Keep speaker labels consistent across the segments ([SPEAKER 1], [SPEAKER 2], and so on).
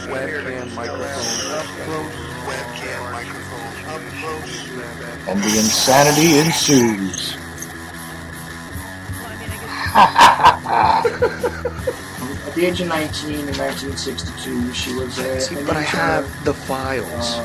[SPEAKER 1] Webcam microphone up close. Webcam microphone up close.
[SPEAKER 2] And the insanity ensues.
[SPEAKER 3] At the age of 19 in 1962, she was a...
[SPEAKER 1] See, but I have the files.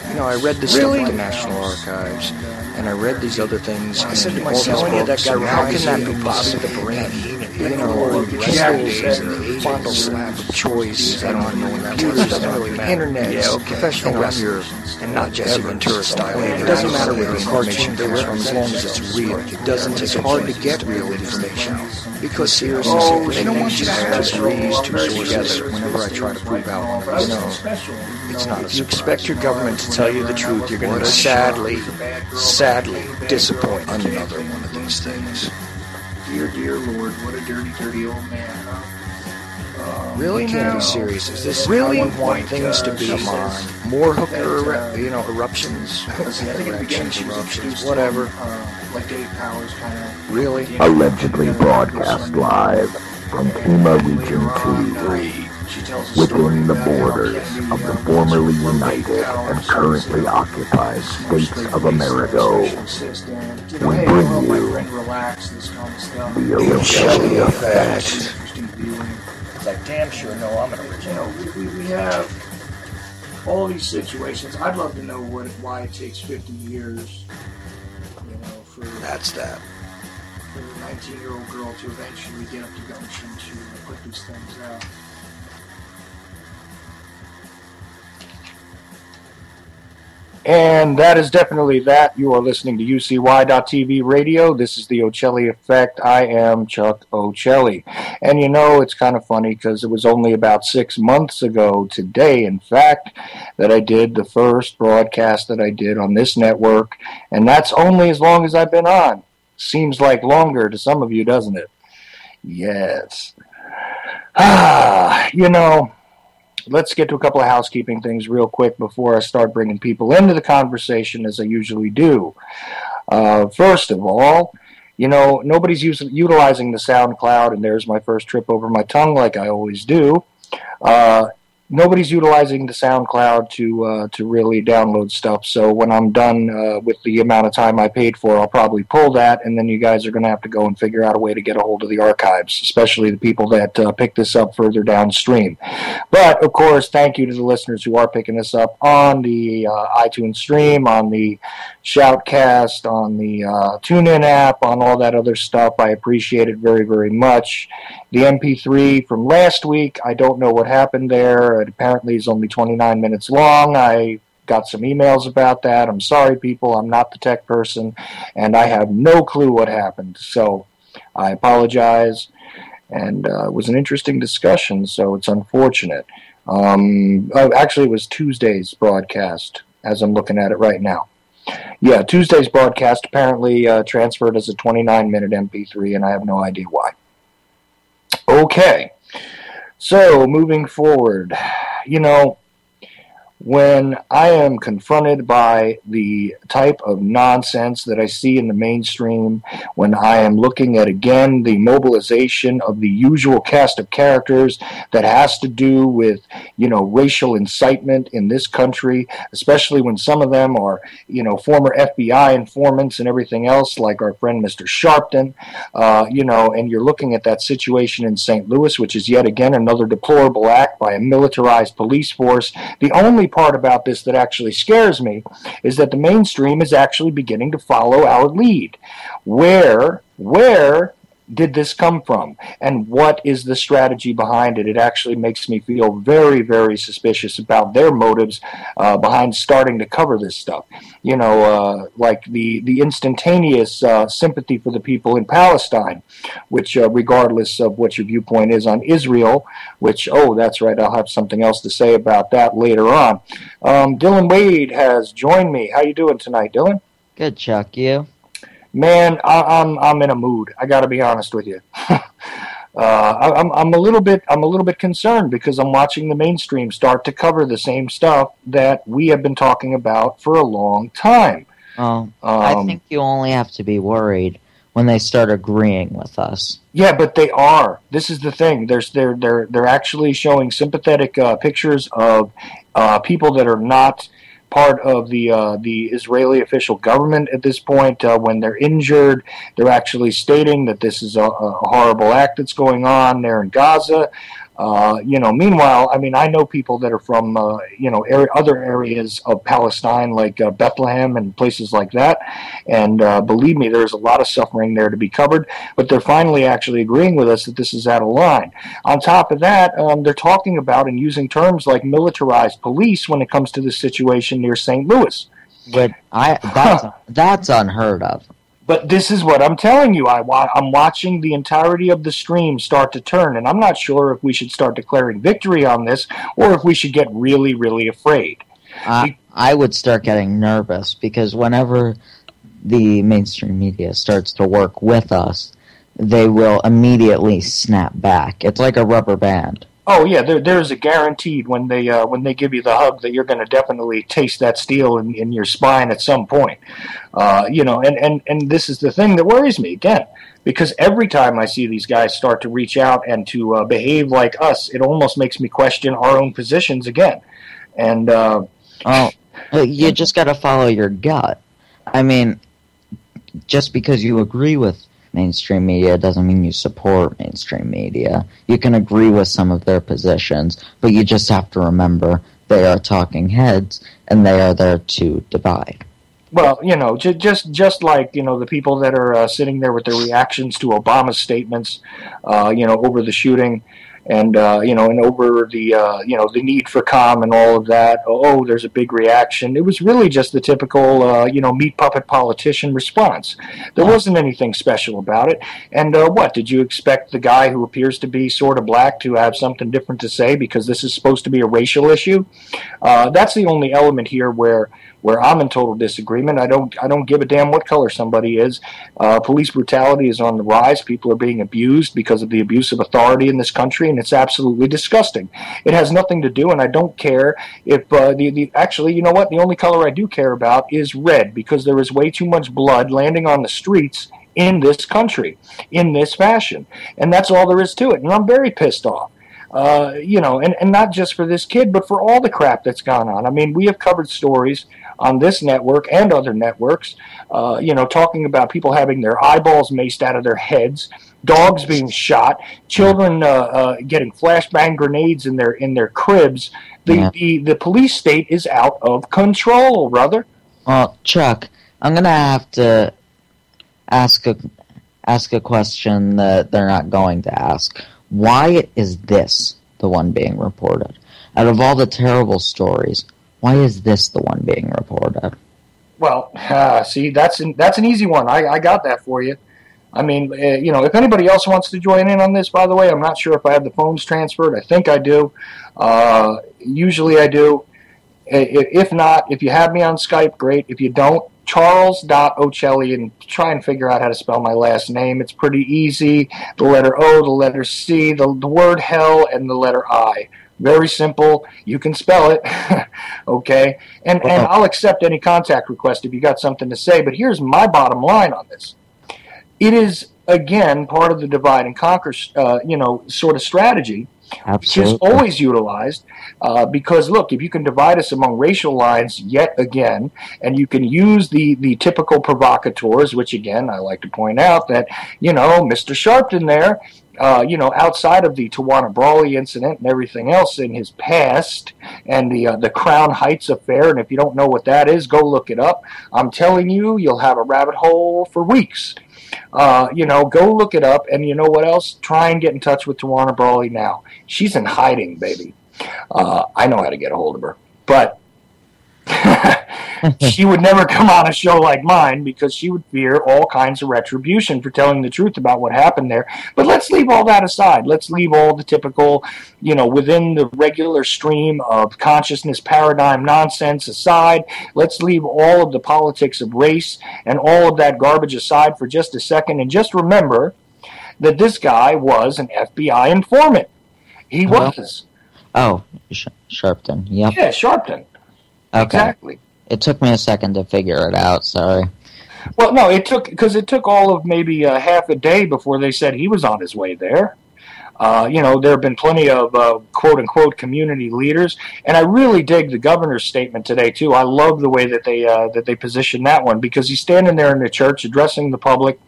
[SPEAKER 1] You know, I read this stuff at the National Archives, and I read these other things. I said to myself, that guy, how can that be possible? The brain, you know, pistols and fondle slab of choice. I don't know when that was. It doesn't really matter. Internet, professional wrestlers, and not Jesse Ventura style. It doesn't matter where the cartoon comes from, as long as it's real. It doesn't. It's hard to get real information because seriously, they don't want you to have these two together. Whenever I try to prove out, you know, it's not. If you expect your government to tell you the truth, you're going to sadly disappoint another one of these things.
[SPEAKER 3] Dear Lord, what a dirty old man, huh?
[SPEAKER 1] Really? Can't be serious. Is this really want things to be? Come on. More hooker, eruptions? Eruptions, whatever.
[SPEAKER 3] Like Dave Powers kind of...
[SPEAKER 1] Really?
[SPEAKER 4] Allegedly broadcast live from Pima Region 2. Within the borders of the formerly united and currently occupied states of America, we bring you the Ochelli Effect.
[SPEAKER 2] It's like, damn sure, no, I'm an original.
[SPEAKER 3] We have all these situations. I'd love to know why it takes 50 years, for
[SPEAKER 1] That's that.
[SPEAKER 3] For a 19-year-old girl to eventually get up to gumption to put these things out.
[SPEAKER 2] And that is definitely that. You are listening to UCY.TV radio. This is the Ochelli Effect. I am Chuck Ochelli. And you know, it's kind of funny because it was only about 6 months ago today, in fact, that I did the first broadcast that I did on this network. And that's only as long as I've been on. Seems like longer to some of you, doesn't it? Yes. You know... Let's get to a couple of housekeeping things real quick before I start bringing people into the conversation as I usually do. First of all, you know, nobody's utilizing the SoundCloud, and there's my first trip over my tongue like I always do. Nobody's utilizing the SoundCloud to really download stuff, so when I'm done with the amount of time I paid for, I'll probably pull that, and then you guys are going to have to go and figure out a way to get a hold of the archives, especially the people that pick this up further downstream. But, of course, thank you to the listeners who are picking this up on the iTunes stream, on the Shoutcast, on the TuneIn app, on all that other stuff. I appreciate it very, very much. The MP3 from last week, I don't know what happened there. It apparently is only 29 minutes long. I got some emails about that. I'm sorry, people. I'm not the tech person, and I have no clue what happened. So I apologize. And it was an interesting discussion, so it's unfortunate. Actually, it was Tuesday's broadcast, as I'm looking at it right now. Yeah, Tuesday's broadcast apparently transferred as a 29-minute MP3, and I have no idea why. Okay, so moving forward, you know, when I am confronted by the type of nonsense that I see in the mainstream, when I am looking at, again, the mobilization of the usual cast of characters that has to do with, you know, racial incitement in this country, especially when some of them are, you know, former FBI informants and everything else, like our friend Mr. Sharpton, you know, and you're looking at that situation in St. Louis, which is yet again another deplorable act by a militarized police force. The only part about this that actually scares me is that the mainstream is actually beginning to follow our lead. Where did this come from? And what is the strategy behind it? It actually makes me feel very, very suspicious about their motives behind starting to cover this stuff. You know, like the instantaneous sympathy for the people in Palestine, which regardless of what your viewpoint is on Israel, which, oh, that's right, I'll have something else to say about that later on. Dylan Wade has joined me. How you doing tonight, Dylan?
[SPEAKER 5] Good, Chuck. You?
[SPEAKER 2] Man, I'm in a mood. I got to be honest with you. I'm a little bit concerned because I'm watching the mainstream start to cover the same stuff that we have been talking about for a long time.
[SPEAKER 5] I think you only have to be worried when they start agreeing with us.
[SPEAKER 2] Yeah, but they are. This is the thing. They're actually showing sympathetic pictures of people that are not part of the Israeli official government at this point. When they're injured, they're actually stating that this is a horrible act that's going on there in Gaza. Meanwhile, I mean, I know people that are from, other areas of Palestine, like Bethlehem and places like that. And believe me, there's a lot of suffering there to be covered. But they're finally actually agreeing with us that this is out of line. On top of that, they're talking about and using terms like militarized police when it comes to this situation near St. Louis.
[SPEAKER 5] But that's unheard of.
[SPEAKER 2] But this is what I'm telling you. I'm watching the entirety of the stream start to turn, and I'm not sure if we should start declaring victory on this or if we should get really, really afraid.
[SPEAKER 5] I would start getting nervous because whenever the mainstream media starts to work with us, they will immediately snap back. It's like a rubber band.
[SPEAKER 2] Oh yeah, there's a guaranteed when they give you the hug that you're going to definitely taste that steel in your spine at some point. And this is the thing that worries me again, because every time I see these guys start to reach out and to behave like us, it almost makes me question our own positions again. And
[SPEAKER 5] you just got to follow your gut. I mean, just because you agree with mainstream media doesn't mean you support mainstream media. You can agree with some of their positions, but you just have to remember they are talking heads, and they are there to divide.
[SPEAKER 2] Well, just like, the people that are sitting there with their reactions to Obama's statements, over the shooting, and and over the need for calm and all of that. Oh, there's a big reaction. It was really just the typical meat puppet politician response. There wasn't anything special about it. And what did you expect the guy who appears to be sort of black to have something different to say because this is supposed to be a racial issue? That's the only element here where I'm in total disagreement. I don't give a damn what color somebody is. Police brutality is on the rise. People are being abused because of the abuse of authority in this country, and it's absolutely disgusting. It has nothing to do, and I don't care if actually, you know what? The only color I do care about is red, because there is way too much blood landing on the streets in this country in this fashion, and that's all there is to it. And I'm very pissed off. And not just for this kid, but for all the crap that's gone on. I mean, we have covered stories on this network and other networks, talking about people having their eyeballs maced out of their heads, dogs being shot, children getting flashbang grenades in their cribs. The police state is out of control, brother.
[SPEAKER 5] Well, Chuck, I'm gonna have to ask a question that they're not going to ask. Why is this the one being reported? Out of all the terrible stories, why is this the one being reported?
[SPEAKER 2] Well, see, that's an easy one. I got that for you. I mean, if anybody else wants to join in on this, by the way, I'm not sure if I have the phones transferred. I think I do. Usually I do. If not, if you have me on Skype, great. If you don't, Charles.Ochelli, and try and figure out how to spell my last name. It's pretty easy. The letter O, the letter C, the word hell, and the letter I. Very simple. You can spell it. Okay? And I'll accept any contact request if you got something to say. But here's my bottom line on this. It is, again, part of the divide and conquer, sort of strategy.
[SPEAKER 5] Absolutely.
[SPEAKER 2] Which is always utilized because, look, if you can divide us among racial lines yet again, and you can use the typical provocateurs, which, again, I like to point out that, Mr. Sharpton there, outside of the Tawana Brawley incident and everything else in his past, and the Crown Heights affair, and if you don't know what that is, go look it up. I'm telling you, you'll have a rabbit hole for weeks. Go look it up, and you know what else? Try and get in touch with Tawana Brawley now. She's in hiding, baby. I know how to get a hold of her, but she would never come on a show like mine because she would fear all kinds of retribution for telling the truth about what happened there. But let's leave all that aside. Let's leave all the typical, within the regular stream of consciousness paradigm nonsense aside. Let's leave all of the politics of race and all of that garbage aside for just a second, and just remember that this guy was an FBI informant. He was.
[SPEAKER 5] Oh, Sharpton. Yep.
[SPEAKER 2] Yeah, Sharpton.
[SPEAKER 5] Okay.
[SPEAKER 2] Exactly.
[SPEAKER 5] It took me a second to figure it out, sorry.
[SPEAKER 2] Well, no, it took all of maybe half a day before they said he was on his way there. There have been plenty of quote-unquote community leaders, and I really dig the governor's statement today too. I love the way that they position that one, because he's standing there in the church addressing the public,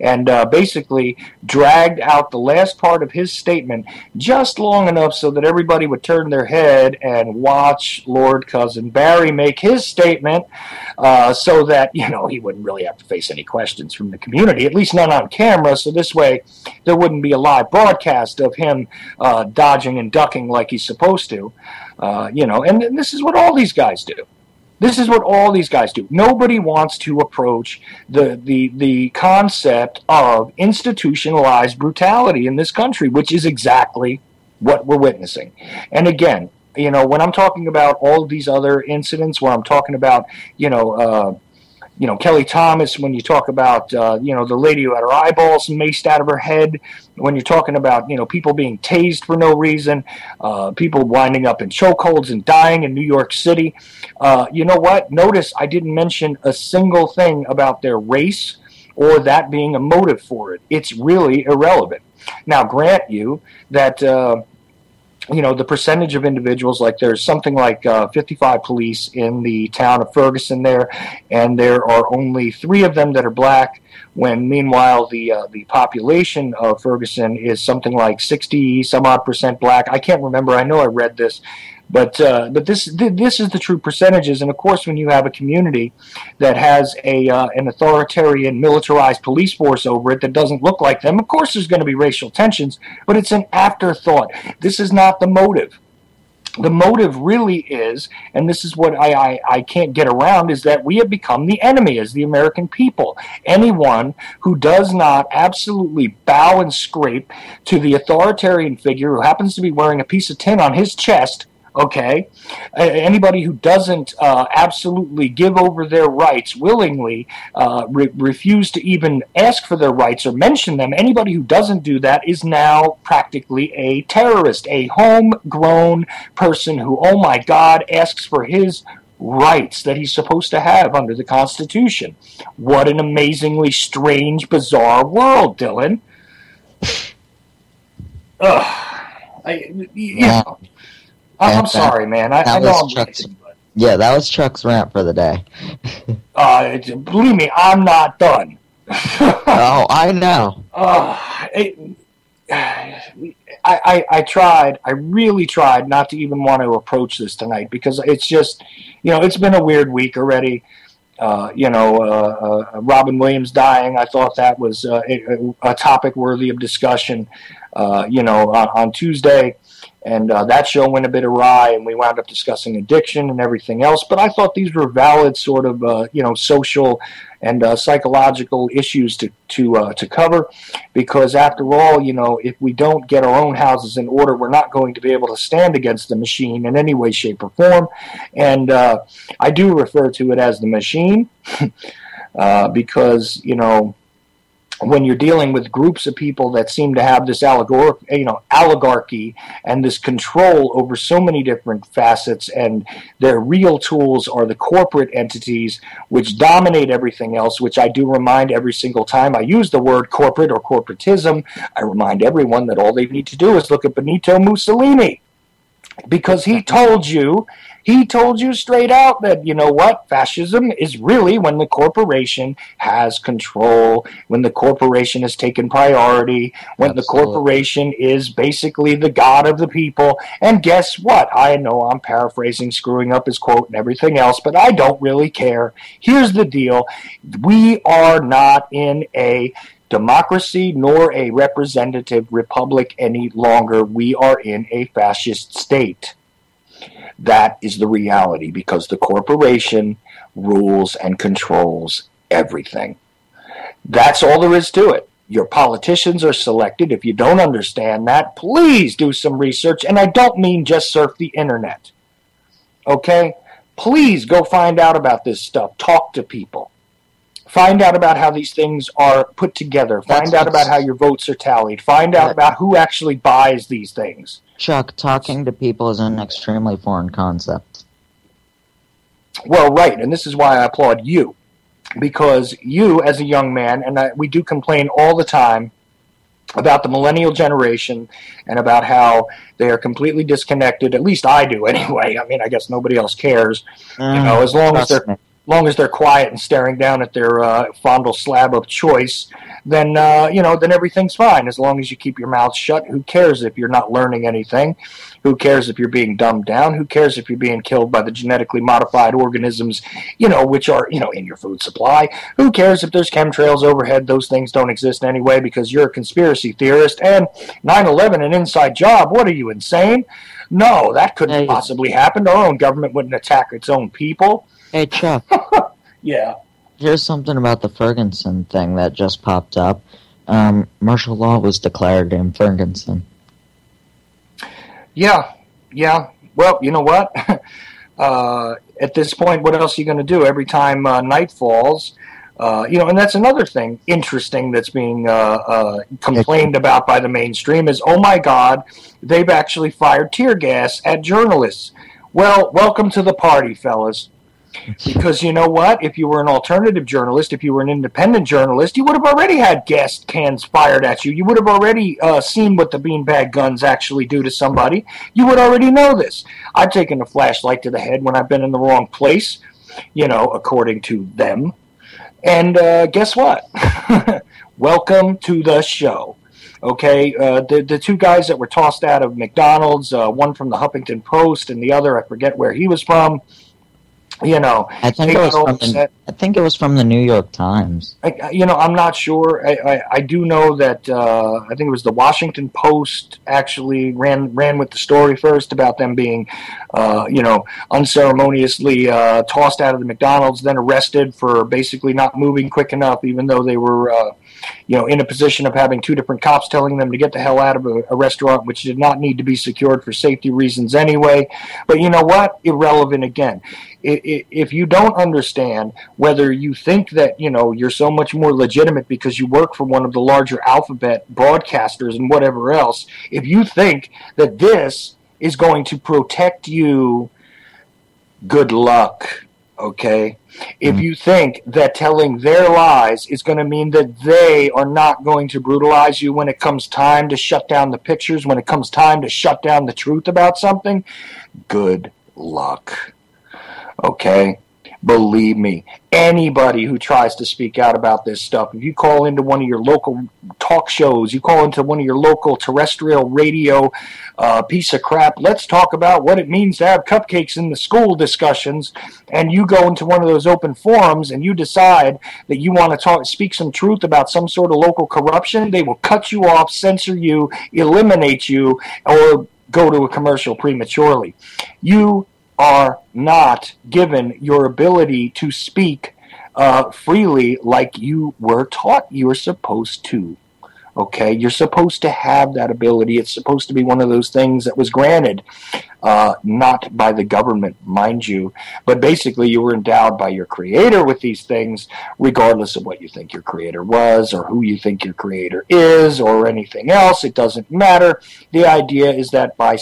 [SPEAKER 2] and basically dragged out the last part of his statement just long enough so that everybody would turn their head and watch Lord Cousin Barry make his statement, so that he wouldn't really have to face any questions from the community, at least none on camera. So this way, there wouldn't be a live broadcast of him dodging and ducking like he's supposed to, and this is what all these guys do. This is what all these guys do. Nobody wants to approach the concept of institutionalized brutality in this country, which is exactly what we're witnessing. And again, when I'm talking about all of these other incidents, where I'm talking about, Kelly Thomas, when you talk about, the lady who had her eyeballs maced out of her head, when you're talking about, people being tased for no reason, people winding up in chokeholds and dying in New York City, you know what? Notice I didn't mention a single thing about their race or that being a motive for it. It's really irrelevant. Now, grant you that, the percentage of individuals, like there's something like 55 police in the town of Ferguson there, and there are only 3 of them that are black, when meanwhile the population of Ferguson is something like 60-some-odd% black. I can't remember. I know I read this. But this is the true percentages, and of course, when you have a community that has an authoritarian, militarized police force over it that doesn't look like them, of course, there's going to be racial tensions. But it's an afterthought. This is not the motive. The motive really is, and this is what I can't get around, is that we have become the enemy as the American people. Anyone who does not absolutely bow and scrape to the authoritarian figure who happens to be wearing a piece of tin on his chest. Okay, anybody who doesn't absolutely give over their rights willingly, refuse to even ask for their rights or mention them, anybody who doesn't do that is now practically a terrorist, a homegrown person who, oh my God, asks for his rights that he's supposed to have under the Constitution. What an amazingly strange, bizarre world, Dylan. I'm sorry, man. I know I'm ranting, but...
[SPEAKER 5] Yeah, that was Chuck's rant for the day.
[SPEAKER 2] Believe me, I'm not done.
[SPEAKER 5] Oh, I know.
[SPEAKER 2] I really tried not to even want to approach this tonight, because it's just, it's been a weird week already. Robin Williams dying, I thought that was a topic worthy of discussion, on Tuesday. And that show went a bit awry, and we wound up discussing addiction and everything else. But I thought these were valid sort of, social and psychological issues to cover, because after all, if we don't get our own houses in order, we're not going to be able to stand against the machine in any way, shape, or form. And I do refer to it as the machine, because, when you're dealing with groups of people that seem to have this oligarchy and this control over so many different facets, and their real tools are the corporate entities which dominate everything else, which I do remind every single time I use the word corporate or corporatism, I remind everyone that all they need to do is look at Benito Mussolini, because he told you straight out that, fascism is really when the corporation has control, when the corporation has taken priority, when the corporation is basically the god of the people. And guess what? I know I'm paraphrasing, screwing up his quote and everything else, but I don't really care. Here's the deal. We are not in a democracy nor a representative republic any longer. We are in a fascist state. That is the reality, because the corporation rules and controls everything. That's all there is to it. Your politicians are selected. If you don't understand that, please do some research. And I don't mean just surf the internet. Okay? Please go find out about this stuff. Talk to people. Find out about how these things are put together. Find out about how your votes are tallied. Find out about who actually buys these things.
[SPEAKER 5] Chuck, talking to people is an extremely foreign concept.
[SPEAKER 2] Well, right, and this is why I applaud you. because you, as a young man, and we do complain all the time about the millennial generation and about how they are completely disconnected. At least I do, anyway. I mean, I guess nobody else cares. As long as they're quiet and staring down at their fondle slab of choice, then then everything's fine. As long as you keep your mouth shut, who cares if you're not learning anything? Who cares if you're being dumbed down? Who cares if you're being killed by the genetically modified organisms, which are, in your food supply? Who cares if there's chemtrails overhead? Those things don't exist anyway because you're a conspiracy theorist. And 9/11, an inside job, what are you, insane? No, that couldn't possibly happen. Our own government wouldn't attack its own people.
[SPEAKER 5] Hey, Chuck.
[SPEAKER 2] Yeah.
[SPEAKER 5] Here's something about the Ferguson thing that just popped up. Martial law was declared in Ferguson.
[SPEAKER 2] Yeah. Well, you know what? At this point, what else are you going to do? Every time night falls, and that's another thing interesting that's being complained about by the mainstream is, oh my God, they've actually fired tear gas at journalists. Well, welcome to the party, fellas. Because you know what? If you were an alternative journalist, if you were an independent journalist, you would have already had gas cans fired at you. You would have already seen what the beanbag guns actually do to somebody. You would already know this. I've taken a flashlight to the head when I've been in the wrong place, according to them. And guess what? Welcome to the show. Okay, the two guys that were tossed out of McDonald's, one from the Huffington Post and the other, I forget where he was from.
[SPEAKER 5] I think it was from the New York Times.
[SPEAKER 2] I'm not sure. I do know that I think it was the Washington Post actually ran with the story first about them being, unceremoniously tossed out of the McDonald's, then arrested for basically not moving quick enough, even though they were, in a position of having two different cops telling them to get the hell out of a restaurant, which did not need to be secured for safety reasons anyway. But you know what? Irrelevant again. If you don't understand whether you think that, you're so much more legitimate because you work for one of the larger alphabet broadcasters and whatever else, if you think that this is going to protect you, good luck, okay? If you think that telling their lies is going to mean that they are not going to brutalize you when it comes time to shut down the pictures, when it comes time to shut down the truth about something, good luck. Okay? Believe me, anybody who tries to speak out about this stuff, if you call into one of your local talk shows, you call into one of your local terrestrial radio piece of crap, let's talk about what it means to have cupcakes in the school discussions, and you go into one of those open forums and you decide that you want to speak some truth about some sort of local corruption, they will cut you off, censor you, eliminate you, or go to a commercial prematurely. You are not given your ability to speak freely like you were taught you were supposed to. Okay? You're supposed to have that ability. It's supposed to be one of those things that was granted, not by the government, mind you, but basically you were endowed by your creator with these things, regardless of what you think your creator was or who you think your creator is or anything else. It doesn't matter. The idea is that by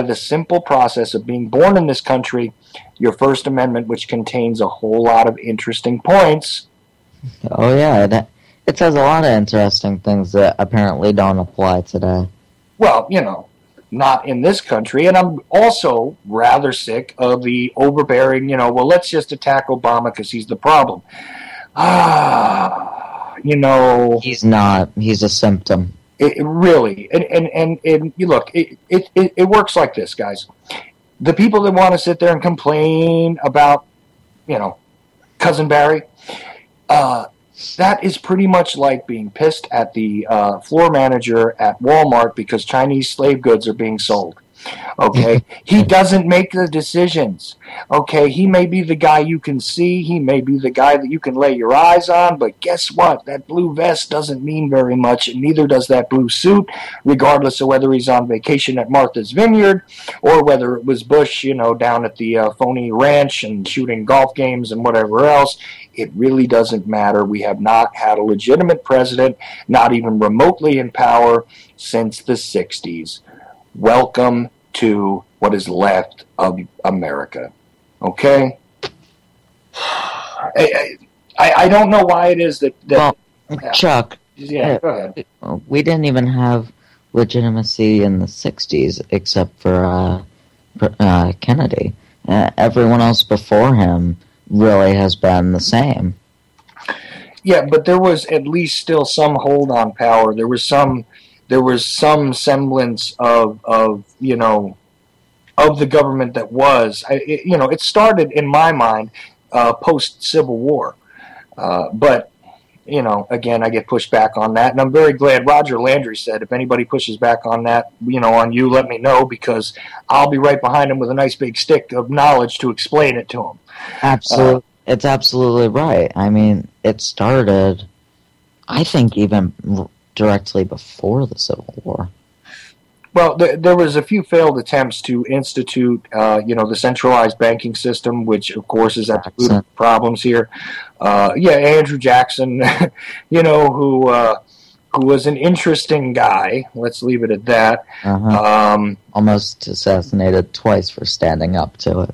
[SPEAKER 2] the simple process of being born in this country, your First Amendment, which contains a whole lot of interesting points.
[SPEAKER 5] Oh, yeah. It says a lot of interesting things that apparently don't apply today.
[SPEAKER 2] Well, not in this country. And I'm also rather sick of the overbearing, let's just attack Obama because he's the problem.
[SPEAKER 5] He's not. He's a symptom.
[SPEAKER 2] It really, and you look, it works like this, guys. The people that want to sit there and complain about, Cousin Barry, that is pretty much like being pissed at the floor manager at Walmart because Chinese slave goods are being sold. Okay, he doesn't make the decisions. Okay, he may be the guy you can see, he may be the guy that you can lay your eyes on, but guess what? That blue vest doesn't mean very much, and neither does that blue suit, regardless of whether he's on vacation at Martha's Vineyard or whether it was Bush, down at the phony ranch and shooting golf games and whatever else. It really doesn't matter. We have not had a legitimate president, not even remotely in power, since the 60s. Welcome to what is left of America. Okay? I don't know why it is that
[SPEAKER 5] well, Chuck,
[SPEAKER 2] yeah, go ahead.
[SPEAKER 5] We didn't even have legitimacy in the 60s except for Kennedy. Everyone else before him really has been the same.
[SPEAKER 2] Yeah, but there was at least still some hold on power. There was some semblance of the government that was. It started in my mind post Civil War, but again, I get pushed back on that, and I'm very glad Roger Landry said, if anybody pushes back on that, on you, let me know, because I'll be right behind him with a nice big stick of knowledge to explain it to him.
[SPEAKER 5] Absolutely. It's absolutely right. I mean, it started, I think, even directly before the Civil War.
[SPEAKER 2] Well, there was a few failed attempts to institute, the centralized banking system, which, of course, is at the root of problems here. Andrew Jackson, who was an interesting guy. Let's leave it at that.
[SPEAKER 5] Almost assassinated twice for standing up to it.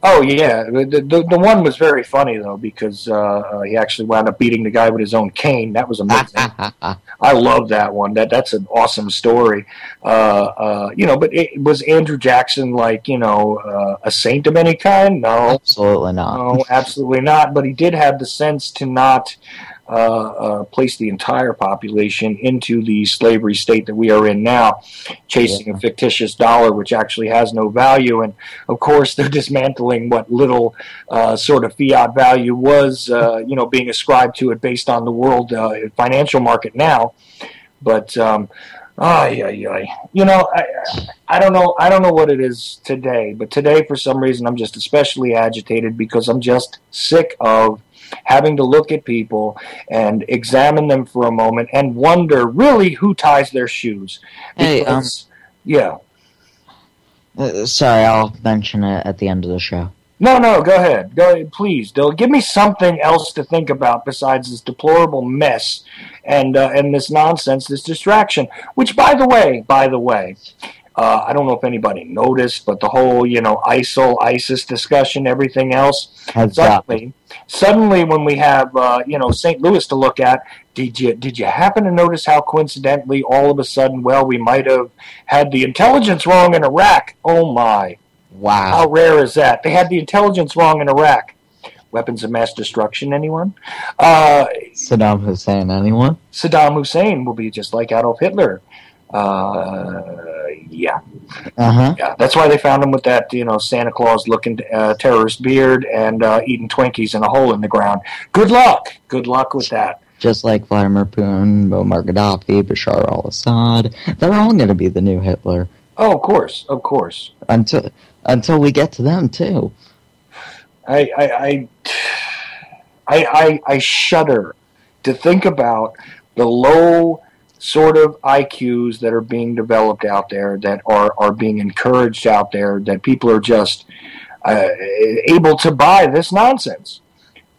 [SPEAKER 2] Oh, yeah. The one was very funny, though, because he actually wound up beating the guy with his own cane. That was amazing. I love that one. That's an awesome story. But was Andrew Jackson, a saint of any kind? No.
[SPEAKER 5] Absolutely not.
[SPEAKER 2] No, absolutely not. But he did have the sense to not place the entire population into the slavery state that we are in now, chasing a fictitious dollar which actually has no value. And of course they're dismantling what little sort of fiat value was being ascribed to it based on the world financial market now. But I don't know what it is today, but today for some reason I'm just especially agitated because I'm just sick of having to look at people and examine them for a moment and wonder really who ties their shoes. Because,
[SPEAKER 5] sorry, I'll mention it at the end of the show.
[SPEAKER 2] No, go ahead. Go ahead, please. Give me something else to think about besides this deplorable mess and this nonsense, this distraction. Which, by the way, I don't know if anybody noticed, but the whole, ISIL, ISIS discussion, everything else. Suddenly, when we have, St. Louis to look at, did you happen to notice how coincidentally, all of a sudden, we might have had the intelligence wrong in Iraq? Oh my!
[SPEAKER 5] Wow!
[SPEAKER 2] How rare is that? They had the intelligence wrong in Iraq. Weapons of mass destruction, anyone?
[SPEAKER 5] Saddam Hussein, anyone?
[SPEAKER 2] Saddam Hussein will be just like Adolf Hitler. Yeah, that's why they found him with that, Santa Claus-looking terrorist beard and eating Twinkies in a hole in the ground. Good luck with that.
[SPEAKER 5] Just like Vladimir Putin, Muammar Gaddafi, Bashar al-Assad, they're all going to be the new Hitler.
[SPEAKER 2] Oh, of course.
[SPEAKER 5] Until we get to them too.
[SPEAKER 2] I shudder to think about the low sort of IQs that are being developed out there, that are being encouraged out there, that people are just able to buy this nonsense.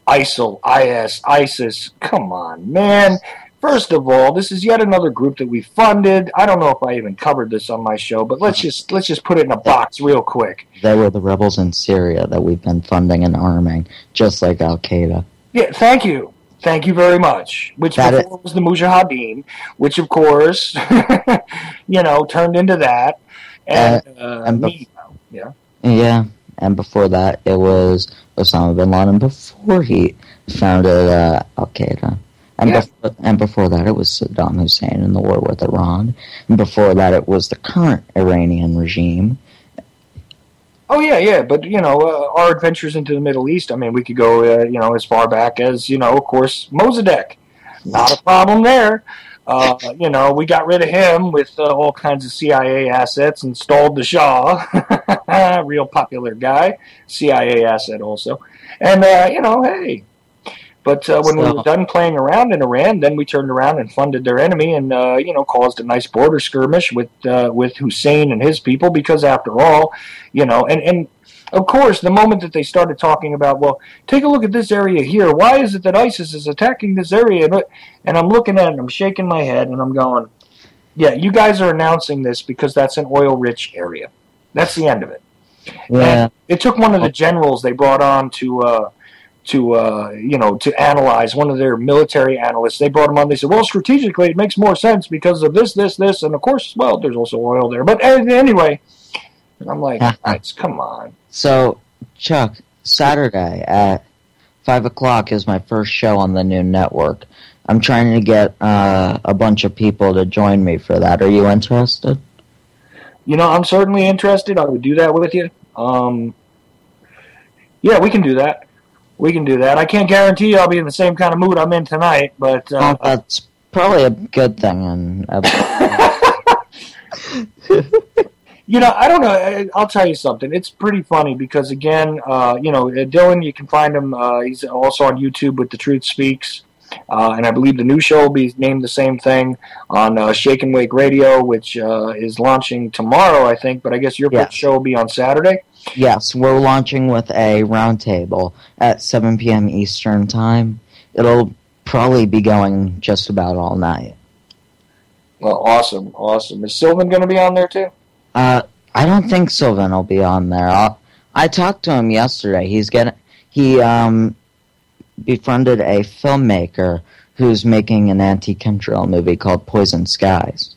[SPEAKER 2] ISIL, IS, ISIS, come on, man. First of all, this is yet another group that we funded. I don't know if I even covered this on my show, but let's just put it in a box real quick.
[SPEAKER 5] They were the rebels in Syria that we've been funding and arming, just like Al-Qaeda.
[SPEAKER 2] Yeah, thank you. Thank you very much. Which before was the Mujahideen, which of course, turned into that. And
[SPEAKER 5] and before that, it was Osama bin Laden before he founded Al-Qaeda. And before that, it was Saddam Hussein in the war with Iran. And before that, it was the current Iranian regime.
[SPEAKER 2] Oh, yeah, but, our adventures into the Middle East, I mean, we could go, as far back as, of course, Mossadegh. Not a problem there. We got rid of him with all kinds of CIA assets, installed the Shah, real popular guy, CIA asset also. And, hey. But when we were done playing around in Iran, then we turned around and funded their enemy and, caused a nice border skirmish with Hussein and his people because, after all, and of course, the moment that they started talking about, well, take a look at this area here. Why is it that ISIS is attacking this area? And I'm looking at it and I'm shaking my head and I'm going, yeah, you guys are announcing this because that's an oil-rich area. That's the end of it.
[SPEAKER 5] Yeah.
[SPEAKER 2] And it took one of the generals they brought on to to analyze, one of their military analysts. They brought him on. They said, well, strategically, it makes more sense because of this, and of course, well, there's also oil there. But anyway, and I'm like, guys, come on.
[SPEAKER 5] So, Chuck, Saturday at 5 o'clock is my first show on the new network. I'm trying to get a bunch of people to join me for that. Are you interested?
[SPEAKER 2] I'm certainly interested. I would do that with you. Yeah, we can do that. I can't guarantee I'll be in the same kind of mood I'm in tonight, but...
[SPEAKER 5] that's probably a good thing.
[SPEAKER 2] I don't know. I'll tell you something. It's pretty funny because, again, Dylan, you can find him. He's also on YouTube with The Truth Speaks. And I believe the new show will be named the same thing on Shake and Wake Radio, which is launching tomorrow, I think. But I guess your show will be on Saturday?
[SPEAKER 5] Yes, we're launching with a roundtable at 7 p.m. Eastern Time. It'll probably be going just about all night. Well,
[SPEAKER 2] awesome. Is Sylvan going to be on there, too?
[SPEAKER 5] I don't think Sylvan will be on there. I talked to him yesterday. He befriended a filmmaker who's making an anti-chemtrail movie called Poison Skies.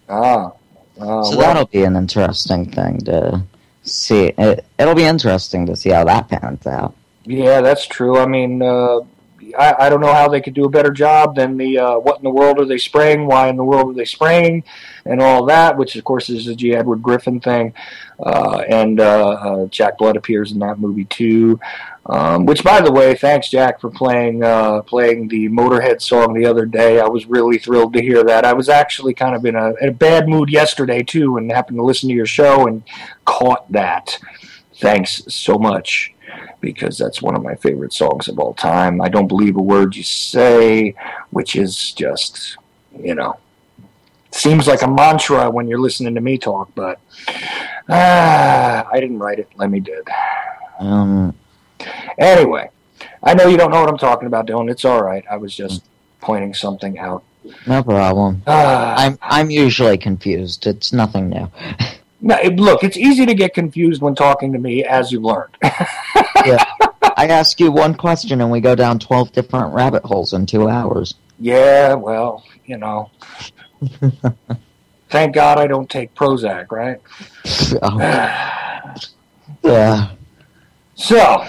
[SPEAKER 5] So that'll be an interesting thing to see. It'll be interesting to see how that pans out.
[SPEAKER 2] Yeah, that's true. I mean, I don't know how they could do a better job than the what in the world are they spraying, why in the world are they spraying, and all that, which, of course, is the G. Edward Griffin thing. And Jack Blood appears in that movie, too. Which, by the way, thanks, Jack, for playing the Motorhead song the other day. I was really thrilled to hear that. I was actually kind of in a bad mood yesterday, too, and happened to listen to your show and caught that. Thanks so much, because that's one of my favorite songs of all time. I don't believe a word you say, which is just, seems like a mantra when you're listening to me talk, but I didn't write it. Lemmy did. Anyway, I know you don't know what I'm talking about, Dylan. It's all right. I was just pointing something out.
[SPEAKER 5] No problem. I'm usually confused. It's nothing new.
[SPEAKER 2] No, look, it's easy to get confused when talking to me, as you learned.
[SPEAKER 5] Yeah. I ask you one question, and we go down 12 different rabbit holes in 2 hours.
[SPEAKER 2] Yeah, well, Thank God I don't take Prozac, right?
[SPEAKER 5] Yeah.
[SPEAKER 2] So,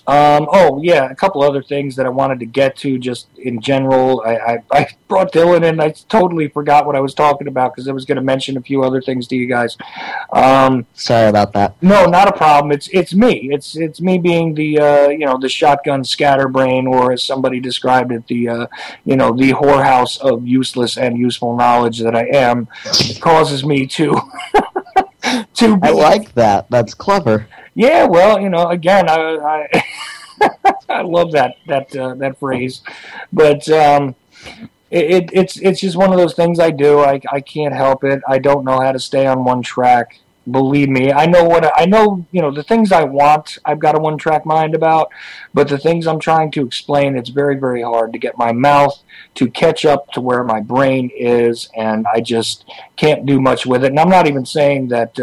[SPEAKER 2] a couple other things that I wanted to get to just in general. I brought Dylan in. I totally forgot what I was talking about because I was going to mention a few other things to you guys.
[SPEAKER 5] Sorry about that.
[SPEAKER 2] No, not a problem. It's me. It's me being the the shotgun scatterbrain, or as somebody described it, the whorehouse of useless and useful knowledge that I am. It causes me to be.
[SPEAKER 5] I like that. That's clever.
[SPEAKER 2] Yeah, well, again, I I love that phrase, but it's just one of those things I do. I can't help it. I don't know how to stay on one track. Believe me, I know the things I want, I've got a one-track mind about, but the things I'm trying to explain, it's very, very hard to get my mouth to catch up to where my brain is, and I just can't do much with it. And I'm not even saying that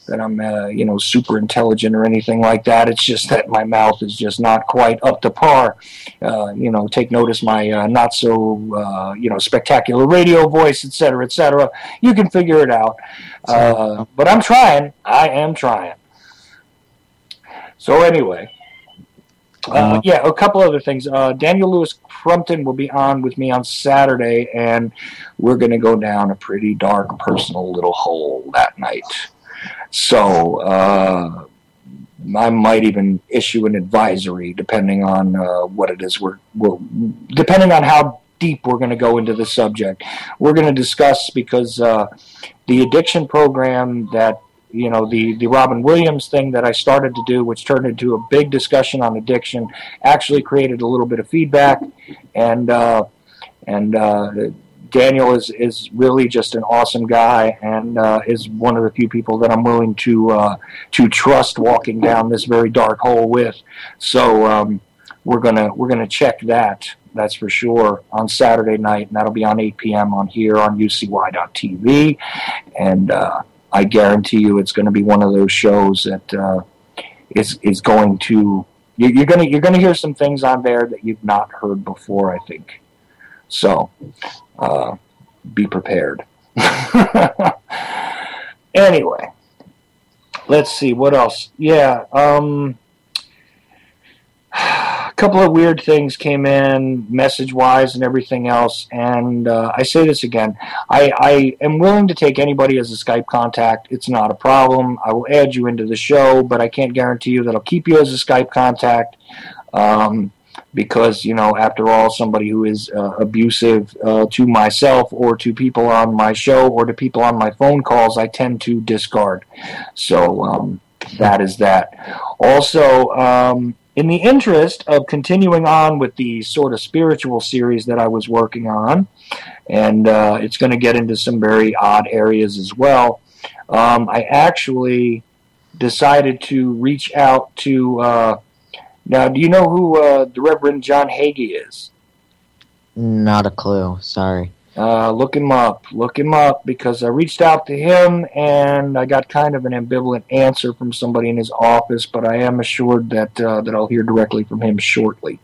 [SPEAKER 2] I'm super intelligent or anything like that. It's just that my mouth is just not quite up to par. Take notice my not so spectacular radio voice, etc., etc. You can figure it out. But I'm trying. I am trying. So anyway, a couple other things. Daniel Lewis Crumpton will be on with me on Saturday, and we're going to go down a pretty dark, personal little hole that night. So I might even issue an advisory, depending on what it is. Depending on how deep we're going to go into the subject. We're going to discuss, because the addiction program that, the Robin Williams thing that I started to do, which turned into a big discussion on addiction, actually created a little bit of feedback, and Daniel is really just an awesome guy, and is one of the few people that I'm willing to trust walking down this very dark hole with. So we're gonna check that. That's for sure, on Saturday night, and that'll be on 8 p.m. on here on UCY.tv. And I guarantee you, it's going to be one of those shows that is going to you're gonna hear some things on there that you've not heard before, I think. So, be prepared. Anyway, let's see what else. Yeah, a couple of weird things came in message-wise and everything else, and I say this again. I am willing to take anybody as a Skype contact. It's not a problem. I will add you into the show, but I can't guarantee you that I'll keep you as a Skype contact because, after all, somebody who is abusive to myself or to people on my show or to people on my phone calls, I tend to discard. So that is that. Also, in the interest of continuing on with the sort of spiritual series that I was working on, and it's going to get into some very odd areas as well, I actually decided to reach out to... now, do you know who the Reverend John Hagee is?
[SPEAKER 5] Not a clue, sorry.
[SPEAKER 2] Look him up, because I reached out to him and I got kind of an ambivalent answer from somebody in his office, but I am assured that I'll hear directly from him shortly.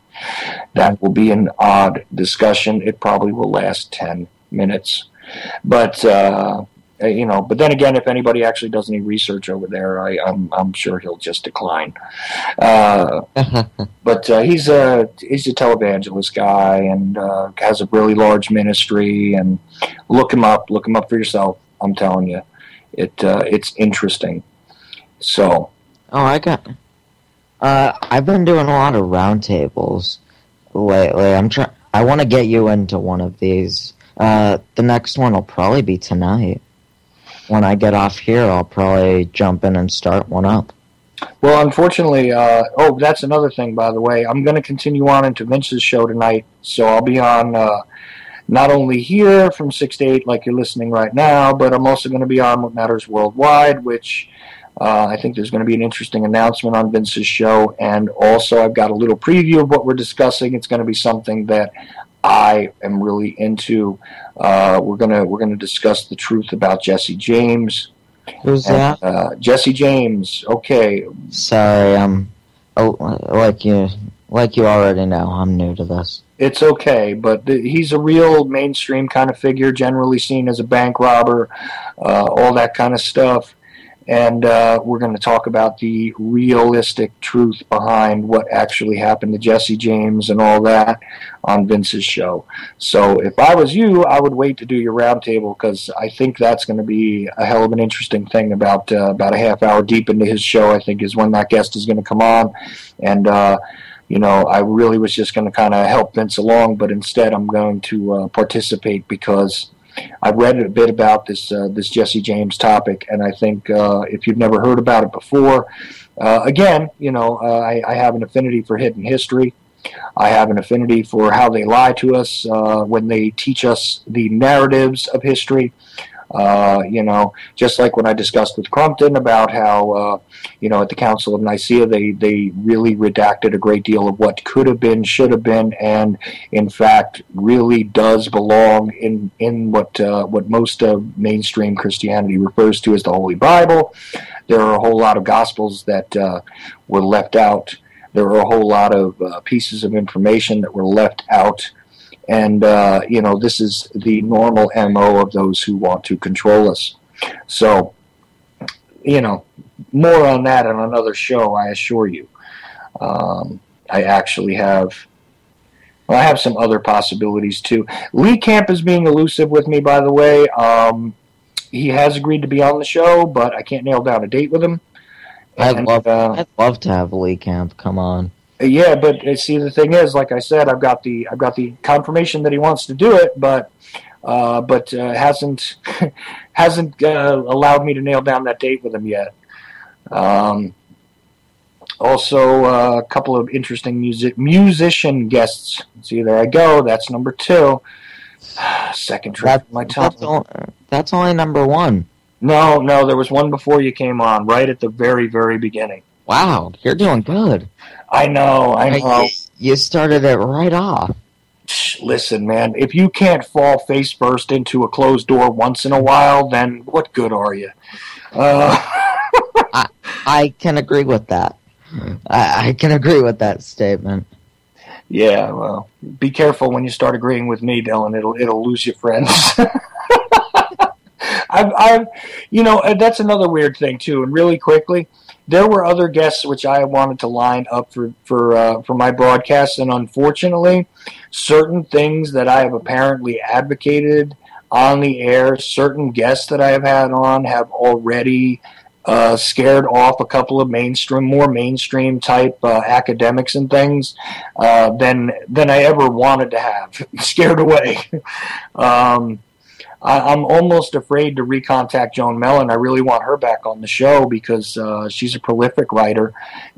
[SPEAKER 2] That will be an odd discussion. It probably will last 10 minutes. But, but then again, if anybody actually does any research over there, I'm sure he'll just decline. But he's a televangelist guy and has a really large ministry. And look him up for yourself. I'm telling you, it's interesting. So,
[SPEAKER 5] I've been doing a lot of roundtables lately. I want to get you into one of these. The next one will probably be tonight. When I get off here, I'll probably jump in and start one up.
[SPEAKER 2] Well, unfortunately, that's another thing, by the way. I'm going to continue on into Vince's show tonight, so I'll be on not only here from 6 to 8 like you're listening right now, but I'm also going to be on What Matters Worldwide, which I think there's going to be an interesting announcement on Vince's show, and also I've got a little preview of what we're discussing. It's going to be something that I am really into. We're gonna discuss the truth about Jesse James.
[SPEAKER 5] Who's that?
[SPEAKER 2] Jesse James. Okay.
[SPEAKER 5] Sorry, like you already know, I'm new to this.
[SPEAKER 2] It's okay, but he's a real mainstream kind of figure, generally seen as a bank robber, all that kind of stuff. And we're going to talk about the realistic truth behind what actually happened to Jesse James and all that on Vince's show. So if I was you, I would wait to do your roundtable because I think that's going to be a hell of an interesting thing. About a half hour deep into his show, I think, is when that guest is going to come on. And, I really was just going to kind of help Vince along, but instead I'm going to participate because I've read a bit about this Jesse James topic, and I think if you've never heard about it before, again, I have an affinity for hidden history. I have an affinity for how they lie to us when they teach us the narratives of history. Just like when I discussed with Crumpton about how, at the Council of Nicaea, they really redacted a great deal of what could have been, should have been, and in fact really does belong in what most of mainstream Christianity refers to as the Holy Bible. There are a whole lot of Gospels that were left out. There are a whole lot of pieces of information that were left out. And, this is the normal MO of those who want to control us. So, more on that on another show, I assure you. I actually have some other possibilities, too. Lee Camp is being elusive with me, by the way. He has agreed to be on the show, but I can't nail down a date with him.
[SPEAKER 5] I'd love to have Lee Camp come on.
[SPEAKER 2] Yeah, but see, the thing is, like I said, I've got the confirmation that he wants to do it, but hasn't allowed me to nail down that date with him yet. Also, a couple of interesting musician guests. See, there I go. That's number 2. Second trip my tongue.
[SPEAKER 5] That's only number 1.
[SPEAKER 2] No, there was one before you came on, right at the very, very beginning.
[SPEAKER 5] Wow, you're doing good.
[SPEAKER 2] I know.
[SPEAKER 5] You started it right off.
[SPEAKER 2] Listen, man, if you can't fall face first into a closed door once in a while, then what good are you?
[SPEAKER 5] I can agree with that. I can agree with that statement.
[SPEAKER 2] Yeah, well, be careful when you start agreeing with me, Dylan. It'll lose your friends. I've, that's another weird thing too. And really quickly, there were other guests which I wanted to line up for my broadcast, and unfortunately, certain things that I have apparently advocated on the air, certain guests that I have had on have already scared off a couple of more mainstream type academics and things than I ever wanted to have scared away. I'm almost afraid to recontact Joan Mellon. I really want her back on the show because she's a prolific writer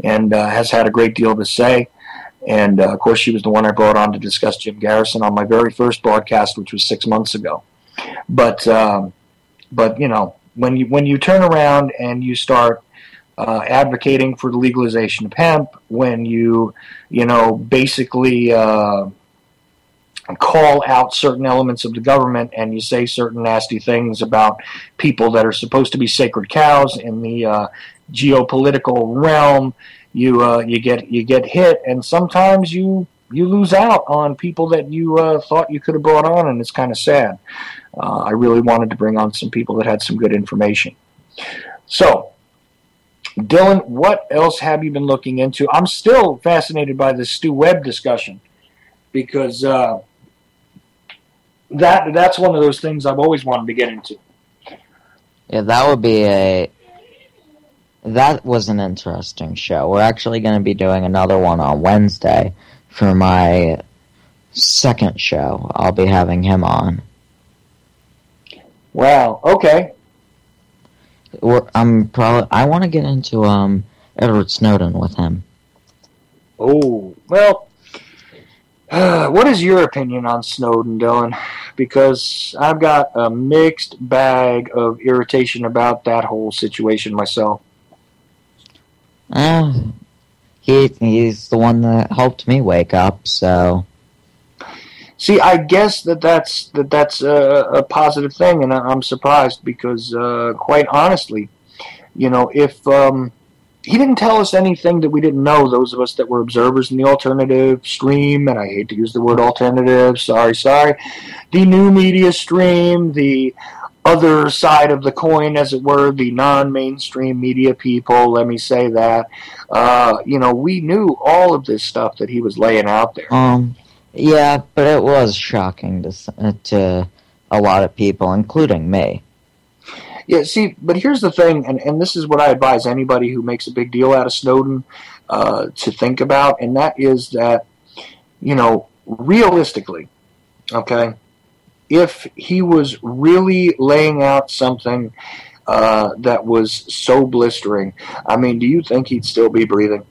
[SPEAKER 2] and has had a great deal to say. And of course, she was the one I brought on to discuss Jim Garrison on my very first broadcast, which was 6 months ago. But when you turn around and you start advocating for the legalization of hemp, when you basically call out certain elements of the government and you say certain nasty things about people that are supposed to be sacred cows in the geopolitical realm, you get hit, and sometimes you lose out on people that you thought you could have brought on, and it's kind of sad. I really wanted to bring on some people that had some good information. So, Dylan, what else have you been looking into? I'm still fascinated by this Stu Webb discussion because that's one of those things I've always wanted to get into.
[SPEAKER 5] Yeah, that was an interesting show. We're actually going to be doing another one on Wednesday for my second show. I'll be having him on.
[SPEAKER 2] Wow. Okay.
[SPEAKER 5] I want to get into Edward Snowden with him.
[SPEAKER 2] Oh, well, what is your opinion on Snowden, Dylan? Because I've got a mixed bag of irritation about that whole situation myself.
[SPEAKER 5] He's the one that helped me wake up, so...
[SPEAKER 2] See, I guess that's a positive thing, and I'm surprised because, quite honestly, if he didn't tell us anything that we didn't know, those of us that were observers in the alternative stream, and I hate to use the word alternative, sorry, the new media stream, the other side of the coin, as it were, the non-mainstream media people, let me say that, we knew all of this stuff that he was laying out there.
[SPEAKER 5] Yeah, but it was shocking to a lot of people, including me.
[SPEAKER 2] Yeah, see, but here's the thing, and this is what I advise anybody who makes a big deal out of Snowden to think about, and that is that, realistically, okay, if he was really laying out something that was so blistering, I mean, do you think he'd still be breathing?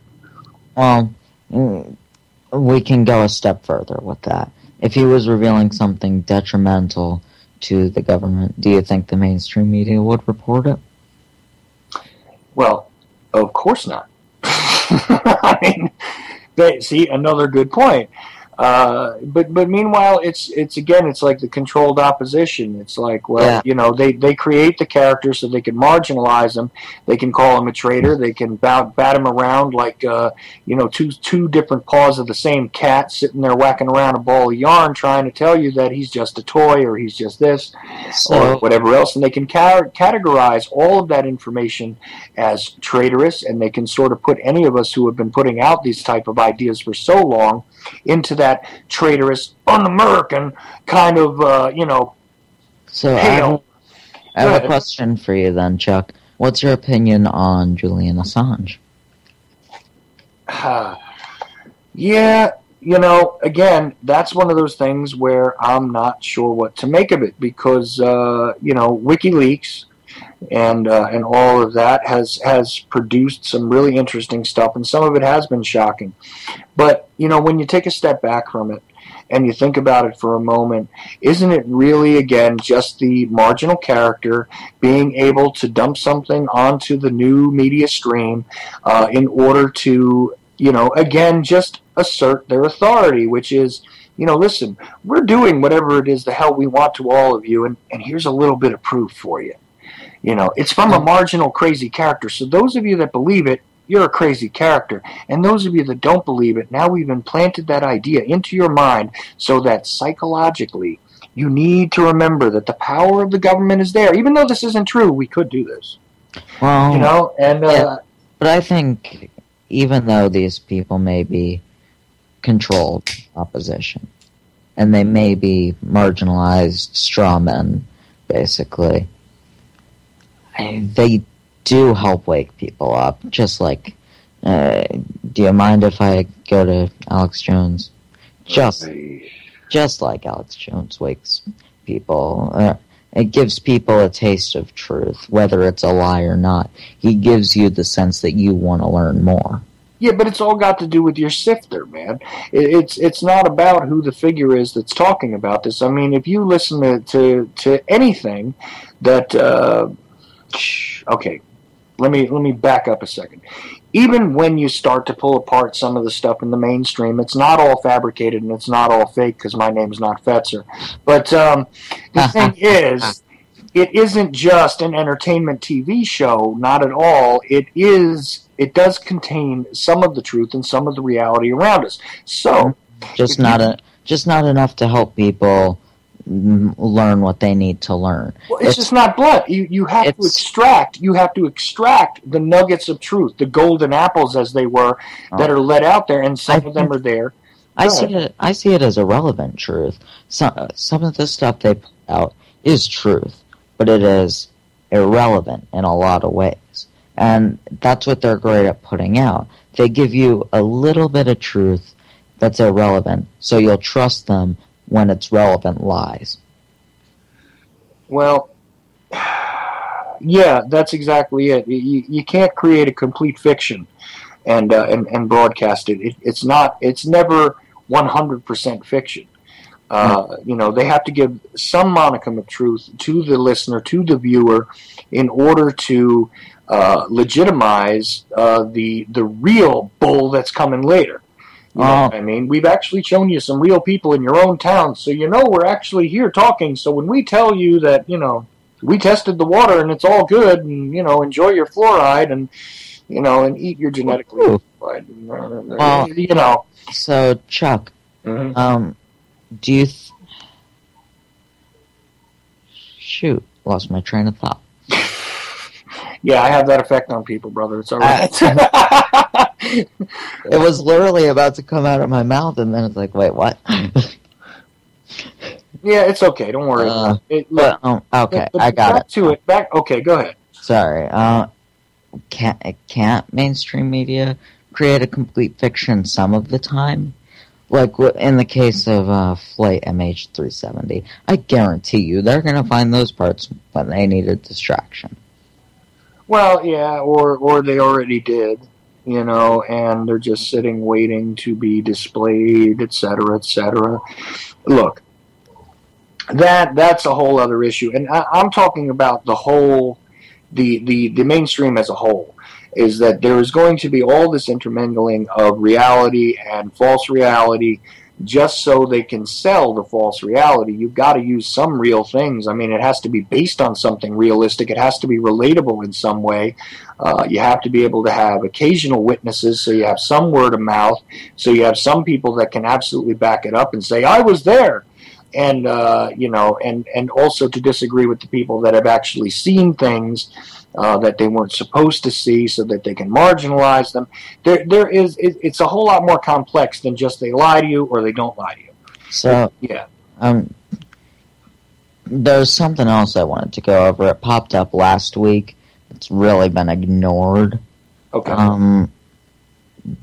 [SPEAKER 5] We can go a step further with that. If he was revealing something detrimental to the government, do you think the mainstream media would report it?
[SPEAKER 2] Well, of course not. I mean, see, another good point. But meanwhile, it's like the controlled opposition. It's like, well, yeah. They create the character so they can marginalize him. They can call him a traitor. They can bat him around like, two different paws of the same cat sitting there whacking around a ball of yarn trying to tell you that he's just a toy or he's just this or whatever else. And they can categorize all of that information as traitorous, and they can sort of put any of us who have been putting out these type of ideas for so long into that traitorous, un-American kind of,
[SPEAKER 5] So
[SPEAKER 2] hail.
[SPEAKER 5] I have a question for you then, Chuck. What's your opinion on Julian Assange?
[SPEAKER 2] Yeah, again, that's one of those things where I'm not sure what to make of it because, WikiLeaks and all of that has produced some really interesting stuff, and some of it has been shocking. But, when you take a step back from it and you think about it for a moment, isn't it really, again, just the marginal character being able to dump something onto the new media stream in order to, again, just assert their authority, which is, listen, we're doing whatever it is the hell we want to all of you, and here's a little bit of proof for you. It's from a marginal, crazy character. So those of you that believe it, you're a crazy character. And those of you that don't believe it, now we've implanted that idea into your mind so that psychologically you need to remember that the power of the government is there. Even though this isn't true, we could do this.
[SPEAKER 5] Well,
[SPEAKER 2] you know, and
[SPEAKER 5] yeah, but I think even though these people may be controlled opposition, and they may be marginalized straw men, basically, they do help wake people up. Just like, do you mind if I go to Alex Jones? Just like Alex Jones wakes people. It gives people a taste of truth, whether it's a lie or not. He gives you the sense that you want to learn more.
[SPEAKER 2] Yeah, but it's all got to do with your sifter, man. It's not about who the figure is that's talking about this. I mean, if you listen to anything that... okay, let me back up a second. Even when you start to pull apart some of the stuff in the mainstream, it's not all fabricated and it's not all fake because my name's not Fetzer. But the thing is, it isn't just an entertainment TV show, not at all. It does contain some of the truth and some of the reality around us. So,
[SPEAKER 5] just not enough to help people learn what they need to learn.
[SPEAKER 2] Well, it's just not blunt. You have to extract the nuggets of truth, the golden apples as they were, that are let out there, and some of them are there.
[SPEAKER 5] I see it as a relevant truth. Some of the stuff they put out is truth, but it is irrelevant in a lot of ways. And that's what they're great at putting out. They give you a little bit of truth that's irrelevant, so you'll trust them when it's relevant lies.
[SPEAKER 2] Well, yeah, that's exactly it. You can't create a complete fiction and broadcast it. It's never 100% fiction. You know, they have to give some modicum of truth to the listener, to the viewer, in order to legitimize the real bull that's coming later. You know what I mean? We've actually shown you some real people in your own town, so you know we're actually here talking. So when we tell you that, you know, we tested the water and it's all good, and, you know, enjoy your fluoride and, you know, and eat your genetically modified, you know.
[SPEAKER 5] So, Chuck, do you... Shoot, lost my train of thought.
[SPEAKER 2] Yeah, I have that effect on people, brother. It's all right.
[SPEAKER 5] It was literally about to come out of my mouth, and then it's like, wait, what?
[SPEAKER 2] Yeah, it's okay. Don't worry.
[SPEAKER 5] Okay, I got
[SPEAKER 2] back
[SPEAKER 5] it.
[SPEAKER 2] To it. Okay, go ahead.
[SPEAKER 5] Sorry. Can't mainstream media create a complete fiction some of the time? Like in the case of Flight MH370, I guarantee you they're going to find those parts when they need a distraction.
[SPEAKER 2] Well, yeah, or they already did, you know, and they're just sitting waiting to be displayed, etc., etc. Look, that's a whole other issue, and I'm talking about the whole, the mainstream as a whole, is that there is going to be all this intermingling of reality and false reality. Just so they can sell the false reality, you've got to use some real things. I mean, it has to be based on something realistic. It has to be relatable in some way. You have to be able to have occasional witnesses, so you have some word of mouth, so you have some people that can absolutely back it up and say, I was there. And, you know, and also to disagree with the people that have actually seen things that they weren't supposed to see, so that they can marginalize them. It's a whole lot more complex than just they lie to you or they don't lie to you.
[SPEAKER 5] So,
[SPEAKER 2] yeah.
[SPEAKER 5] There's something else I wanted to go over. It popped up last week. It's really been ignored.
[SPEAKER 2] Okay.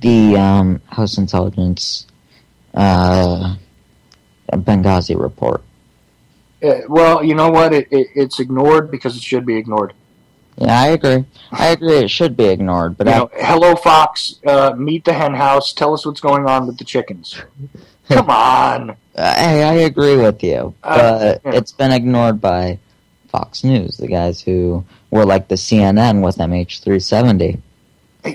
[SPEAKER 5] The House Intelligence Benghazi report.
[SPEAKER 2] Well, you know what? It's ignored because it should be ignored.
[SPEAKER 5] Yeah, I agree. It should be ignored. But
[SPEAKER 2] hello, Fox. Meet the hen house. Tell us what's going on with the chickens. Come on.
[SPEAKER 5] Hey, I agree with you. But it's been ignored by Fox News, the guys who were like the CNN with MH370.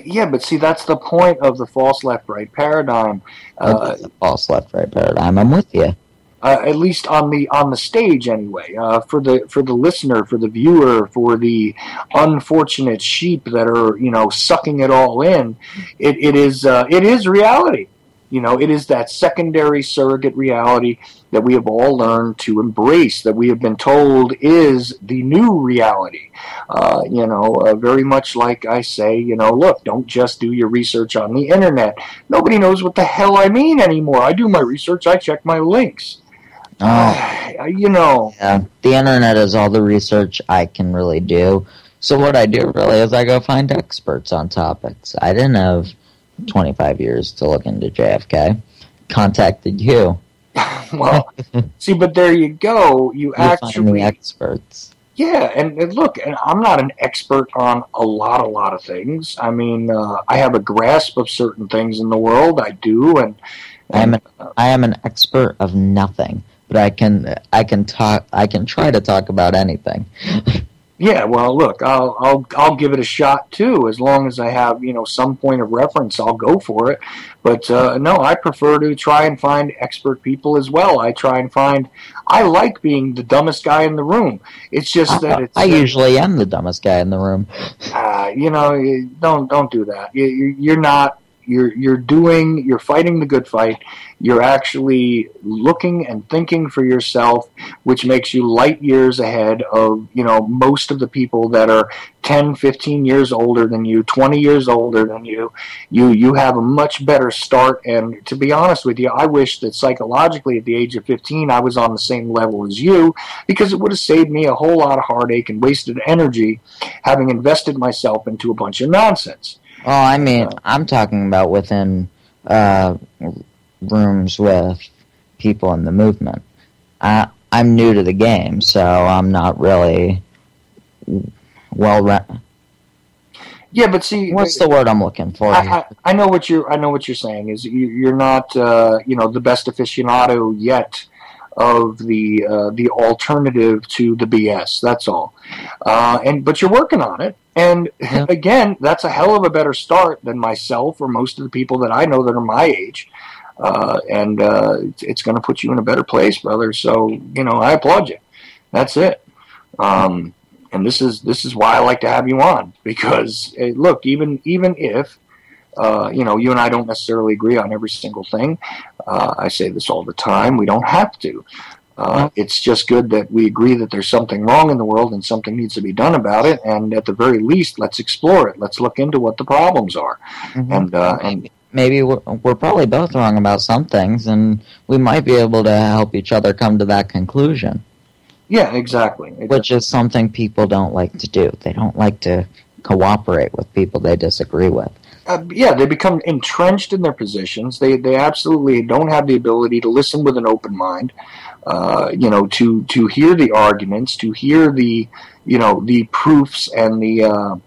[SPEAKER 2] Yeah, but see, that's the point of the false left-right paradigm.
[SPEAKER 5] The false left-right paradigm. I'm with you.
[SPEAKER 2] At least on the stage anyway, for the listener, for the viewer, for the unfortunate sheep that are sucking it all in, it is reality. It is that secondary surrogate reality that we have all learned to embrace, that we have been told is the new reality. Very much like I say, look, don't just do your research on the internet. Nobody knows what the hell I mean anymore. I do my research, I check my links.
[SPEAKER 5] Yeah, the internet is all the research I can really do. So what I do really is I go find experts on topics. I didn't have 25 years to look into JFK. Contacted you.
[SPEAKER 2] Well, see, but there you go. You actually
[SPEAKER 5] find the experts.
[SPEAKER 2] Yeah, and look, and I'm not an expert on a lot of things. I mean, I have a grasp of certain things in the world. I do, and
[SPEAKER 5] I am an expert of nothing, but I can try to talk about anything.
[SPEAKER 2] Yeah, well, look, I'll give it a shot too. As long as I have some point of reference, I'll go for it. But no, I prefer to try and find expert people as well. I like being the dumbest guy in the room. It's just that
[SPEAKER 5] I usually am the dumbest guy in the room.
[SPEAKER 2] Don't do that. You're not. You're fighting the good fight. You're actually looking and thinking for yourself, which makes you light years ahead of, most of the people that are 10, 15 years older than you, 20 years older than you. You have a much better start. And to be honest with you, I wish that psychologically at the age of 15, I was on the same level as you, because it would have saved me a whole lot of heartache and wasted energy having invested myself into a bunch of nonsense.
[SPEAKER 5] Oh, I mean, I'm talking about within rooms with people in the movement. I'm new to the game, so I'm not really well.
[SPEAKER 2] Yeah, but see,
[SPEAKER 5] what's the word I'm looking for?
[SPEAKER 2] I know what you're saying is you're not the best aficionado yet of the alternative to the BS. That's all. But you're working on it. And again, that's a hell of a better start than myself or most of the people that I know that are my age. It's going to put you in a better place, brother. So, I applaud you. That's it. And this is why I like to have you on, because look, even if you and I don't necessarily agree on every single thing, I say this all the time, we don't have to. It's just good that we agree that there's something wrong in the world and something needs to be done about it. And at the very least, let's explore it. Let's look into what the problems are. Mm-hmm. And
[SPEAKER 5] maybe we're probably both wrong about some things, and we might be able to help each other come to that conclusion.
[SPEAKER 2] Yeah, exactly.
[SPEAKER 5] Which is something people don't like to do. They don't like to cooperate with people they disagree with.
[SPEAKER 2] They become entrenched in their positions. They absolutely don't have the ability to listen with an open mind. To hear the arguments, to hear the proofs and the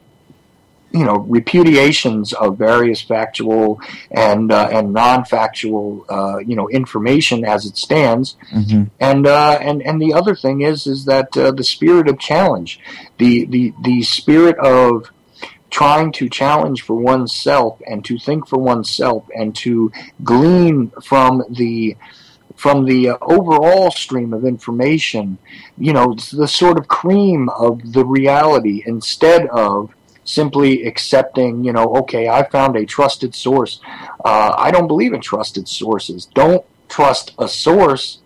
[SPEAKER 2] repudiations of various factual and non-factual information as it stands. Mm-hmm. And the other thing is that the spirit of challenge, the spirit of trying to challenge for oneself and to think for oneself and to glean from the overall stream of information, the sort of cream of the reality, instead of simply accepting, okay, I found a trusted source. I don't believe in trusted sources. Don't trust a source,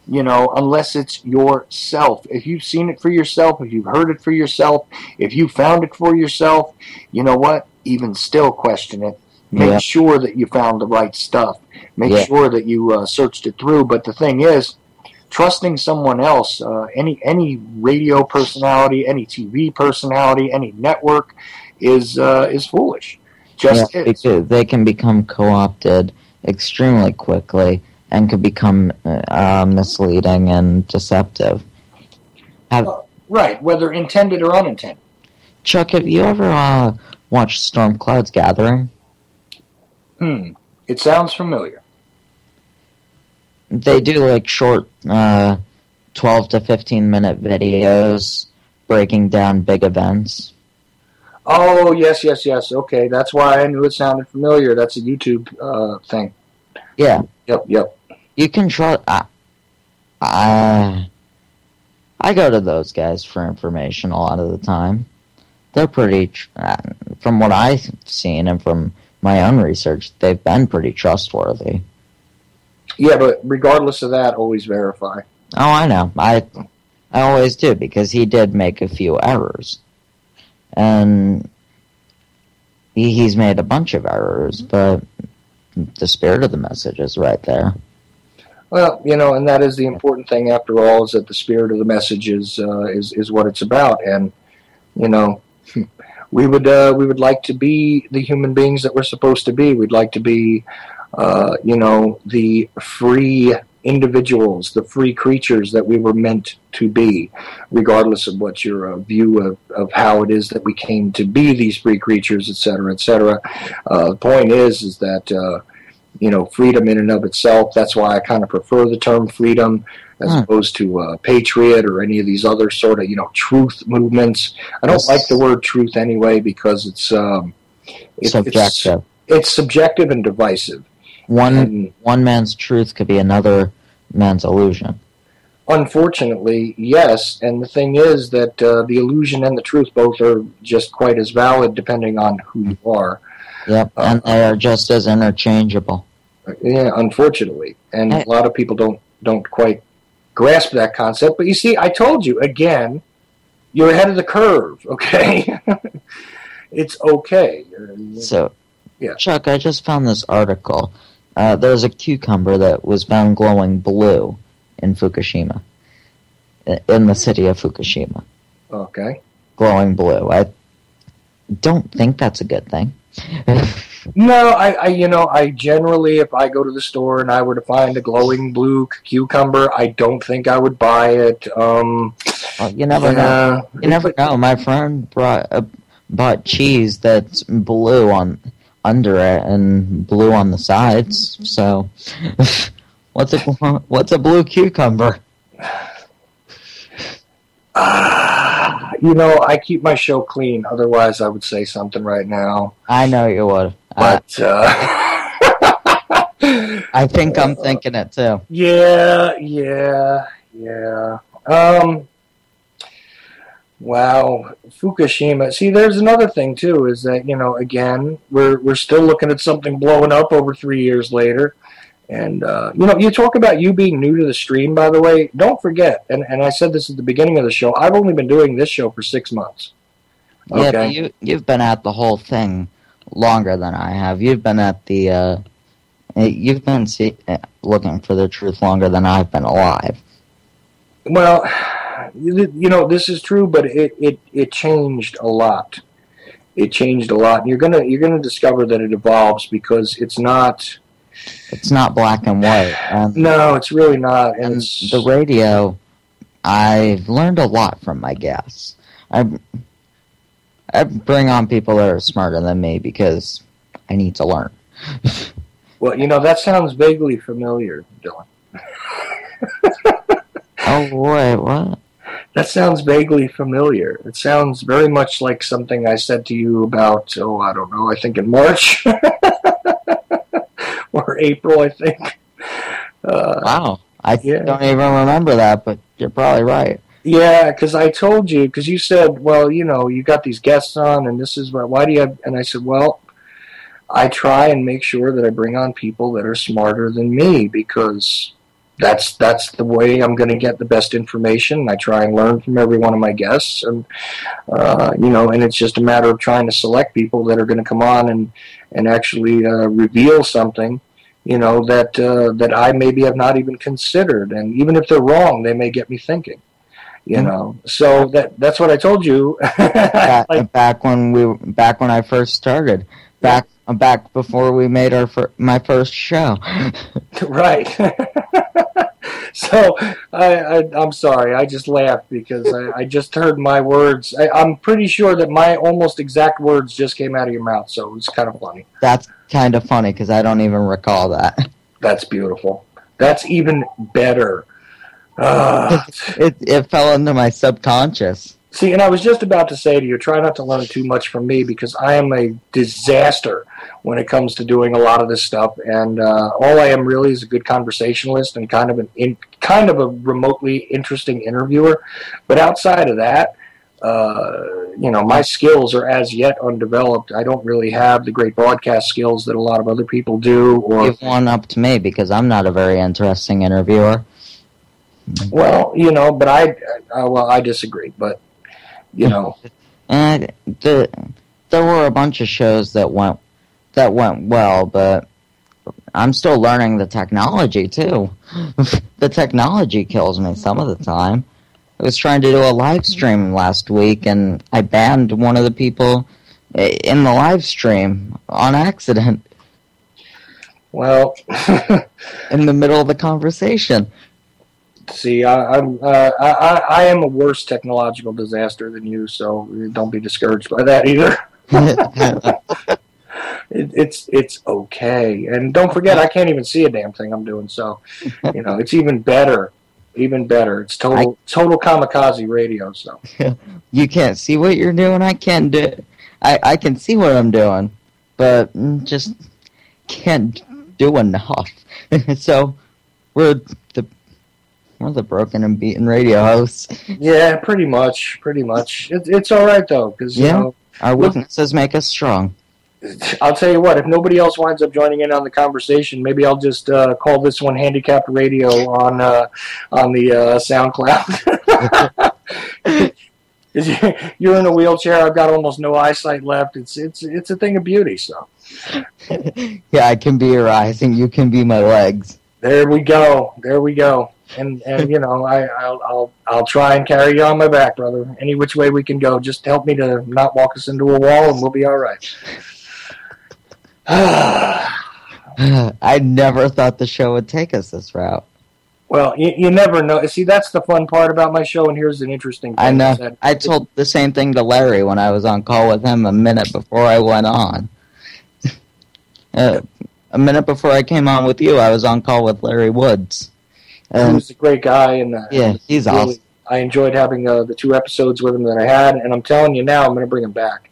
[SPEAKER 2] unless it's yourself. If you've seen it for yourself, if you've heard it for yourself, if you found it for yourself, you know what? Even still question it. Make sure that you found the right stuff. Make sure that you searched it through. But the thing is, trusting someone else, any radio personality, any TV personality, any network, is foolish.
[SPEAKER 5] Because they can become co-opted extremely quickly and could become misleading and deceptive.
[SPEAKER 2] Right, whether intended or unintended.
[SPEAKER 5] Chuck, have you ever watched Storm Cloud's Gathering?
[SPEAKER 2] It sounds familiar.
[SPEAKER 5] They do short 12 to 15 minute videos breaking down big events.
[SPEAKER 2] Oh, yes. Okay, that's why I knew it sounded familiar. That's a YouTube thing.
[SPEAKER 5] Yeah.
[SPEAKER 2] Yep.
[SPEAKER 5] You can trust... I go to those guys for information a lot of the time. They're pretty, from what I've seen and from my own research, they've been pretty trustworthy.
[SPEAKER 2] Yeah, but regardless of that, always verify.
[SPEAKER 5] Oh, I know. I always do, because he did make a few errors. And he's made a bunch of errors, but the spirit of the message is right there.
[SPEAKER 2] Well, and that is the important thing after all, is that the spirit of the message is what it's about. And, we would like to be the human beings that we're supposed to be. We'd like to be, the free individuals, the free creatures that we were meant to be, regardless of what your view of how it is that we came to be these free creatures, et cetera, et cetera. The point is that, freedom in and of itself, that's why I kind of prefer the term freedom as opposed to patriot or any of these other sort of, truth movements. I don't like the word truth anyway, because it's
[SPEAKER 5] subjective.
[SPEAKER 2] It's subjective and divisive.
[SPEAKER 5] One man's truth could be another man's illusion.
[SPEAKER 2] Unfortunately, yes. And the thing is that the illusion and the truth both are just quite as valid depending on who you are.
[SPEAKER 5] Yep, and they are just as interchangeable.
[SPEAKER 2] Yeah, unfortunately. And a lot of people don't quite grasp that concept. But you see, I told you, again, you're ahead of the curve, okay? It's okay.
[SPEAKER 5] So,
[SPEAKER 2] yeah.
[SPEAKER 5] Chuck, I just found this article. There's a cucumber that was found glowing blue in Fukushima, in the city of Fukushima.
[SPEAKER 2] Okay.
[SPEAKER 5] Glowing blue. I don't think that's a good thing.
[SPEAKER 2] No, I generally, if I go to the store and I were to find a glowing blue cucumber, I don't think I would buy it.
[SPEAKER 5] Well, you never know. You never know. My friend bought cheese that's blue under it and blue on the sides. So, what's a blue cucumber?
[SPEAKER 2] I keep my show clean. Otherwise, I would say something right now.
[SPEAKER 5] I know you would.
[SPEAKER 2] But
[SPEAKER 5] I think I'm thinking it too.
[SPEAKER 2] Yeah. Wow, Fukushima. See, there's another thing too. Is that again, we're still looking at something blowing up over 3 years later. And, you talk about you being new to the stream, by the way. Don't forget, and I said this at the beginning of the show, I've only been doing this show for 6 months. Okay?
[SPEAKER 5] Yeah, but you've been at the whole thing longer than I have. You've been at the, looking for the truth longer than I've been alive.
[SPEAKER 2] Well, this is true, but it changed a lot. It changed a lot. And you're gonna discover that it evolves, because it's not
[SPEAKER 5] black and white.
[SPEAKER 2] No, it's really not.
[SPEAKER 5] And the radio, I've learned a lot from my guests. I bring on people that are smarter than me because I need to learn.
[SPEAKER 2] Well, that sounds vaguely familiar, Dylan.
[SPEAKER 5] Oh, boy, what?
[SPEAKER 2] That sounds vaguely familiar. It sounds very much like something I said to you about, I don't know, I think in March. Or April, I think.
[SPEAKER 5] Wow. I don't even remember that, but you're probably right.
[SPEAKER 2] Yeah, because I told you, because you said, well, you got these guests on, and this is why do you have, and I said, well, I try and make sure that I bring on people that are smarter than me, because that's the way I'm going to get the best information. I try and learn from every one of my guests, and and it's just a matter of trying to select people that are going to come on and actually reveal something, that I maybe have not even considered, and even if they're wrong, they may get me thinking. So that's what I told you.
[SPEAKER 5] back when I first started, back before we made my first show.
[SPEAKER 2] Right. So I'm sorry. I just laughed because I just heard my words. I'm pretty sure that my almost exact words just came out of your mouth. So it was kind of funny.
[SPEAKER 5] That's kind of funny because I don't even recall that.
[SPEAKER 2] That's beautiful. That's even better.
[SPEAKER 5] It fell into my subconscious.
[SPEAKER 2] See, and I was just about to say to you, try not to learn too much from me because I am a disaster when it comes to doing a lot of this stuff, and all I am really is a good conversationalist and kind of a remotely interesting interviewer. But outside of that, my skills are as yet undeveloped. I don't really have the great broadcast skills that a lot of other people do. Or
[SPEAKER 5] give one up to me because I'm not a very interesting interviewer.
[SPEAKER 2] Well, but I disagree. But
[SPEAKER 5] and there were a bunch of shows that went well, but I'm still learning the technology too. The technology kills me some of the time. I was trying to do a live stream last week, and I banned one of the people in the live stream on accident.
[SPEAKER 2] Well,
[SPEAKER 5] in the middle of the conversation.
[SPEAKER 2] See, I am a worse technological disaster than you, so don't be discouraged by that either. It's okay, and don't forget, I can't even see a damn thing I'm doing. So, it's even better. Even better. It's total kamikaze radio. So
[SPEAKER 5] you can't see what you're doing. I can't do. I can see what I'm doing, but just can't do enough. So we're the broken and beaten radio hosts.
[SPEAKER 2] Yeah, pretty much. It's all right though, because
[SPEAKER 5] our weaknesses make us strong.
[SPEAKER 2] I'll tell you what, if nobody else winds up joining in on the conversation, maybe I'll just call this one Handicapped Radio on the SoundCloud. You're in a wheelchair. I've got almost no eyesight left. It's a thing of beauty. So,
[SPEAKER 5] yeah, I can be your eyes, and you can be my legs.
[SPEAKER 2] There we go. And I'll try and carry you on my back, brother. Any which way we can go. Just help me to not walk us into a wall, and we'll be all right.
[SPEAKER 5] I never thought the show would take us this route.
[SPEAKER 2] Well, you never know. See, that's the fun part about my show, and here's an interesting thing.
[SPEAKER 5] I know. I told the same thing to Larry when I was on call with him a minute before I went on. A minute before I came on with you, I was on call with Larry Woods.
[SPEAKER 2] He was a great guy, and
[SPEAKER 5] he's awesome.
[SPEAKER 2] I enjoyed having the 2 episodes with him that I had, and I'm telling you now, I'm going to bring him back.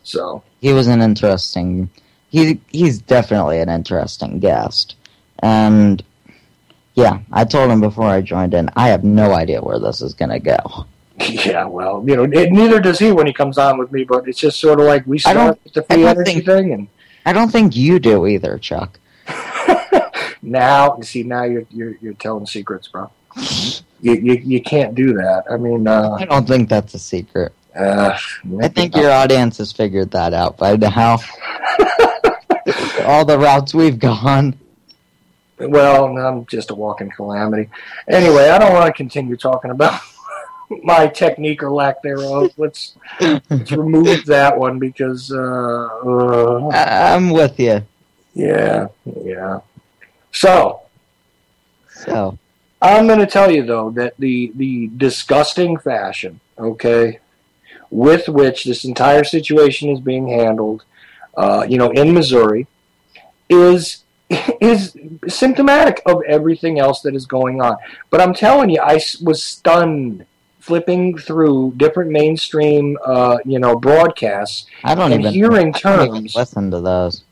[SPEAKER 2] So
[SPEAKER 5] he was an interesting. He's definitely an interesting guest, and yeah, I told him before I joined in, I have no idea where this is going to go.
[SPEAKER 2] Yeah, well, neither does he when he comes on with me, but it's just sort of like we start with the free energy thing, and
[SPEAKER 5] I don't think you do either, Chuck.
[SPEAKER 2] Now you're telling secrets, bro. You can't do that. I mean,
[SPEAKER 5] I don't think that's a secret. I think your audience has figured that out by now. All the routes we've gone.
[SPEAKER 2] Well, I'm just a walking calamity. Anyway, I don't want to continue talking about my technique or lack thereof. Let's remove that one because
[SPEAKER 5] I'm with you.
[SPEAKER 2] Yeah. So I'm going to tell you though that the disgusting fashion, okay, with which this entire situation is being handled, in Missouri, is symptomatic of everything else that is going on. But I'm telling you, I was stunned flipping through different mainstream, broadcasts hearing terms.
[SPEAKER 5] Listen to those.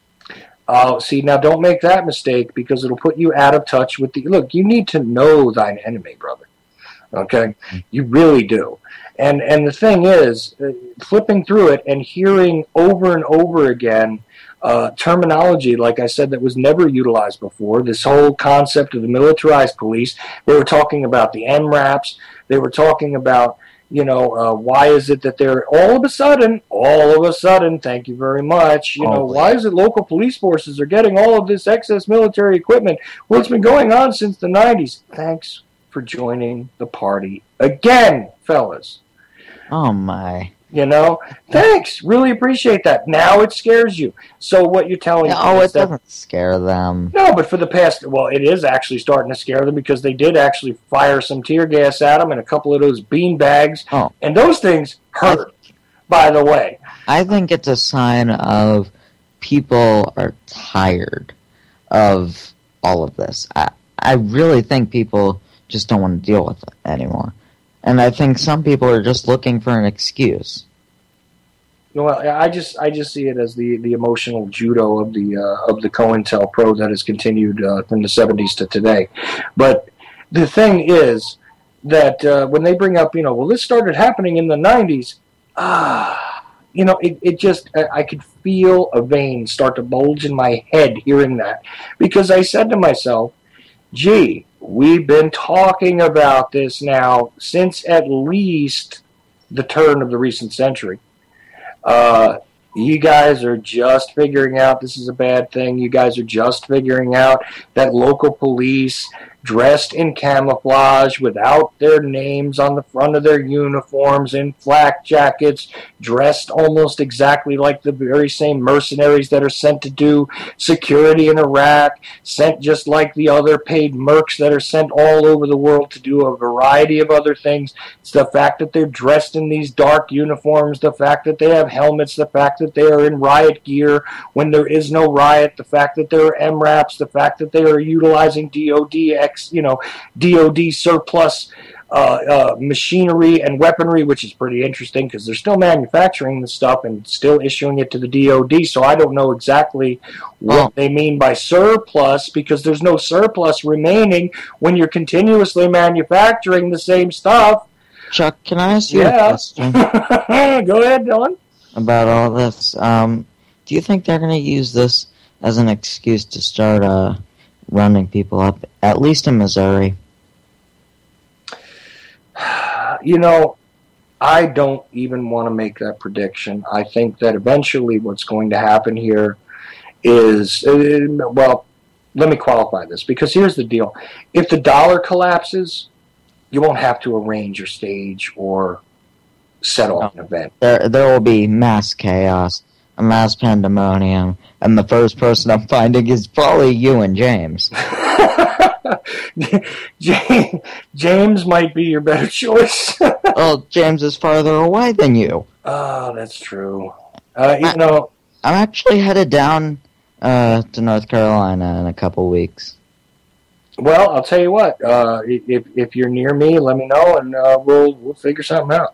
[SPEAKER 2] See, now don't make that mistake because it'll put you out of touch with look, you need to know thine enemy, brother. Okay? You really do. And the thing is, flipping through it and hearing over and over again terminology, like I said, that was never utilized before, this whole concept of the militarized police. They were talking about the MRAPs. They were talking about, why is it that they're all of a sudden, thank you very much, why is it local police forces are getting all of this excess military equipment? Well, it's been going on since the 90s. Thanks for joining the party again, fellas.
[SPEAKER 5] Oh, my.
[SPEAKER 2] Thanks. Really appreciate that. Now it scares you. So what you're telling me
[SPEAKER 5] is it doesn't scare them.
[SPEAKER 2] No, but for the past, it is actually starting to scare them because they did actually fire some tear gas at them and a couple of those bean bags.
[SPEAKER 5] Oh.
[SPEAKER 2] And those things hurt, by the way.
[SPEAKER 5] I think it's a sign of people are tired of all of this. I really think people just don't want to deal with it anymore. And I think some people are just looking for an excuse.
[SPEAKER 2] Well, I just see it as the emotional judo of the COINTELPRO that has continued from the 70s to today. But the thing is that when they bring up, well, this started happening in the 90s, it just, I could feel a vein start to bulge in my head hearing that. Because I said to myself, gee, we've been talking about this now since at least the turn of the recent century. You guys are just figuring out this is a bad thing. You guys are just figuring out that local police dressed in camouflage without their names on the front of their uniforms, in flak jackets, dressed almost exactly like the very same mercenaries that are sent to do security in Iraq, sent just like the other paid mercs that are sent all over the world to do a variety of other things. It's the fact that they're dressed in these dark uniforms, the fact that they have helmets, the fact that they are in riot gear when there is no riot, the fact that there are MRAPs, the fact that they are utilizing DOD surplus machinery and weaponry, which is pretty interesting because they're still manufacturing the stuff and still issuing it to the DOD. So I don't know exactly what they mean by surplus, because there's no surplus remaining when you're continuously manufacturing the same stuff.
[SPEAKER 5] Chuck, can I ask you a question?
[SPEAKER 2] Go ahead, Dylan.
[SPEAKER 5] About all this, do you think they're going to use this as an excuse to start rounding people up, at least in Missouri?
[SPEAKER 2] I don't even want to make that prediction. I think that eventually what's going to happen here is, well, let me qualify this, because here's the deal. If the dollar collapses, you won't have to arrange your stage or set off an event.
[SPEAKER 5] There will be mass chaos, a mass pandemonium, and the first person I'm finding is probably you and James.
[SPEAKER 2] James might be your better choice.
[SPEAKER 5] Well, James is farther away than you.
[SPEAKER 2] Oh, that's true.
[SPEAKER 5] I'm actually headed down to North Carolina in a couple weeks.
[SPEAKER 2] Well, I'll tell you what. If you're near me, let me know, and we'll figure something out.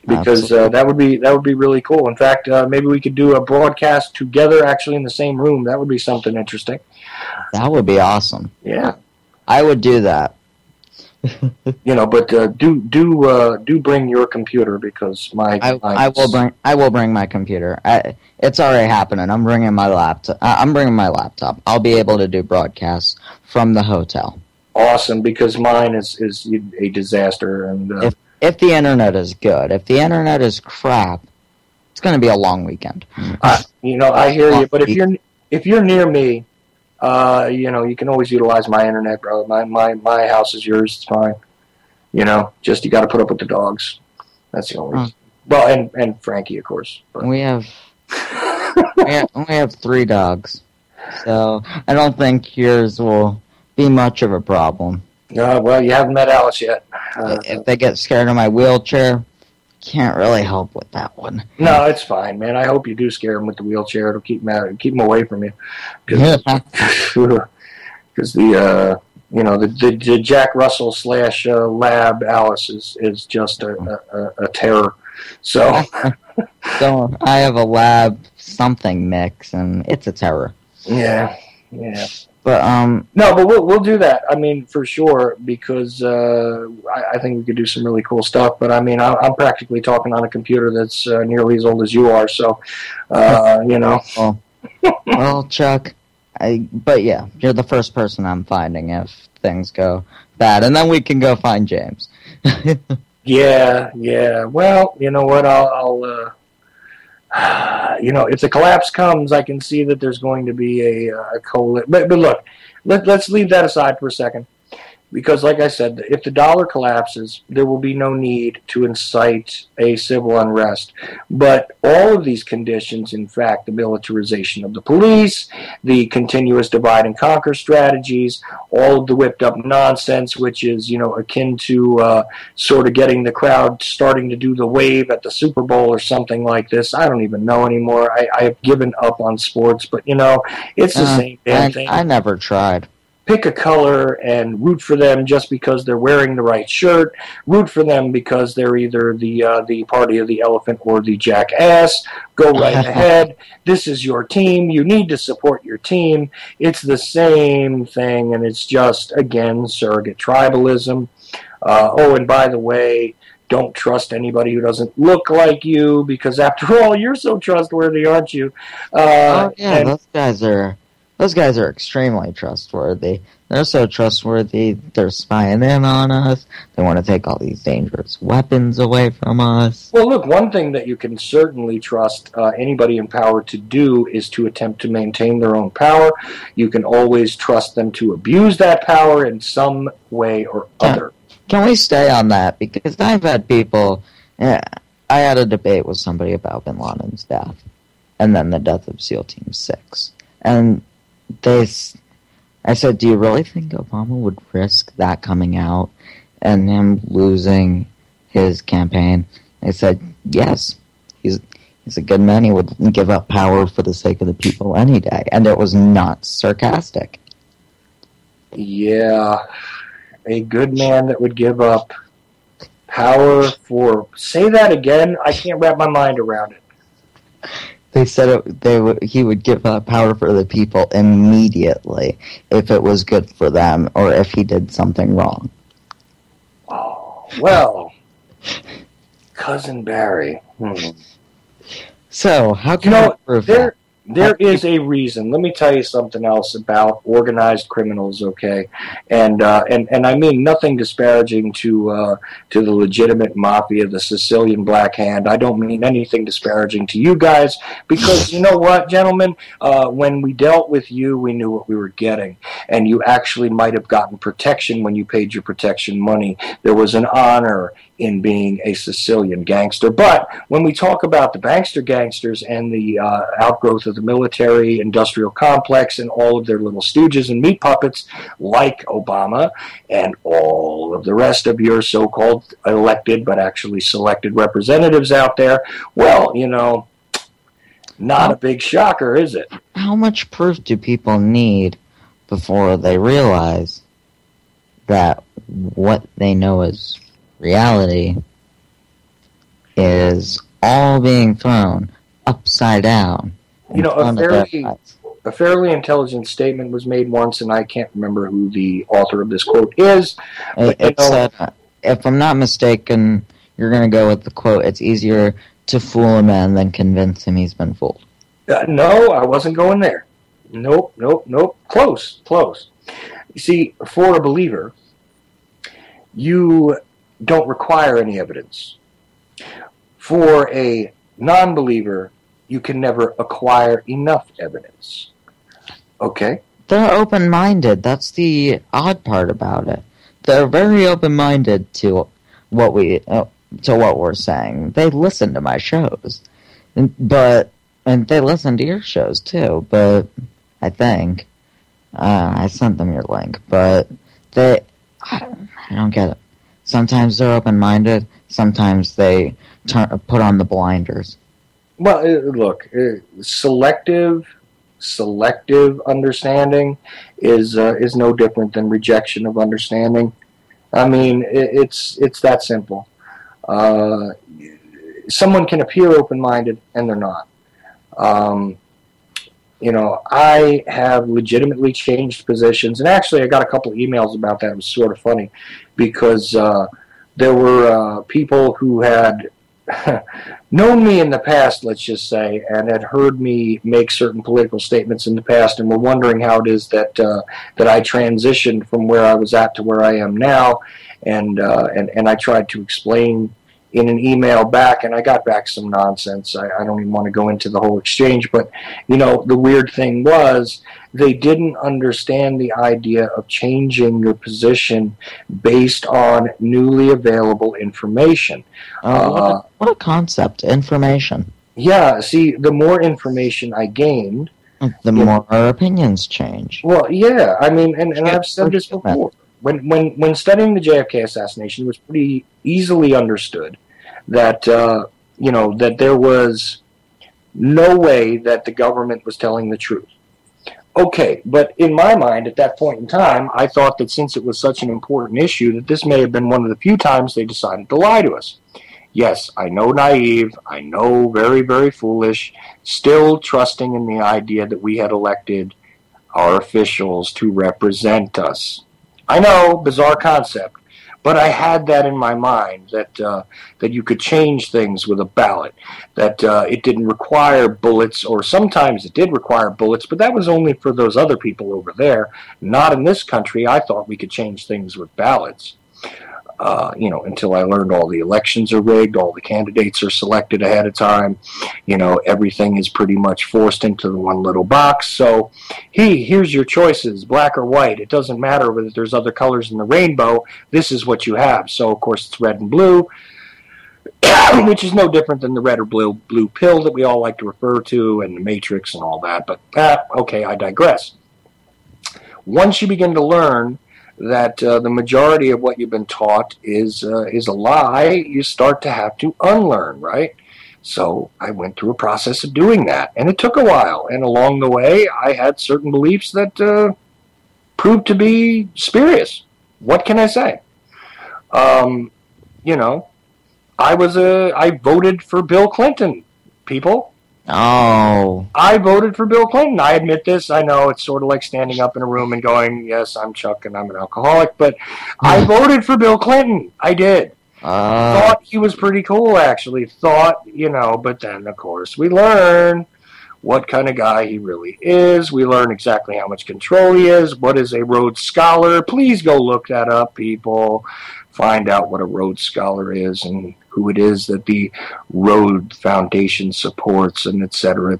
[SPEAKER 2] Because that would be really cool. In fact, maybe we could do a broadcast together, actually in the same room. That would be something interesting.
[SPEAKER 5] That would be awesome.
[SPEAKER 2] Yeah,
[SPEAKER 5] I would do that.
[SPEAKER 2] But do bring your computer, because
[SPEAKER 5] I will bring my computer. It's already happening. I'm bringing my laptop. I'll be able to do broadcasts from the hotel.
[SPEAKER 2] Awesome, because mine is a disaster. And
[SPEAKER 5] if the internet is good, if the internet is crap, it's going to be a long weekend.
[SPEAKER 2] I hear you, but if you're near me, you can always utilize my internet, bro. My house is yours. It's fine. Just you got to put up with the dogs. That's the only reason. Well, and Frankie, of course. But.
[SPEAKER 5] We have 3 dogs, so I don't think yours will be much of a problem.
[SPEAKER 2] Well, you haven't met Alice yet.
[SPEAKER 5] If they get scared of my wheelchair, can't really help with that one.
[SPEAKER 2] No, it's fine, man. I hope you do scare them with the wheelchair. It'll keep them away from you. Because the Jack Russell / Lab Alice is just a terror. So,
[SPEAKER 5] so I have a Lab something mix, and it's a terror.
[SPEAKER 2] Yeah.
[SPEAKER 5] But
[SPEAKER 2] no, but we'll do that. I mean, for sure, because I think we could do some really cool stuff. But I mean, I'm practically talking on a computer that's nearly as old as you are. So,
[SPEAKER 5] Well, Chuck, but yeah, you're the first person I'm finding if things go bad, and then we can go find James.
[SPEAKER 2] Yeah. Well, you know what? I'll if the collapse comes, I can see that there's going to be a coalition. But look, let's leave that aside for a second. Because, like I said, if the dollar collapses, there will be no need to incite a civil unrest. But all of these conditions, in fact, the militarization of the police, the continuous divide and conquer strategies, all of the whipped up nonsense, which is, akin to sort of getting the crowd starting to do the wave at the Super Bowl or something like this. I don't even know anymore. I have given up on sports, but, it's the same damn thing.
[SPEAKER 5] I never tried.
[SPEAKER 2] pick a color and root for them just because they're wearing the right shirt, root for them because they're either the party of the elephant or the jackass. Go right ahead. This is your team. You need to support your team. It's the same thing, and it's just, again, surrogate tribalism. And by the way, don't trust anybody who doesn't look like you, because after all, you're so trustworthy, aren't you?
[SPEAKER 5] Those guys are extremely trustworthy. They're so trustworthy, they're spying in on us. They want to take all these dangerous weapons away from us.
[SPEAKER 2] Well, look, one thing that you can certainly trust anybody in power to do is to attempt to maintain their own power. You can always trust them to abuse that power in some way or other.
[SPEAKER 5] Can we stay on that? Because I've had people... I had a debate with somebody about Bin Laden's death, and then the death of SEAL Team 6. And I said, do you really think Obama would risk that coming out and him losing his campaign? They said, yes. He's a good man. He would give up power for the sake of the people any day. And it was not sarcastic.
[SPEAKER 2] Yeah. A good man that would give up power for... Say that again? I can't wrap my mind around it.
[SPEAKER 5] They said he would give up power for the people immediately if it was good for them or if he did something wrong.
[SPEAKER 2] Oh, well, Cousin Barry.
[SPEAKER 5] So, how can you prove that?
[SPEAKER 2] There is a reason. Let me tell you something else about organized criminals, okay? And I mean nothing disparaging to the legitimate mafia, the Sicilian Black Hand. I don't mean anything disparaging to you guys, because you know what, gentlemen? When we dealt with you, we knew what we were getting, and you actually might have gotten protection when you paid your protection money. There was an honor in being a Sicilian gangster. But when we talk about the bankster gangsters and the outgrowth of the military-industrial complex and all of their little stooges and meat puppets like Obama and all of the rest of your so-called elected but actually selected representatives out there, well, you know, not a big shocker, is it?
[SPEAKER 5] How much proof do people need before they realize that what they know is reality is all being thrown upside down?
[SPEAKER 2] You know, a fairly intelligent statement was made once, and I can't remember who the author of this quote is. But,
[SPEAKER 5] if I'm not mistaken, you're going to go with the quote, it's easier to fool a man than convince him he's been fooled.
[SPEAKER 2] No, I wasn't going there. Nope. Close. You see, for a believer, you don't require any evidence. For a non-believer, you can never acquire enough evidence. Okay?
[SPEAKER 5] They're open-minded. That's the odd part about it. They're very open-minded to what we're saying. They listen to my shows, and they listen to your shows too. But I think I sent them your link, but I don't get it. Sometimes they're open-minded. Sometimes they put on the blinders.
[SPEAKER 2] Well, look, selective understanding is no different than rejection of understanding. I mean, it's that simple. Someone can appear open-minded and they're not. You know, I have legitimately changed positions, and actually I got a couple of emails about that. It was sort of funny because there were people who had known me in the past, let's just say, and had heard me make certain political statements in the past, and were wondering how it is that I transitioned from where I was at to where I am now, and I tried to explain in an email back, and I got back some nonsense. I don't even want to go into the whole exchange, but you know, the weird thing was they didn't understand the idea of changing your position based on newly available information.
[SPEAKER 5] What a concept, information.
[SPEAKER 2] Yeah, see, the more information I gained,
[SPEAKER 5] the more our opinions change.
[SPEAKER 2] Well, yeah, I mean, and I've said this before. When studying the JFK assassination, it was pretty easily understood that that there was no way that the government was telling the truth. Okay, but in my mind, at that point in time, I thought that since it was such an important issue, that this may have been one of the few times they decided to lie to us. Yes, I know naive, I know very, very foolish, still trusting in the idea that we had elected our officials to represent us. I know, bizarre concept, but I had that in my mind, that you could change things with a ballot, that it didn't require bullets, or sometimes it did require bullets, but that was only for those other people over there. Not in this country. I thought we could change things with ballots. Until I learned all the elections are rigged, all the candidates are selected ahead of time, everything is pretty much forced into the one little box. So, here's your choices, black or white. It doesn't matter whether there's other colors in the rainbow. This is what you have. So, of course, it's red and blue, which is no different than the red or blue pill that we all like to refer to, and the Matrix and all that. But, okay, I digress. Once you begin to learn that the majority of what you've been taught is a lie, you start to have to unlearn, right? So I went through a process of doing that, and it took a while. And along the way, I had certain beliefs that proved to be spurious. What can I say? I voted for Bill Clinton, people.
[SPEAKER 5] Oh.
[SPEAKER 2] I voted for Bill Clinton. I admit this. I know it's sort of like standing up in a room and going, yes, I'm Chuck and I'm an alcoholic, but I voted for Bill Clinton. I did. Thought he was pretty cool, actually. But then, of course, we learn what kind of guy he really is. We learn exactly how much control he is. What is a Rhodes Scholar? Please go look that up, people. Find out what a Rhodes Scholar is and who it is that the Rhodes Foundation supports, and et cetera,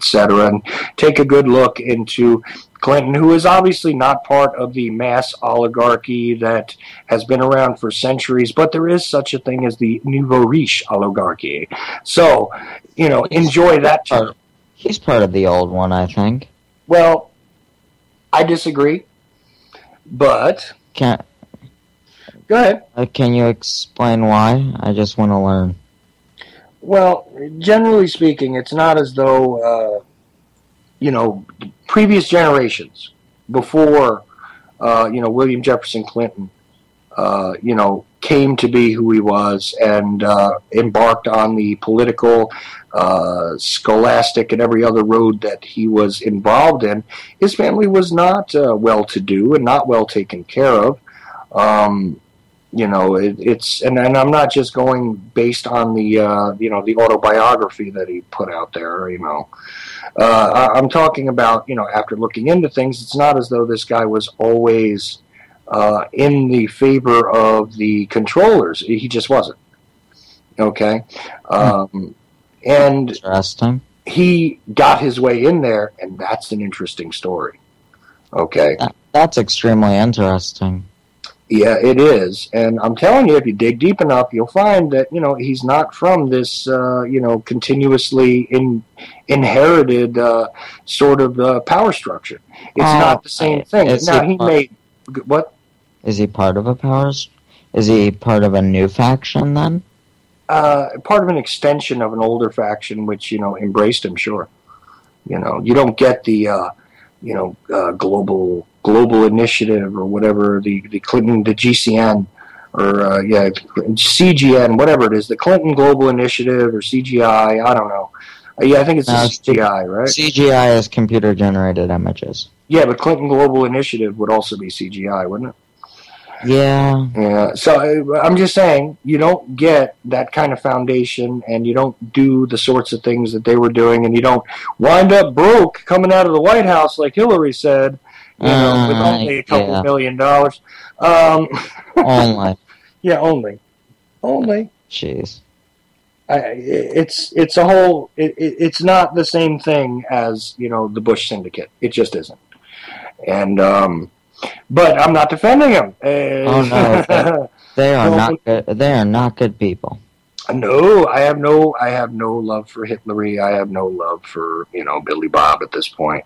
[SPEAKER 2] and take a good look into Clinton, who is obviously not part of the mass oligarchy that has been around for centuries, but there is such a thing as the nouveau riche oligarchy. So, enjoy that term.
[SPEAKER 5] He's part of the old one, I think.
[SPEAKER 2] Well, I disagree, but... Go ahead.
[SPEAKER 5] Can you explain why? I just want to learn.
[SPEAKER 2] Well, generally speaking, it's not as though, previous generations before, William Jefferson Clinton, came to be who he was and embarked on the political, scholastic, and every other road that he was involved in. His family was not well-to-do and not well taken care of. It's and I'm not just going based on the autobiography that he put out there. I'm talking about after looking into things, it's not as though this guy was always in the favor of the controllers. He just wasn't. Okay, and
[SPEAKER 5] interesting.
[SPEAKER 2] He got his way in there, and that's an interesting story. Okay,
[SPEAKER 5] that's extremely interesting.
[SPEAKER 2] Yeah, it is. And I'm telling you, if you dig deep enough, you'll find that, he's not from this, continuously inherited sort of power structure. It's not the same thing. Now, he made... What?
[SPEAKER 5] Is he part of a powers? Is he part of a new faction, then?
[SPEAKER 2] Part of an extension of an older faction, which, embraced him, sure. You don't get the... global initiative or whatever, the Clinton, the GCN, or CGN, whatever it is, the Clinton Global Initiative or CGI, I don't know. I think it's CGI, right?
[SPEAKER 5] CGI is computer-generated images.
[SPEAKER 2] Yeah, but Clinton Global Initiative would also be CGI, wouldn't it?
[SPEAKER 5] Yeah.
[SPEAKER 2] Yeah. So I'm just saying, you don't get that kind of foundation, and you don't do the sorts of things that they were doing, and you don't wind up broke coming out of the White House like Hillary said, with only a couple $1 million.
[SPEAKER 5] Only.
[SPEAKER 2] Yeah, only.
[SPEAKER 5] Jeez.
[SPEAKER 2] It's a whole. It's not the same thing as the Bush syndicate. It just isn't. And but I'm not defending them.
[SPEAKER 5] Oh no, they are not good. They are not good people.
[SPEAKER 2] No, I have no love for Hitlery. I have no love for Billy Bob at this point.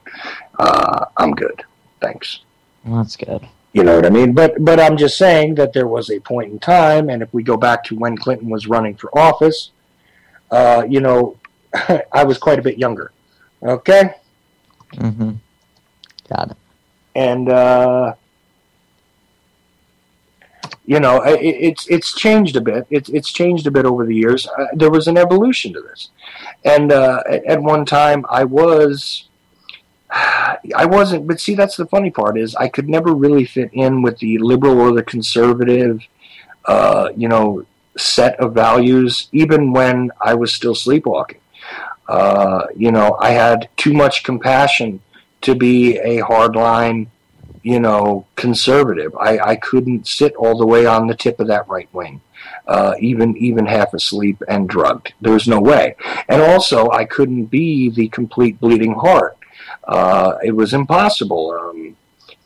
[SPEAKER 2] I'm good, thanks.
[SPEAKER 5] Well, that's good.
[SPEAKER 2] You know what I mean? But I'm just saying that there was a point in time, and if we go back to when Clinton was running for office, I was quite a bit younger. Okay.
[SPEAKER 5] Mm-hmm. Got it.
[SPEAKER 2] And, it's changed a bit. It's changed a bit over the years. There was an evolution to this. And at one time, I wasn't, but see, that's the funny part is I could never really fit in with the liberal or the conservative, set of values, even when I was still sleepwalking. I had too much compassion to be a hardline, conservative. I couldn't sit all the way on the tip of that right wing, even half asleep and drugged. There was no way. And also, I couldn't be the complete bleeding heart. It was impossible.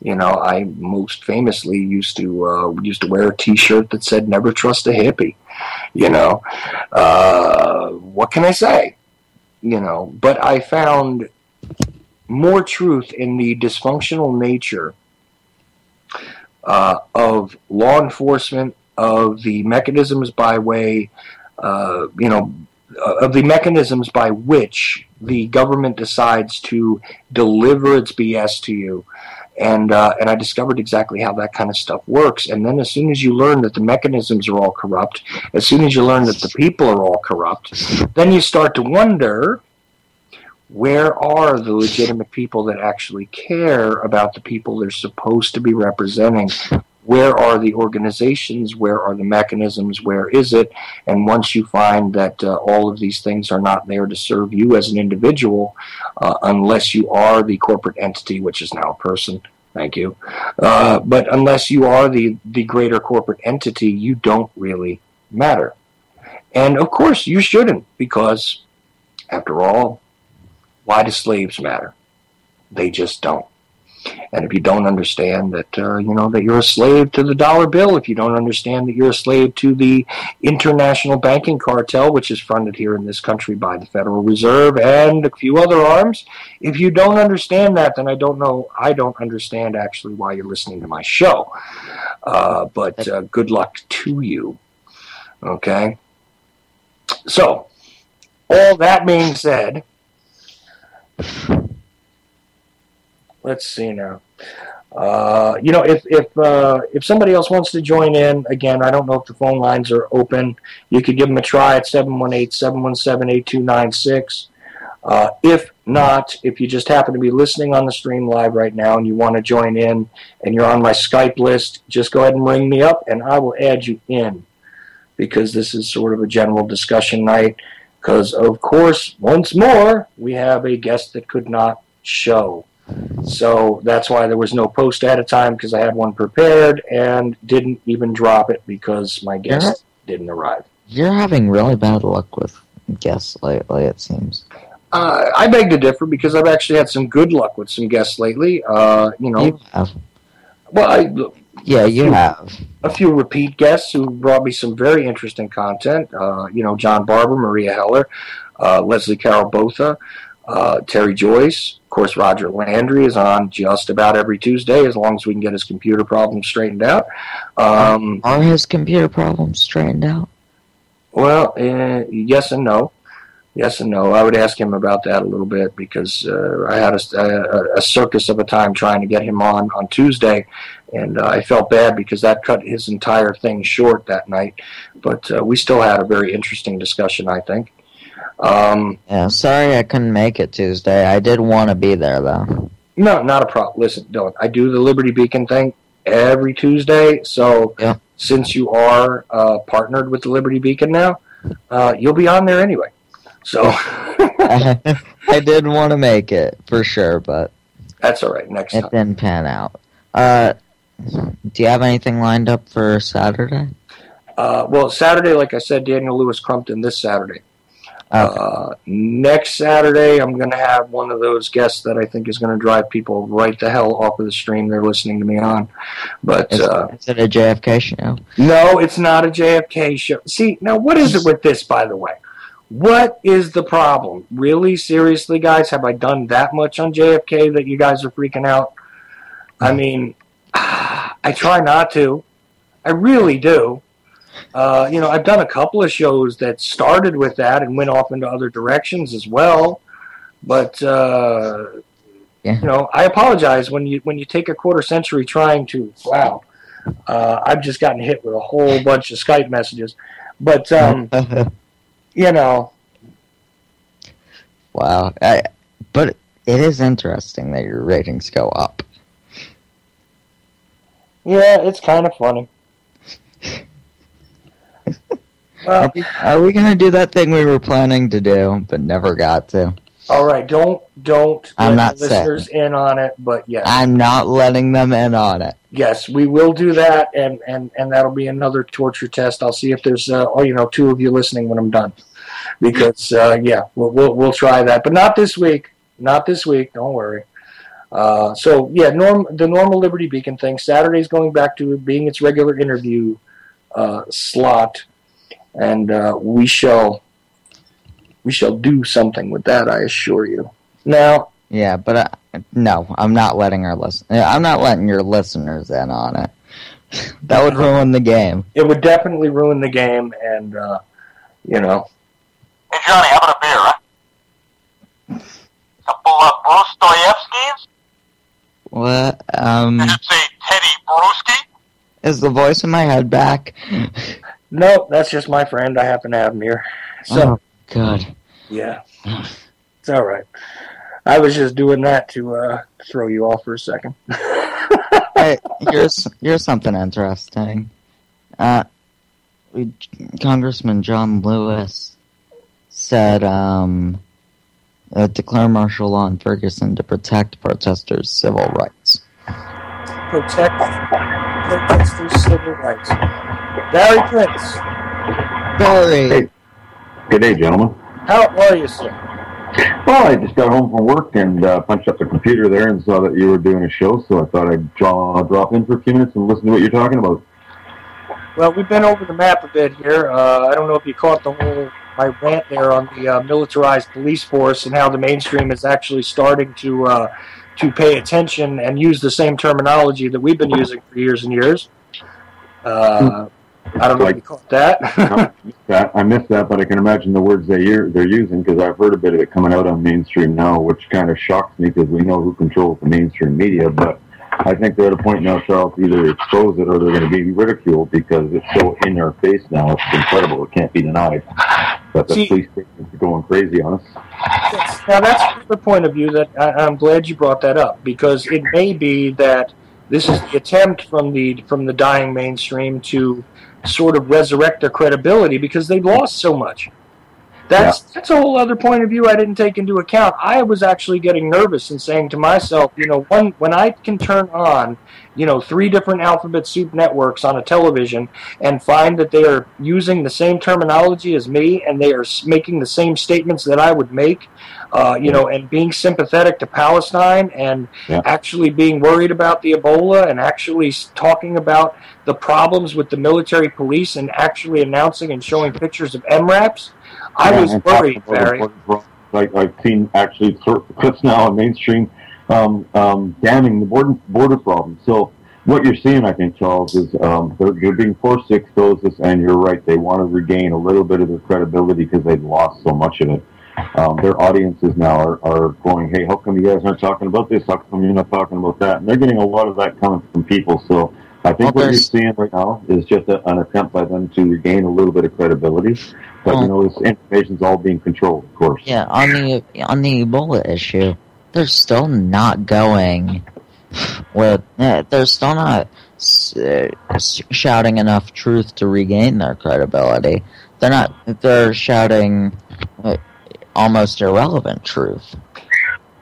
[SPEAKER 2] I most famously used to wear a T-shirt that said "Never trust a hippie." What can I say? But I found more truth in the dysfunctional nature of law enforcement, of the mechanisms by way, of the mechanisms by which the government decides to deliver its BS to you. And I discovered exactly how that kind of stuff works. And then as soon as you learn that the mechanisms are all corrupt, as soon as you learn that the people are all corrupt, then you start to wonder, where are the legitimate people that actually care about the people they're supposed to be representing? Where are the organizations? Where are the mechanisms? Where is it? And once you find that all of these things are not there to serve you as an individual, unless you are the corporate entity, which is now a person, thank you, but unless you are the greater corporate entity, you don't really matter. And of course you shouldn't, because after all, why do slaves matter? They just don't. And if you don't understand that, that you're a slave to the dollar bill, if you don't understand that you're a slave to the international banking cartel, which is funded here in this country by the Federal Reserve and a few other arms, if you don't understand that, then I don't understand actually why you're listening to my show. But good luck to you. Okay? So, all that being said, let's see now. If somebody else wants to join in, again, I don't know if the phone lines are open. You could give them a try at 718-717-8296. If not, if you just happen to be listening on the stream live right now and you want to join in and you're on my Skype list, just go ahead and ring me up and I will add you in, because this is sort of a general discussion night. Because, of course, once more, we have a guest that could not show. So that's why there was no post at a time, because I had one prepared and didn't even drop it because my guest didn't arrive.
[SPEAKER 5] You're having really bad luck with guests lately, it seems.
[SPEAKER 2] I beg to differ, because I've actually had some good luck with some guests lately.
[SPEAKER 5] You have.
[SPEAKER 2] Well,
[SPEAKER 5] you have.
[SPEAKER 2] A few repeat guests who brought me some very interesting content. John Barber, Maria Heller, Leslie Carol Botha, Terry Joyce. Of course, Roger Landry is on just about every Tuesday, as long as we can get his computer problems straightened out.
[SPEAKER 5] Are his computer problems straightened out?
[SPEAKER 2] Well, yes and no. Yes and no. I would ask him about that a little bit, because I had a circus of a time trying to get him on Tuesday, and I felt bad because that cut his entire thing short that night. But we still had a very interesting discussion, I think.
[SPEAKER 5] Sorry I couldn't make it Tuesday. I did want to be there, though.
[SPEAKER 2] No, not a problem. Listen, Dylan, I do the Liberty Beacon thing every Tuesday, so since you are partnered with the Liberty Beacon now, you'll be on there anyway. So
[SPEAKER 5] I did want to make it, for sure, but
[SPEAKER 2] that's all right. Next time.
[SPEAKER 5] It didn't pan out. Do you have anything lined up for Saturday?
[SPEAKER 2] Well, Saturday, like I said, Daniel Lewis Crumpton this Saturday.
[SPEAKER 5] Okay.
[SPEAKER 2] Next Saturday, I'm going to have one of those guests that I think is going to drive people right the hell off of the stream they're listening to me on. But
[SPEAKER 5] is it a JFK show?
[SPEAKER 2] No, it's not a JFK show. See, now what is it with this, by the way? What is the problem? Really? Seriously, guys? Have I done that much on JFK that you guys are freaking out? I mean, I try not to. I really do. I've done a couple of shows that started with that and went off into other directions as well. But,
[SPEAKER 5] yeah,
[SPEAKER 2] You know, I apologize when you take a quarter century trying to. Wow, I've just gotten hit with a whole bunch of Skype messages, but you know.
[SPEAKER 5] Wow, but it is interesting that your ratings go up.
[SPEAKER 2] Yeah, it's kind of funny. Well,
[SPEAKER 5] are we gonna do that thing we were planning to do, but never got to?
[SPEAKER 2] All right, don't
[SPEAKER 5] I'm
[SPEAKER 2] let
[SPEAKER 5] not
[SPEAKER 2] the listeners in on it, but yes.
[SPEAKER 5] I'm not letting them in on it.
[SPEAKER 2] Yes, we will do that, and that'll be another torture test. I'll see if there's, two of you listening when I'm done, because we'll try that, but not this week. Not this week. Don't worry. The normal Liberty Beacon thing. Saturday's going back to being its regular interview slot, and we shall do something with that, I assure you. Now,
[SPEAKER 5] yeah, but no, I'm not letting I'm not letting your listeners in on it. That would ruin the game.
[SPEAKER 2] It would definitely ruin the game, and
[SPEAKER 6] Hey Johnny, how about a beer, huh? Couple of Bruce Dostoevskis?
[SPEAKER 5] What?
[SPEAKER 6] Did it say Teddy Bruschi?
[SPEAKER 5] Is the voice in my head back?
[SPEAKER 2] No, that's just my friend. I happen to have him here. So,
[SPEAKER 5] oh, God.
[SPEAKER 2] Yeah. It's all right. I was just doing that to throw you off for a second.
[SPEAKER 5] Hey, here's something interesting. Congressman John Lewis said, declare martial law in Ferguson to protect protesters' civil rights.
[SPEAKER 2] Protect protesters' civil rights. Barry Prince.
[SPEAKER 5] Barry.
[SPEAKER 7] Hey. Good day, gentlemen.
[SPEAKER 2] How are you, sir?
[SPEAKER 7] Well, I just got home from work and punched up the computer there and saw that you were doing a show, so I thought I'd drop in for a few minutes and listen to what you're talking about.
[SPEAKER 2] Well, we've been over the map a bit here. I don't know if you caught my rant there on the militarized police force and how the mainstream is actually starting to pay attention and use the same terminology that we've been using for years and years. I don't know if you caught that.
[SPEAKER 7] I missed that, but I can imagine the words they're using, because I've heard a bit of it coming out on mainstream now, which kind of shocks me because we know who controls the mainstream media. But I think they're at a point now, Charles, to either expose it or they're going to be ridiculed because it's so in their face now. It's incredible. It can't be denied. But the police statements are going crazy on us.
[SPEAKER 2] Yes. Now, that's the point of view that I'm glad you brought that up, because it may be that this is the attempt from the dying mainstream to sort of resurrect their credibility because they've lost so much. That's a whole other point of view I didn't take into account. I was actually getting nervous and saying to myself, when I can turn on, 3 different alphabet soup networks on a television and find that they are using the same terminology as me and they are making the same statements that I would make, and being sympathetic to Palestine and actually being worried about the Ebola and actually talking about the problems with the military police and actually announcing and showing pictures of MRAPs. I was worried, Barry.
[SPEAKER 7] I've seen actually clips now on mainstream damning the border problem. So what you're seeing, I think, Charles, is they're being forced to expose this, and you're right, they want to regain a little bit of their credibility because they've lost so much of it. Their audiences now are going, hey, how come you guys aren't talking about this? How come you're not talking about that? And they're getting a lot of that coming from people. So I think what you're seeing right now is just an attempt by them to regain a little bit of credibility. But, this information's all being controlled, of course.
[SPEAKER 5] Yeah, on the Ebola issue, they're still not going with... they're still not shouting enough truth to regain their credibility. They're shouting almost irrelevant truth.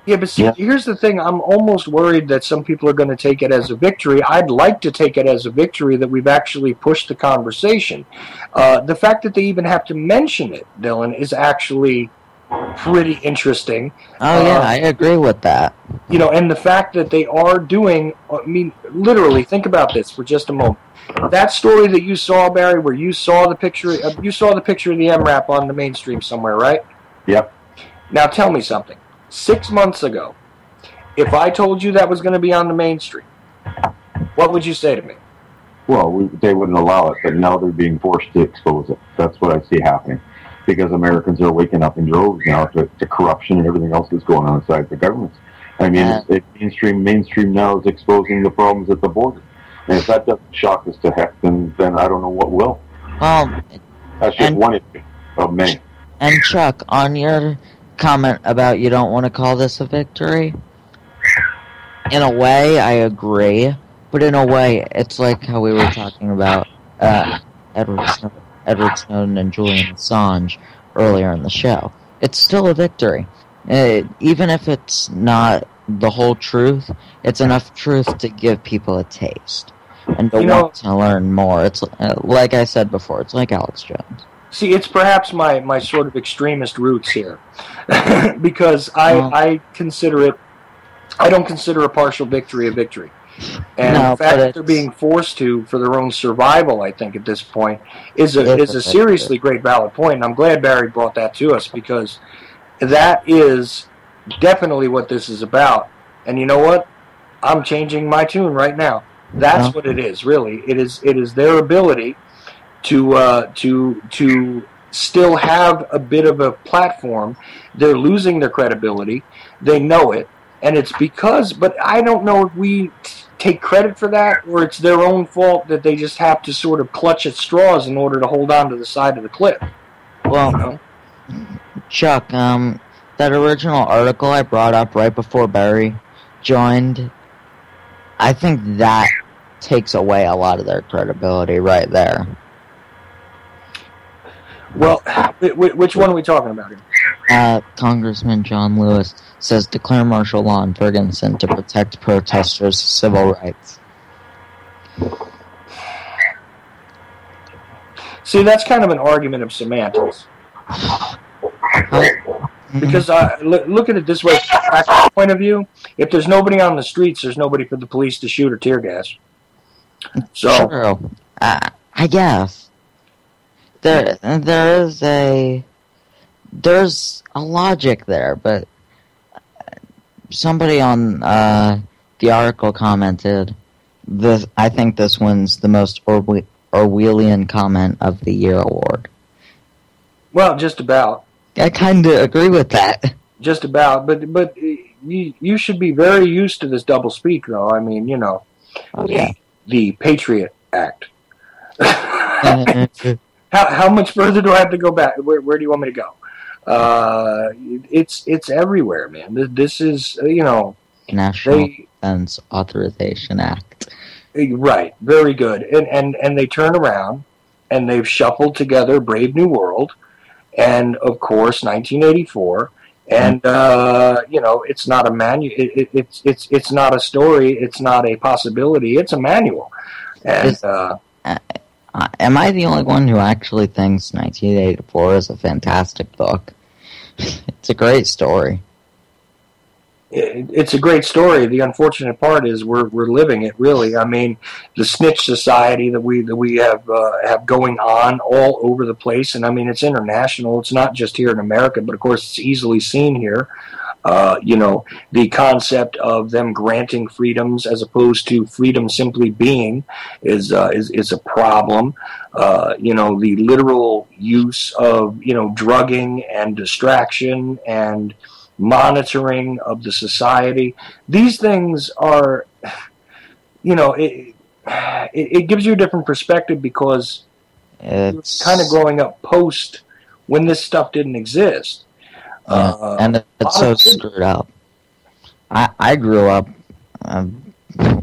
[SPEAKER 2] Yeah, but see, here's the thing. I'm almost worried that some people are going to take it as a victory. I'd like to take it as a victory that we've actually pushed the conversation. The fact that they even have to mention it, Dylan, is actually pretty interesting.
[SPEAKER 5] Oh, yeah, I agree with that.
[SPEAKER 2] And the fact that they are doing, literally, think about this for just a moment. That story that you saw, Barry, where you saw the picture of the MRAP on the mainstream somewhere, right?
[SPEAKER 7] Yep.
[SPEAKER 2] Now tell me something. 6 months ago, if I told you that was going to be on the mainstream, what would you say to me?
[SPEAKER 7] Well, they wouldn't allow it, but now they're being forced to expose it. That's what I see happening. because Americans are waking up in droves now to corruption and everything else that's going on inside the governments. I mean, mainstream now is exposing the problems at the border. And if that doesn't shock us to heck, then I don't know what will.
[SPEAKER 5] Well,
[SPEAKER 7] that's just one issue of many.
[SPEAKER 5] And Chuck, on your comment about you don't want to call this a victory, in a way, I agree. But in a way, it's like how we were talking about Edward Snowden and Julian Assange earlier in the show. It's still a victory. Even if it's not the whole truth, it's enough truth to give people a taste and to want to learn more. It's like I said before, it's like Alex Jones.
[SPEAKER 2] See, it's perhaps my sort of extremist roots here, because I consider it. I don't consider a partial victory a victory. And the fact that they're being forced to, for their own survival, I think, at this point, is a seriously great valid point. And I'm glad Barry brought that to us, because that is definitely what this is about. And you know what? I'm changing my tune right now. That's what it is, really. It is their ability to still have a bit of a platform. They're losing their credibility. They know it. And it's because, but I don't know if we take credit for that, or it's their own fault that they just have to sort of clutch at straws in order to hold on to the side of the cliff.
[SPEAKER 5] Well, Chuck, that original article I brought up right before Barry joined, I think that takes away a lot of their credibility right there.
[SPEAKER 2] Well, which one are we talking about here?
[SPEAKER 5] Congressman John Lewis says declare martial law in Ferguson to protect protesters' civil rights.
[SPEAKER 2] See, that's kind of an argument of semantics. Because look at it this way, from a practical point of view, if there's nobody on the streets, there's nobody for the police to shoot or tear gas. So,
[SPEAKER 5] true. I guess. There's a logic there, but somebody on the article commented, I think this wins the most Orwellian comment of the year award.
[SPEAKER 2] Well, just about.
[SPEAKER 5] I kind of agree with that.
[SPEAKER 2] Just about, but you should be very used to this double speak, though. I mean, you know, the Patriot Act. How much further do I have to go back? Where do you want me to go? It's everywhere, man. This is, you know,
[SPEAKER 5] National Defense Authorization Act.
[SPEAKER 2] Right, very good. And they turn around and they've shuffled together Brave New World and, of course, 1984. And you know, it's not a it's not a story. It's not a possibility. It's a manual. And
[SPEAKER 5] am I the only one who actually thinks 1984 is a fantastic book? It's a great story.
[SPEAKER 2] It's a great story. The unfortunate part is we're living it, really. I mean, the snitch society that we have going on all over the place, and I mean, it's international. It's not just here in America, but of course, it's easily seen here. You know, the concept of them granting freedoms as opposed to freedom simply being is a problem. You know, the literal use of, you know, drugging and distraction and monitoring of the society. These things are, you know, it gives you a different perspective because it's kind of growing up post when this stuff didn't exist.
[SPEAKER 5] And it's so screwed up. I grew up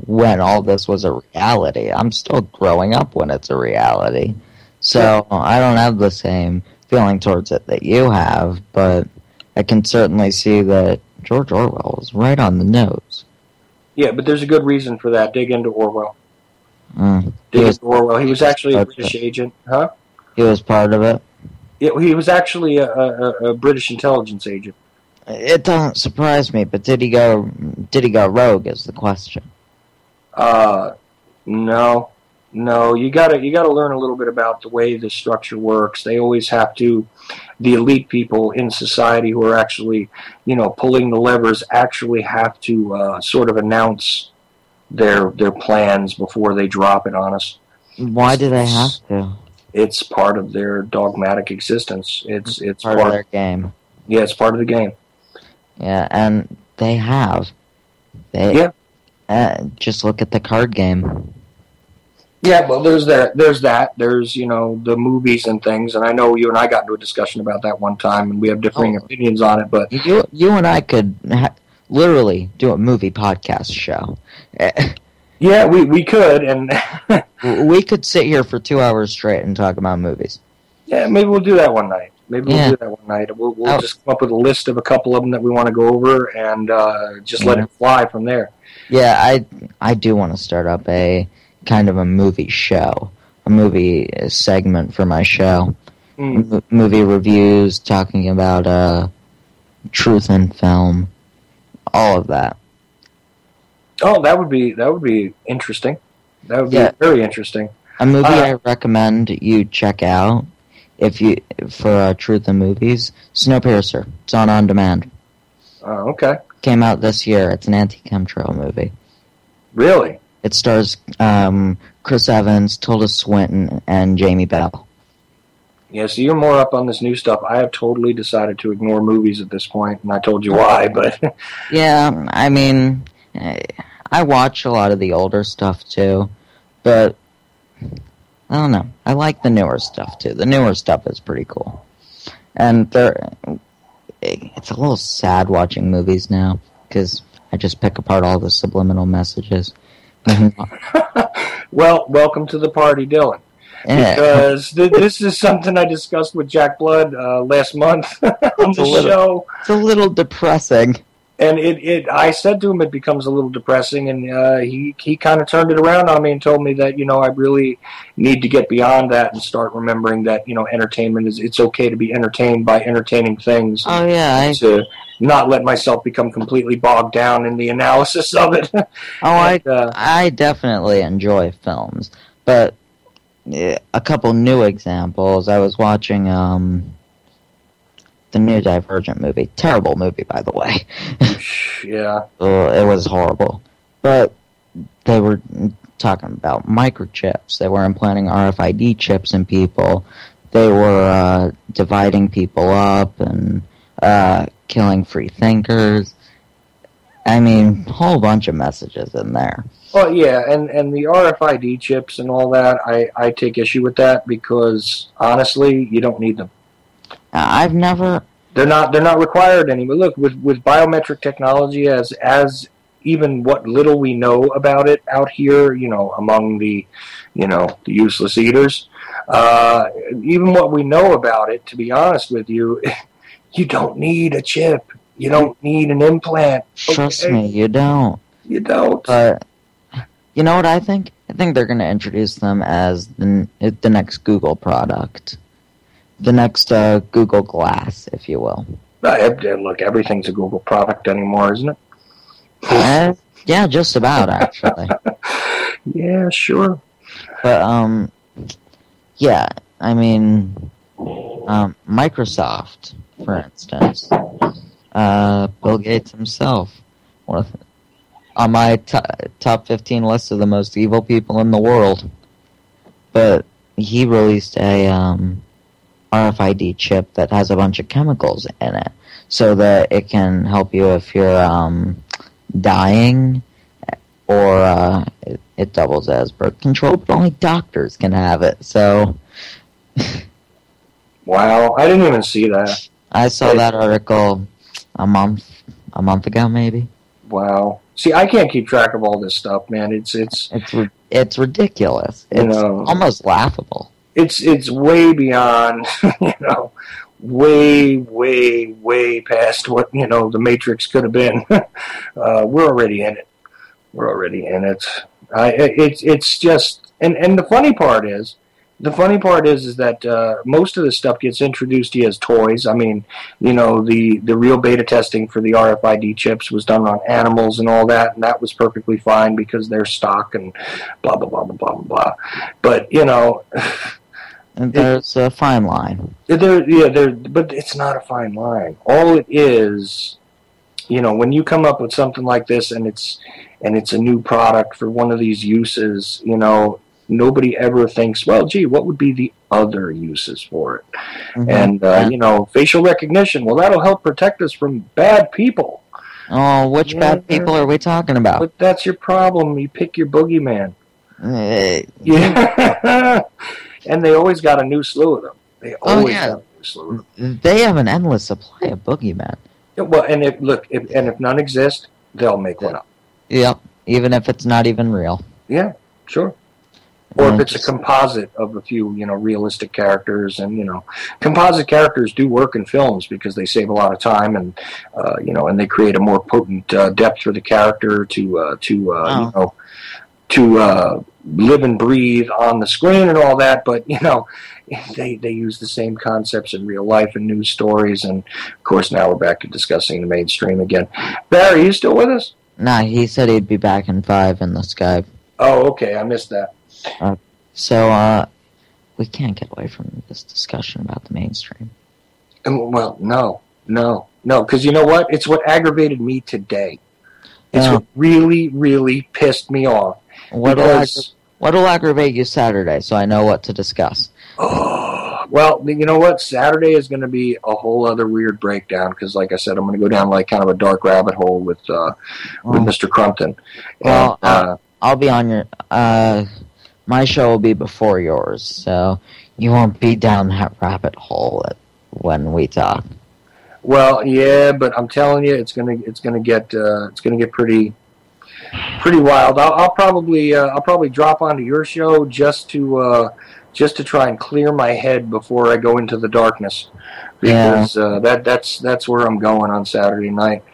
[SPEAKER 5] when all this was a reality. I'm still growing up when it's a reality. So I don't have the same feeling towards it that you have, but I can certainly see that George Orwell was right on the nose.
[SPEAKER 2] Yeah, but there's a good reason for that. Dig into Orwell. Dig into Orwell. He was actually a British agent. Huh?
[SPEAKER 5] He was part of it?
[SPEAKER 2] He was actually a British intelligence agent.
[SPEAKER 5] It doesn't surprise me, but did he go rogue is the question.
[SPEAKER 2] No. You gotta learn a little bit about the way the structure works. They always have to, the elite people in society who are actually, you know, pulling the levers actually have to sort of announce their plans before they drop it on us.
[SPEAKER 5] Why do they have to?
[SPEAKER 2] It's part of their dogmatic existence. It's
[SPEAKER 5] part of their game.
[SPEAKER 2] Yeah, it's part of the game.
[SPEAKER 5] Yeah, and they have. Just look at the card game.
[SPEAKER 2] Yeah, well, there's that. There's, the movies and things, and I know you and I got into a discussion about that one time, and we have differing opinions on it, but...
[SPEAKER 5] You and I could literally do a movie podcast show.
[SPEAKER 2] Yeah, we could, and...
[SPEAKER 5] we could sit here for 2 hours straight and talk about movies.
[SPEAKER 2] Yeah, maybe we'll do that one night. We'll just come up with a list of a couple of them that we want to go over, and just let it fly from there.
[SPEAKER 5] Yeah, I do want to start up a kind of a movie show, a movie segment for my show. Movie reviews, talking about truth in film, all of that.
[SPEAKER 2] Oh, that would be interesting. That would be very interesting.
[SPEAKER 5] A movie I recommend you check out for truth in movies, Snowpiercer. It's on demand.
[SPEAKER 2] Oh, okay.
[SPEAKER 5] Came out this year. It's an anti-chemtrail movie.
[SPEAKER 2] Really?
[SPEAKER 5] It stars Chris Evans, Tilda Swinton, and Jamie Bell.
[SPEAKER 2] Yeah, so you're more up on this new stuff. I have totally decided to ignore movies at this point, and I told you why, but...
[SPEAKER 5] Yeah, I mean, I watch a lot of the older stuff, too, but I don't know. I like the newer stuff, too. The newer stuff is pretty cool. And it's a little sad watching movies now, because I just pick apart all the subliminal messages.
[SPEAKER 2] Well, welcome to the party, Dylan. Yeah. Because this is something I discussed with Jack Blood last month on the show.
[SPEAKER 5] It's a little depressing.
[SPEAKER 2] And I said to him it becomes a little depressing, and he kind of turned it around on me and told me that, I really need to get beyond that and start remembering that, entertainment it's okay to be entertained by entertaining things.
[SPEAKER 5] Oh, yeah.
[SPEAKER 2] To not let myself become completely bogged down in the analysis of it.
[SPEAKER 5] I definitely enjoy films, but a couple new examples. I was watching the new Divergent movie. Terrible movie, by the way.
[SPEAKER 2] Yeah.
[SPEAKER 5] It was horrible. But they were talking about microchips. They were implanting RFID chips in people. They were dividing people up and killing free thinkers. I mean, a whole bunch of messages in there.
[SPEAKER 2] Well, yeah, and the RFID chips and all that, I take issue with that because, honestly, you don't need them.
[SPEAKER 5] I've never...
[SPEAKER 2] They're not required anymore. Look, with biometric technology, as even what little we know about it out here, among the useless eaters, even what we know about it, to be honest with you, you don't need a chip. You don't need an implant.
[SPEAKER 5] Trust me, you don't.
[SPEAKER 2] You don't.
[SPEAKER 5] But you know what I think? I think they're going to introduce them as the next Google product. The next Google Glass, if you will.
[SPEAKER 2] Look, everything's a Google product anymore, isn't it?
[SPEAKER 5] Yeah, just about, actually.
[SPEAKER 2] Yeah, sure.
[SPEAKER 5] But, yeah, I mean, Microsoft, for instance, Bill Gates himself, on my top 15 list of the most evil people in the world. But he released a RFID chip that has a bunch of chemicals in it, so that it can help you if you're dying, or it doubles as birth control, but only doctors can have it. So,
[SPEAKER 2] wow, I didn't even see that.
[SPEAKER 5] I saw that article a month ago, maybe.
[SPEAKER 2] Wow. See, I can't keep track of all this stuff, man. It's
[SPEAKER 5] ridiculous. It's almost laughable.
[SPEAKER 2] It's way beyond, way past what, the Matrix could have been. We're already in it. It's just, and the funny part is that most of this stuff gets introduced as toys. I mean, the real beta testing for the RFID chips was done on animals and all that, and that was perfectly fine because they're stock and blah, blah, blah, blah, blah, blah. But,
[SPEAKER 5] and there's a fine line.
[SPEAKER 2] But it's not a fine line. All it is, when you come up with something like this and it's a new product for one of these uses, nobody ever thinks, well, gee, what would be the other uses for it?
[SPEAKER 5] Mm-hmm.
[SPEAKER 2] And, facial recognition, well, that'll help protect us from bad people.
[SPEAKER 5] Oh, which bad people are we talking about?
[SPEAKER 2] But that's your problem. You pick your boogeyman.
[SPEAKER 5] Yeah.
[SPEAKER 2] And they always got a new slew of them. They always got a new slew of them.
[SPEAKER 5] They have an endless supply of boogeymen.
[SPEAKER 2] Yeah, well, and if none exist, they'll make one up.
[SPEAKER 5] Yep, even if it's not even real.
[SPEAKER 2] Yeah, sure. Or if it's a composite of a few, realistic characters, and composite characters do work in films because they save a lot of time, and and they create a more potent depth for the character to live and breathe on the screen and all that. But they use the same concepts in real life and news stories, and of course now we're back to discussing the mainstream again. Barry, are you still with us?
[SPEAKER 5] Nah, he said he'd be back in 5 in the Skype.
[SPEAKER 2] Oh, okay, I missed that.
[SPEAKER 5] So we can't get away from this discussion about the mainstream.
[SPEAKER 2] Well, no, because you know what? It's what aggravated me today. It's what really, really pissed me off.
[SPEAKER 5] What'll aggravate you Saturday, so I know what to discuss?
[SPEAKER 2] Oh, well, you know what? Saturday is going to be a whole other weird breakdown, because like I said, I'm going to go down like kind of a dark rabbit hole with Mr. Crumpton.
[SPEAKER 5] Well, I'll be on your... my show will be before yours, so you won't be down that rabbit hole when we talk.
[SPEAKER 2] Well, yeah, but I'm telling you, it's gonna get pretty wild. I'll probably drop onto your show just to try and clear my head before I go into the darkness, because that's where I'm going on Saturday night.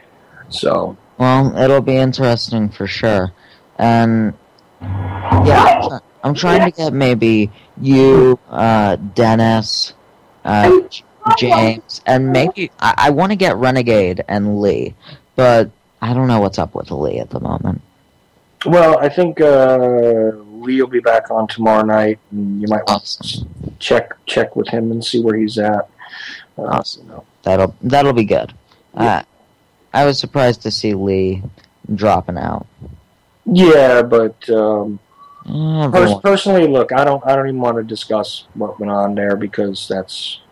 [SPEAKER 2] So,
[SPEAKER 5] well, it'll be interesting for sure, and yeah. I'm trying to get maybe you, Dennis, James, and maybe I want to get Renegade and Lee, but I don't know what's up with Lee at the moment.
[SPEAKER 2] Well, I think Lee will be back on tomorrow night, and you might want to check with him and see where he's at.
[SPEAKER 5] Awesome. That'll be good.
[SPEAKER 2] Yeah.
[SPEAKER 5] I was surprised to see Lee dropping out.
[SPEAKER 2] Yeah, but. Personally, look, I don't even want to discuss what went on there, because that's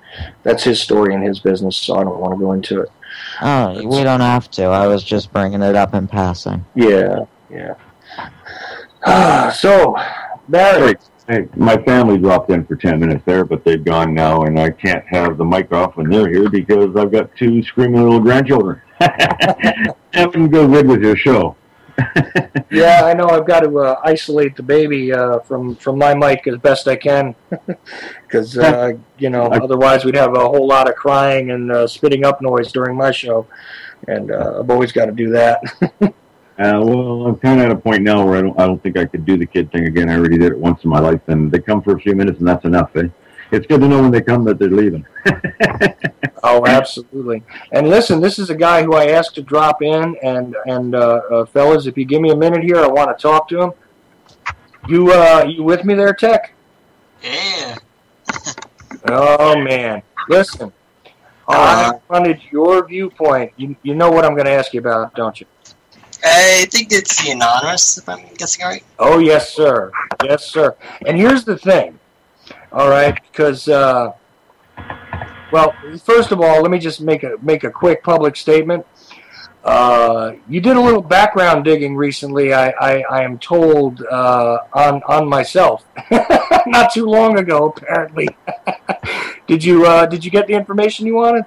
[SPEAKER 2] his story and his business, so I don't want to go into it.
[SPEAKER 5] Oh, we don't have to. I was just bringing it up in passing.
[SPEAKER 2] Yeah. So, Barry.
[SPEAKER 7] Hey, my family dropped in for 10 minutes there, but they've gone now, and I can't have the mic off when they're here because I've got 2 screaming little grandchildren. That wouldn't go good with your show.
[SPEAKER 2] Yeah, I know. I've got to isolate the baby from my mic as best I can, because otherwise we'd have a whole lot of crying and spitting up noise during my show, and I've always got to do that.
[SPEAKER 7] Well, I'm kind of at a point now where I don't think I could do the kid thing again. I already did it once in my life, and they come for a few minutes, and that's enough. It's good to know when they come that they're leaving.
[SPEAKER 2] Oh, absolutely. And listen, this is a guy who I asked to drop in, and fellas, if you give me a minute here, I want to talk to him. You with me there, Tech?
[SPEAKER 8] Yeah.
[SPEAKER 2] Oh, man. Listen, I wanted your viewpoint. You know what I'm going to ask you about, don't you?
[SPEAKER 8] I think it's the Anonymous, if I'm guessing right.
[SPEAKER 2] Oh, yes, sir. Yes, sir. And here's the thing. All right, because well, first of all, let me just make a quick public statement. You did a little background digging recently, I am told, on myself, not too long ago, apparently. Did you get the information you wanted?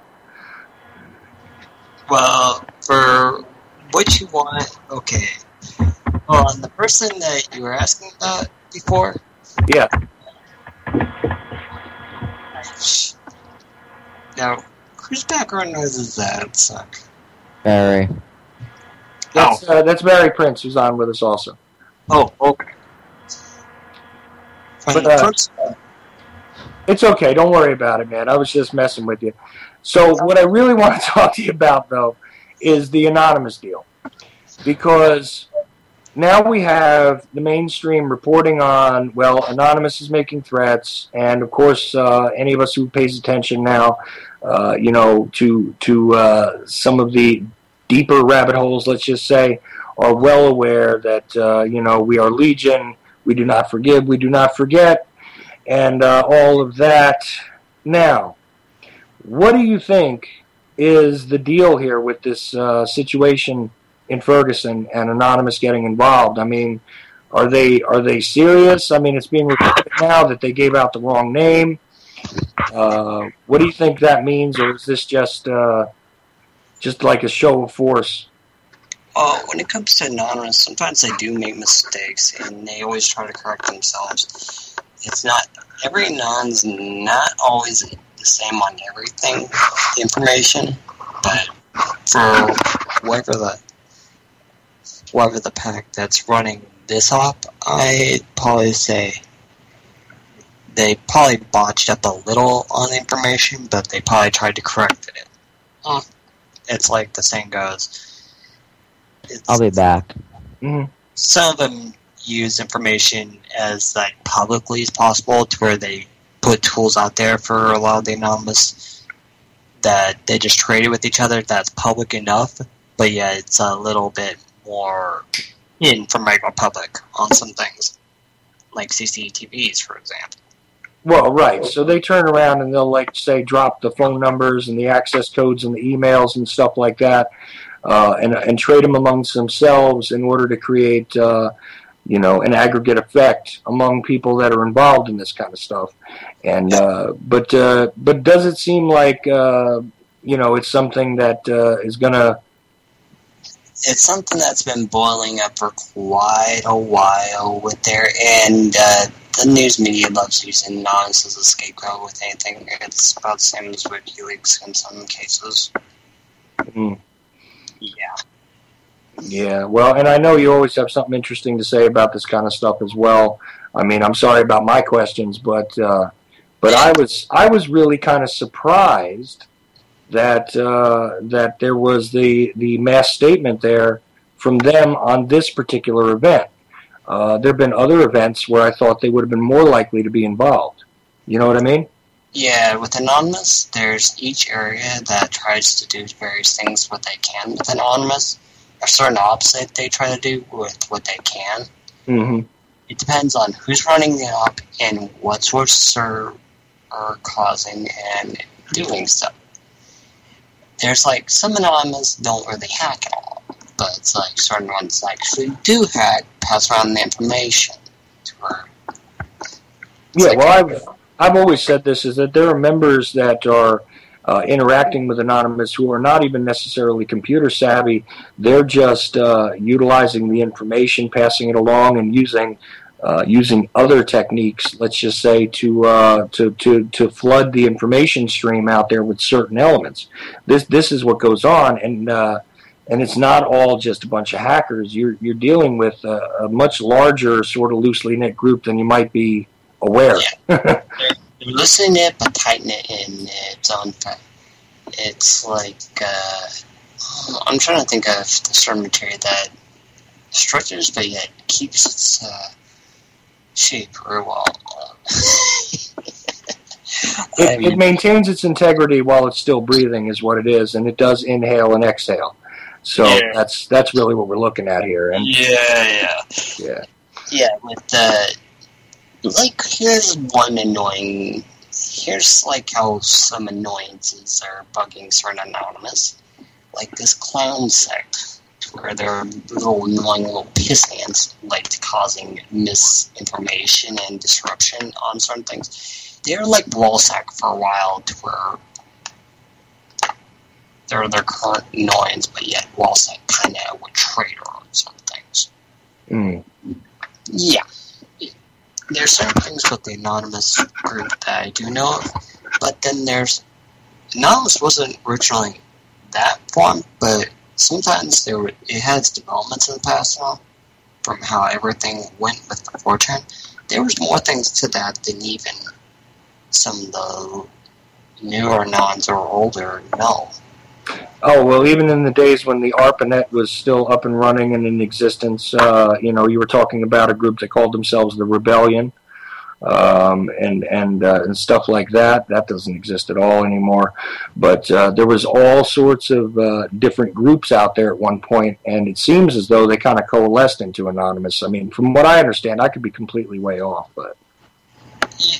[SPEAKER 8] Well, for what you want, okay. On the person that you were asking about before.
[SPEAKER 2] Yeah.
[SPEAKER 8] Now, whose background noise is that? Suck.
[SPEAKER 5] Barry.
[SPEAKER 2] That's Barry Prince, who's on with us also.
[SPEAKER 8] Oh, okay.
[SPEAKER 2] But, it's okay. Don't worry about it, man. I was just messing with you. So what I really want to talk to you about, though, is the Anonymous deal. Because now we have the mainstream reporting on, well, Anonymous is making threats, and of course, any of us who pays attention now, to some of the deeper rabbit holes, let's just say, are well aware that, we are legion we do not forgive, we do not forget, and all of that. Now, what do you think is the deal here with this situation in Ferguson and Anonymous getting involved? I mean, are they serious? I mean, it's being reported now that they gave out the wrong name. What do you think that means, or is this just like a show of force?
[SPEAKER 8] When it comes to Anonymous, sometimes they do make mistakes, and they always try to correct themselves. It's not, every Anon's not always the same on everything, information, but for whoever the pack that's running this op, I'd probably say they probably botched up a little on the information, but they probably tried to correct it. It's like the saying goes,
[SPEAKER 5] I'll be back.
[SPEAKER 8] Some of them use information as like publicly as possible, to where they put tools out there for a lot of the Anonymous that they just traded with each other that's public enough, but yeah, it's a little bit more hidden from regular public on some things, like CCTVs, for example.
[SPEAKER 2] Well, right. So they turn around and they'll, like, say, drop the phone numbers and the access codes and the emails and stuff like that, and trade them amongst themselves in order to create, an aggregate effect among people that are involved in this kind of stuff. And but does it seem like it's something that is going to?
[SPEAKER 8] It's something that's been boiling up for quite a while with there, and the news media loves using Anonymous as a scapegoat with anything. It's about the same as WikiLeaks in some cases.
[SPEAKER 2] Yeah, well, and I know you always have something interesting to say about this kind of stuff as well. I mean, I'm sorry about my questions, but I was really kind of surprised that there was the mass statement there from them on this particular event. There have been other events where I thought they would have been more likely to be involved. You know what I mean?
[SPEAKER 8] Yeah, with Anonymous, there's each area that tries to do various things what they can with Anonymous. A certain opposite they try to do with what they can.
[SPEAKER 2] Mm-hmm.
[SPEAKER 8] It depends on who's running the op and what sources are causing and doing stuff. There's like some Anonymous don't really hack at all, but it's like certain ones actually do hack, pass around the information to her.
[SPEAKER 2] Yeah, well, I've always said this, is that there are members that are interacting with Anonymous who are not even necessarily computer savvy. They're just utilizing the information, passing it along, and using other techniques, let's just say, to flood the information stream out there with certain elements. This is what goes on, and it's not all just a bunch of hackers. You're dealing with a much larger, sort of loosely knit group than you might be aware.
[SPEAKER 8] Yeah. They're loosening it, but tighten it in its own fact. It's like, I'm trying to think of the certain material that stretches, but yet keeps its shape very well.
[SPEAKER 2] It maintains its integrity while it's still breathing, is what it is, and it does inhale and exhale. So that's really what we're looking at here. And
[SPEAKER 8] Yeah, with the... Like, here's like how some annoyances are bugging certain Anonymous. Like this clown sect, where they're little annoying little piss ants, like causing misinformation and disruption on certain things. They're like Wallsack for a while, to where they're their current annoyance, but yet Wallsack kind of a traitor on some things. Yeah. There's certain things with the Anonymous group that I do know of, but then there's... Anonymous wasn't originally that form, but sometimes it has developments in the past now, from how everything went with the 4chan. There was more things to that than even some of the newer Anons or older know.
[SPEAKER 2] Oh, well, even in the days when the ARPANET was still up and running and in existence, you were talking about a group that called themselves the Rebellion. and stuff like that. That doesn't exist at all anymore. But there was all sorts of different groups out there at one point, and it seems as though they kind of coalesced into Anonymous. I mean, from what I understand, I could be completely way off, but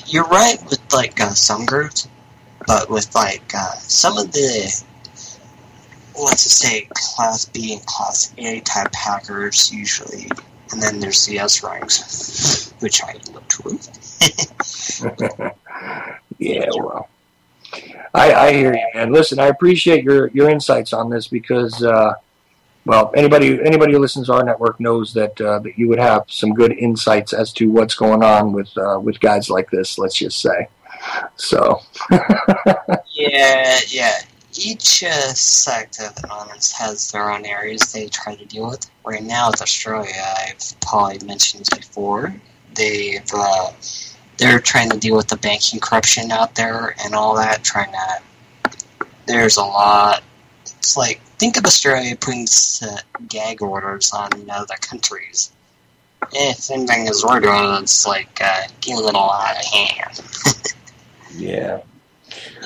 [SPEAKER 8] you're right with like some groups, but with like some of the, let's just say, Class B and Class A type hackers usually, and then there's the S ranks, which I look to.
[SPEAKER 2] Yeah, well, I hear you, man. Listen, I appreciate your insights on this because, well, anybody who listens to our network knows that that you would have some good insights as to what's going on with guys like this. Let's just say, so.
[SPEAKER 8] Yeah. Each sect of Anonymous has their own areas they try to deal with. Right now with Australia, I've probably mentioned this before. They're trying to deal with the banking corruption out there and all that. There's a lot. It's like, think of Australia putting gag orders on other countries. If anything is ordered, it's like getting a little out of hand.
[SPEAKER 2] Yeah.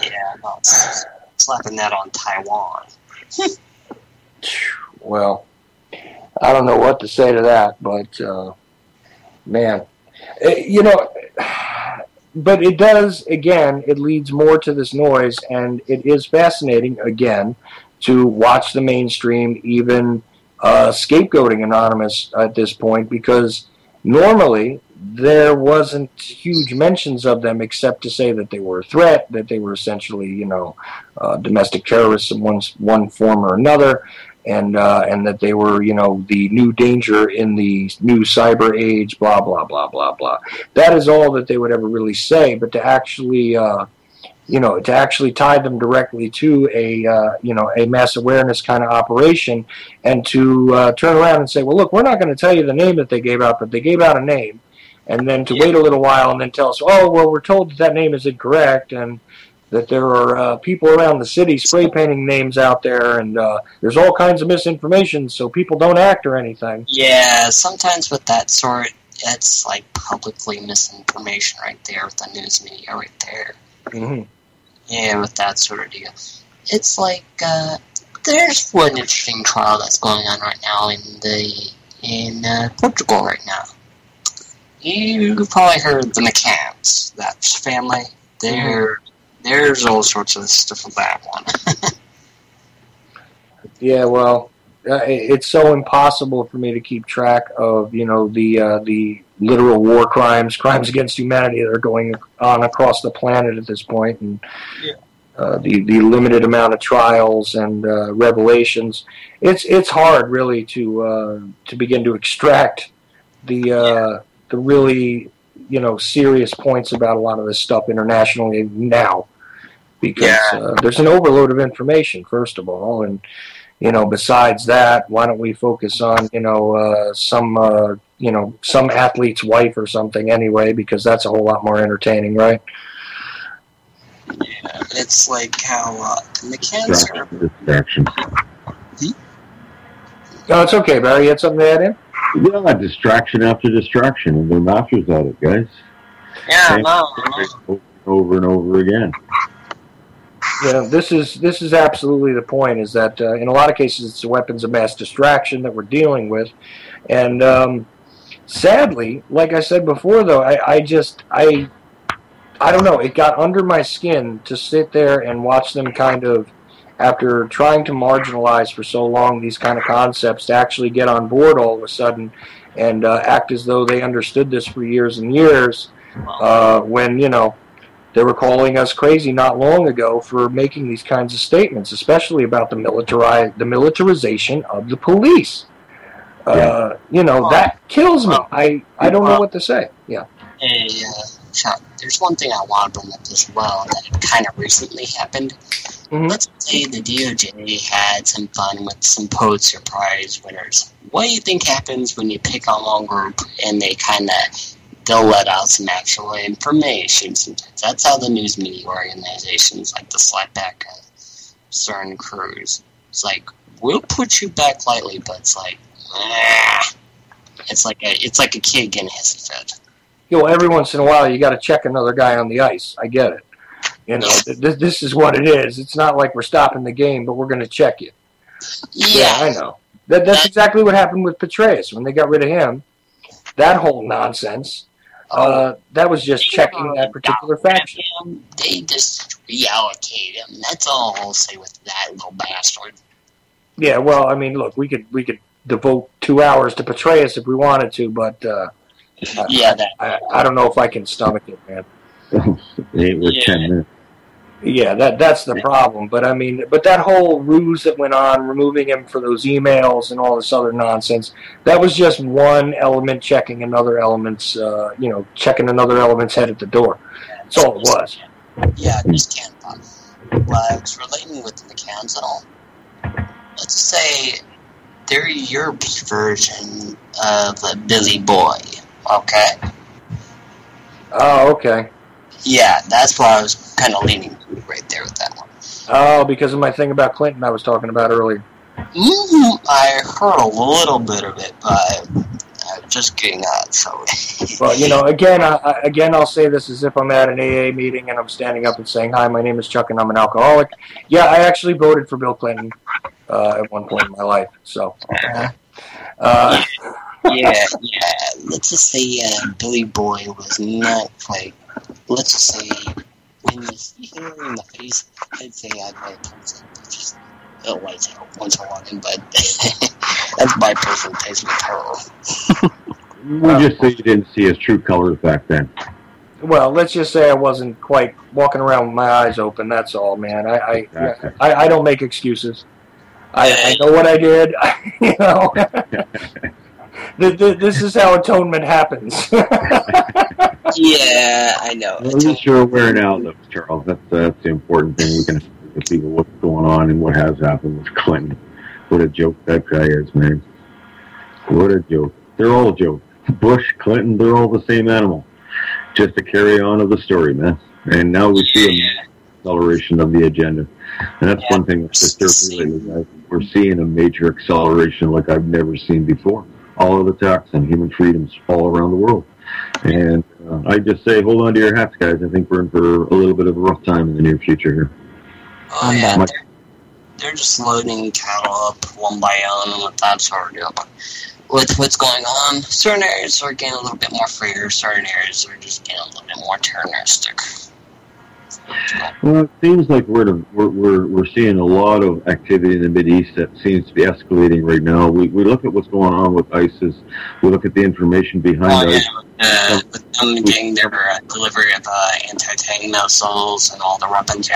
[SPEAKER 8] Yeah, no, slapping that on Taiwan.
[SPEAKER 2] Well, I don't know what to say to that, but man, you know, but it does, again, it leads more to this noise, and it is fascinating, again, to watch the mainstream even scapegoating Anonymous at this point, because normally there wasn't huge mentions of them except to say that they were a threat, that they were essentially, you know, domestic terrorists in one form or another, and that they were, you know, the new danger in the new cyber age, blah, blah, blah, blah, blah. That is all that they would ever really say, but to actually, you know, to actually tie them directly to a mass awareness kind of operation, and to turn around and say, well, look, we're not going to tell you the name that they gave out, but they gave out a name, and then to wait a little while and then tell us, oh, well, we're told that name is incorrect, and that there are people around the city spray painting names out there, and there's all kinds of misinformation, so people don't act or anything.
[SPEAKER 8] Yeah, sometimes with that sort, it's like publicly misinformation right there with the news media right there.
[SPEAKER 2] Mm-hmm.
[SPEAKER 8] Yeah, with that sort of deal. It's like, there's one interesting trial that's going on right now in Portugal right now. You've probably heard the McCanns, that family. There's all sorts of stuff with that one.
[SPEAKER 2] Yeah, well, it's so impossible for me to keep track of, you know, the literal war crimes against humanity that are going on across the planet at this point, and the limited amount of trials and revelations. It's hard, really, to begin to extract the really, you know, serious points about a lot of this stuff internationally now, because there's an overload of information, first of all, and, you know, besides that, why don't we focus on, you know, some athlete's wife or something anyway, because that's a whole lot more entertaining, right?
[SPEAKER 8] Yeah, it's like how the cancer.
[SPEAKER 7] Distraction.
[SPEAKER 2] No, it's okay, Barry. You had something to add in?
[SPEAKER 7] Yeah, distraction after distraction, and they're masters at it, guys.
[SPEAKER 8] Yeah,
[SPEAKER 7] over and over again.
[SPEAKER 2] Yeah, this is absolutely the point, is that in a lot of cases it's the weapons of mass distraction that we're dealing with. And sadly, like I said before, though, I don't know, it got under my skin to sit there and watch them kind of, after trying to marginalize for so long these kind of concepts, to actually get on board all of a sudden and act as though they understood this for years and years, when, you know, they were calling us crazy not long ago for making these kinds of statements, especially about the militarization of the police. You know, that kills me. I don't know what to say. Yeah.
[SPEAKER 8] Hey, Chuck, there's one thing I want to bring up as well that kind of recently happened. Mm-hmm. Let's say the DOJ had some fun with some Pulitzer Prize winners. What do you think happens when you pick on one group and they'll let out some actual information sometimes? That's how the news media organizations like to slap back certain crews. It's like, we'll put you back lightly, but it's like, it's like a kid getting hissy fit.
[SPEAKER 2] every once in a while you got to check another guy on the ice. I get it. This is what it is. It's not like we're stopping the game, but we're going to check you. Yeah, I know. That's exactly what happened with Petraeus when they got rid of him. That whole nonsense. That was just checking that particular faction.
[SPEAKER 8] They just reallocate him. That's all I'll say with that little bastard.
[SPEAKER 2] Yeah, well, I mean, look, we could devote 2 hours to Petraeus if we wanted to, but I don't know if I can stomach it, man.
[SPEAKER 7] 8 or 10 minutes.
[SPEAKER 2] Yeah, that's the problem. But I mean, that whole ruse that went on, removing him for those emails and all this other nonsense, that was just one element checking another element's, checking another element's head at the door. That's all it was.
[SPEAKER 8] Yeah, just can't. Well, I was relating with the McCanns and all. Let's say they're your version of a Billy Boy, okay?
[SPEAKER 2] Oh, okay.
[SPEAKER 8] Yeah, that's what I was kind of leaning to right there with that one.
[SPEAKER 2] Oh, because of my thing about Clinton I was talking about earlier.
[SPEAKER 8] I heard a little bit of it, but I'm just getting out, so...
[SPEAKER 2] Well, again, I'll say this as if I'm at an AA meeting and I'm standing up and saying, "Hi, my name is Chuck and I'm an alcoholic." Yeah, I actually voted for Bill Clinton at one point in my life, so...
[SPEAKER 8] Yeah. Let's just say Billy Boy was not like... Let's just say, when you see him in the face, I'd say I'd like just a white out once in a while, but that's my personal taste with her.
[SPEAKER 7] We'll just say you didn't see his true colors back then.
[SPEAKER 2] Well, let's just say I wasn't quite walking around with my eyes open, that's all, man. I don't make excuses. I know what I did, This is how atonement happens.
[SPEAKER 8] Yeah, I know.
[SPEAKER 7] Well, at least you're aware now, though, Charles. That's the important thing. We can explain to people what's going on and what has happened with Clinton. What a joke that guy is, man. What a joke. They're all a joke. Bush, Clinton, they're all the same animal. Just a carry on of the story, man. And now we see an acceleration of the agenda. And that's one thing that's disturbing lately, guys. We're seeing a major acceleration like I've never seen before. All of attacks on human freedoms all around the world. And I just say, hold on to your hats, guys. I think we're in for a little bit of a rough time in the near future here.
[SPEAKER 8] Oh, yeah. They're just loading cattle up one by one and with that sort of deal. But with what's going on, certain areas are getting a little bit more freer, certain areas are just getting a little bit more terroristic.
[SPEAKER 7] Well, it seems like we're seeing a lot of activity in the Mideast that seems to be escalating right now. We look at what's going on with ISIS. We look at the information behind ISIS.
[SPEAKER 8] With them getting their delivery of anti-tank missiles and all the weapons,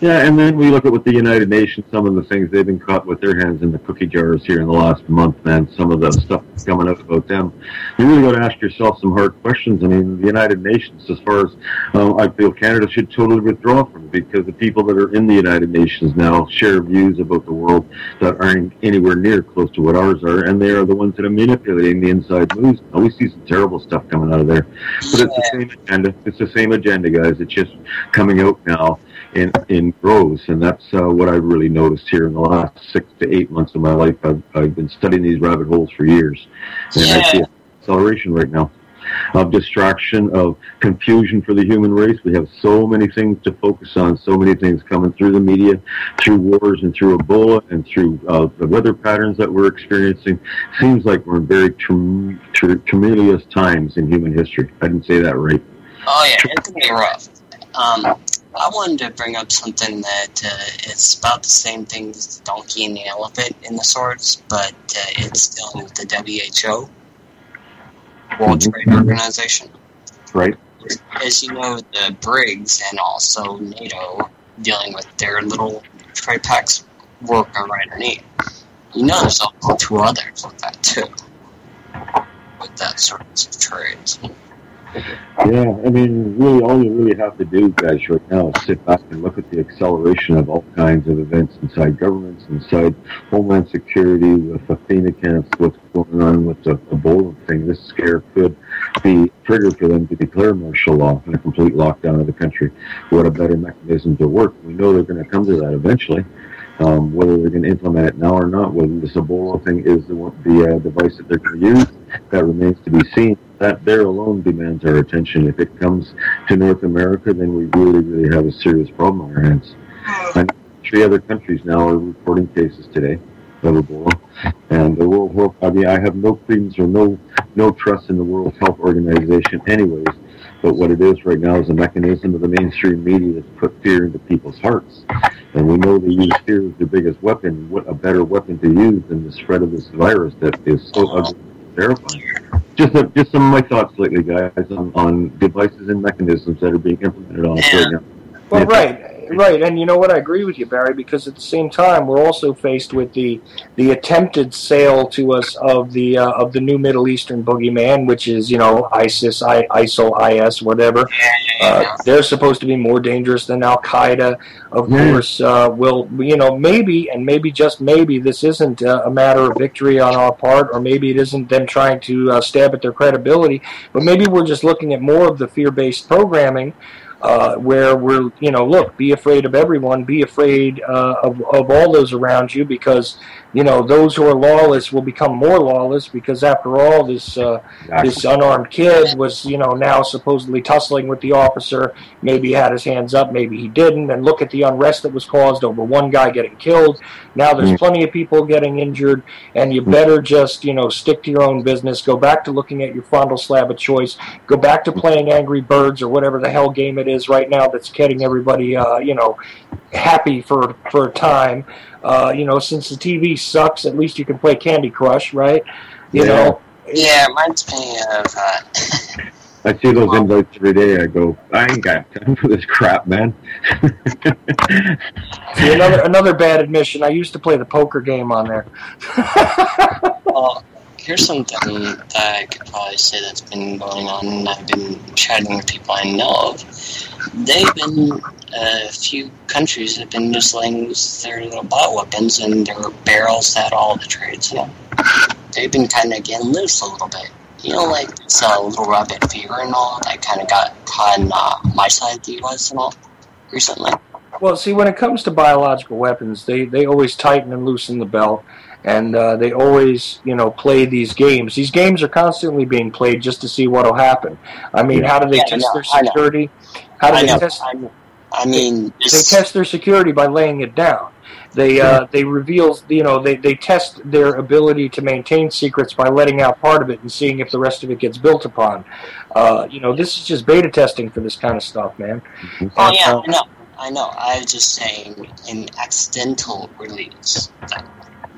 [SPEAKER 7] Yeah, and then we look at what the United Nations, some of the things they've been caught with their hands in the cookie jars here in the last month, man. Some of the stuff that's coming out about them. You really got to ask yourself some hard questions. I mean, the United Nations, as far as I feel Canada should totally withdraw from it, because the people that are in the United Nations now share views about the world that aren't anywhere near close to what ours are, and they are the ones that are manipulating the inside moves. Now, we see some terrible stuff coming out of there. But it's the same agenda. It's the same agenda, guys. It's just coming out now in grows, and that's what I've really noticed here in the last 6 to 8 months of my life. I've been studying these rabbit holes for years, and I see acceleration right now of distraction, of confusion for the human race. We have so many things to focus on, so many things coming through the media, through wars and through Ebola and through the weather patterns that we're experiencing. Seems like we're in very tumultuous times in human history. I didn't say that right.
[SPEAKER 8] Oh yeah, it's gonna be rough. I wanted to bring up something that is about the same thing as the donkey and the elephant in the swords, but it's dealing with the WHO, World Trade Organization.
[SPEAKER 7] Right.
[SPEAKER 8] As you know, the BRICS and also NATO dealing with their little trade pacts work right underneath. You know there's also 2 others with that too, with that sort of trades.
[SPEAKER 7] Yeah, I mean, really, all you really have to do, guys, right now is sit back and look at the acceleration of all kinds of events inside governments, inside Homeland Security, with Athena camps, what's going on with the Ebola thing. This scare could be triggered for them to declare martial law and a complete lockdown of the country. What a better mechanism to work. We know they're going to come to that eventually. Whether they're going to implement it now or not, whether this Ebola thing is the device that they're going to use, that remains to be seen. that there alone demands our attention. If it comes to North America, then we really, really have a serious problem on our hands. And 3 other countries now are reporting cases today of Ebola. And the World Health, I have no credence or no trust in the World Health Organization anyways, but what it is right now is a mechanism of the mainstream media to put fear into people's hearts. And we know they use fear as their biggest weapon. What a better weapon to use than the spread of this virus that is so ugly and terrifying. Just some of my thoughts lately, guys, on devices and mechanisms that are being implemented on us right now.
[SPEAKER 2] Well, right, and you know what? I agree with you, Barry, because at the same time, we're also faced with the attempted sale to us of the new Middle Eastern boogeyman, which is ISIS, ISIL, IS, whatever. They're supposed to be more dangerous than Al Qaeda. Of course, maybe just maybe this isn't a matter of victory on our part, or maybe it isn't them trying to stab at their credibility, but maybe we're just looking at more of the fear-based programming. Where we're, look, be afraid of everyone, be afraid of all those around you, because, those who are lawless will become more lawless, because after all, this unarmed kid was, now supposedly tussling with the officer. Maybe he had his hands up, maybe he didn't, and look at the unrest that was caused over one guy getting killed. Now there's plenty of people getting injured, and you better just, stick to your own business, go back to looking at your fondle slab of choice, go back to playing Angry Birds or whatever the hell game it is right now that's getting everybody, happy for a time. Since the TV sucks, at least you can play Candy Crush, right?
[SPEAKER 8] Yeah, it reminds me of...
[SPEAKER 7] I see those invites every day. I go, I ain't got time for this crap, man.
[SPEAKER 2] See, another bad admission. I used to play the poker game on there.
[SPEAKER 8] Well, here's something that I could probably say that's been going on, and I've been chatting with people I know of. They've been, a few countries have been just letting loose their little bioweapons and their barrels at all the trades, They've been kind of getting loose a little bit. Like this little rabbit fever and all that kind of got caught in my side of the U.S. and all recently.
[SPEAKER 2] Well, see, when it comes to biological weapons, they always tighten and loosen the belt, and they always, play these games. These games are constantly being played just to see what will happen. I mean, how do they test their security? How do they test? They test their security by laying it down. They reveal, they test their ability to maintain secrets by letting out part of it and seeing if the rest of it gets built upon. This is just beta testing for this kind of stuff, man.
[SPEAKER 8] Oh yeah, I know. I was just saying an accidental release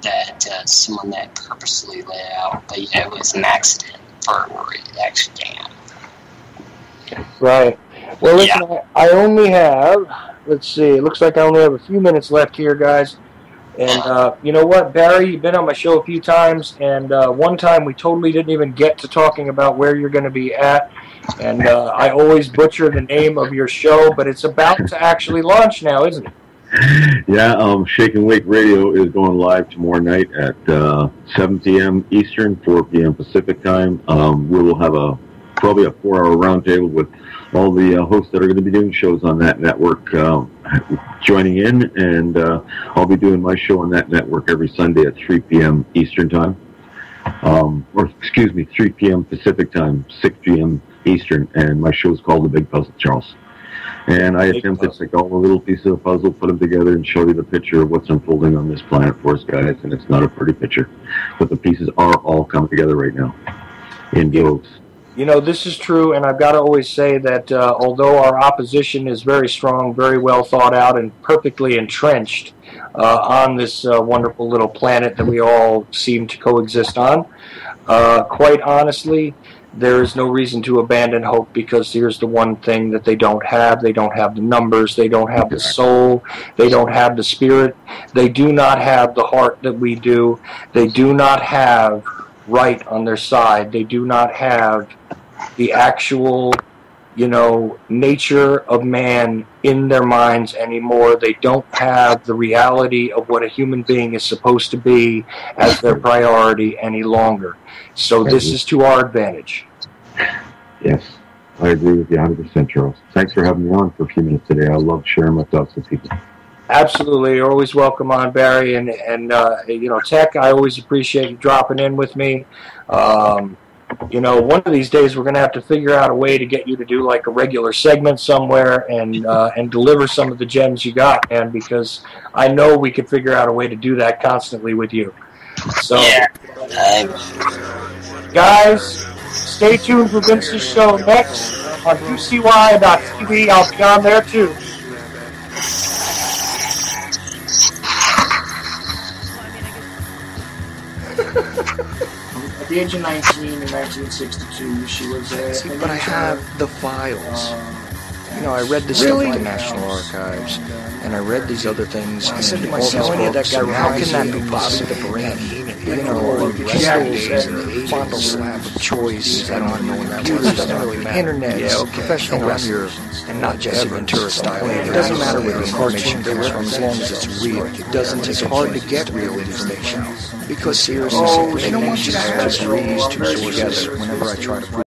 [SPEAKER 8] that someone that purposely let it out, but it was an accident for it actually came out.
[SPEAKER 2] Right. Well, listen, I only have, let's see, it looks like I only have a few minutes left here, guys. And you know what, Barry, you've been on my show a few times, and one time we totally didn't even get to talking about where you're going to be at. And I always butcher the name of your show, but it's about to actually launch now, isn't it?
[SPEAKER 7] Yeah, Shake and Wake Radio is going live tomorrow night at 7 p.m. Eastern, 4 p.m. Pacific time. We will have probably a 4-hour roundtable with all the hosts that are going to be doing shows on that network joining in, and I'll be doing my show on that network every Sunday at 3 p.m. Eastern time. 3 p.m. Pacific time, 6 p.m. Eastern, and my show is called The Big Puzzle, Charles. And I attempt to take all the little pieces of the puzzle, put them together, and show you the picture of what's unfolding on this planet for us, guys, and it's not a pretty picture. But the pieces are all coming together right now in droves.
[SPEAKER 2] This is true, and I've got to always say that although our opposition is very strong, very well thought out, and perfectly entrenched on this wonderful little planet that we all seem to coexist on, quite honestly, there is no reason to abandon hope, because here's the one thing that they don't have. They don't have the numbers. They don't have the soul. They don't have the spirit. They do not have the heart that we do. They do not have right on their side. They do not have the actual, nature of man in their minds anymore. They don't have the reality of what a human being is supposed to be as their priority any longer. So this is to our advantage.
[SPEAKER 7] Yes, I agree with you 100%, Charles. Thanks for having me on for a few minutes today. I love sharing my thoughts with people.
[SPEAKER 2] Absolutely. You're always welcome on, Barry. And Tech, I always appreciate you dropping in with me. You know, one of these days we're going to have to figure out a way to get you to do like a regular segment somewhere and deliver some of the gems you got, man, because I know we could figure out a way to do that constantly with you. So,
[SPEAKER 8] Yeah.
[SPEAKER 2] Guys, stay tuned for Vince's show next on UCY.tv. I'll be on there too.
[SPEAKER 3] At the age of 19 in 1962, she was
[SPEAKER 1] See, but I have the files. You know, I read this stuff at the National Archives, and I read these other things. I said to myself, how can that be possible? The brain, you know, days and the fondle slab of choice. I don't know when that was. It doesn't really matter. Internet, professional wrestler, and not just Ventura style. It doesn't matter where the information comes from, as long as it's real. It doesn't. It's hard to get real information because seriously, they don't want you to have these two sources whenever I try to.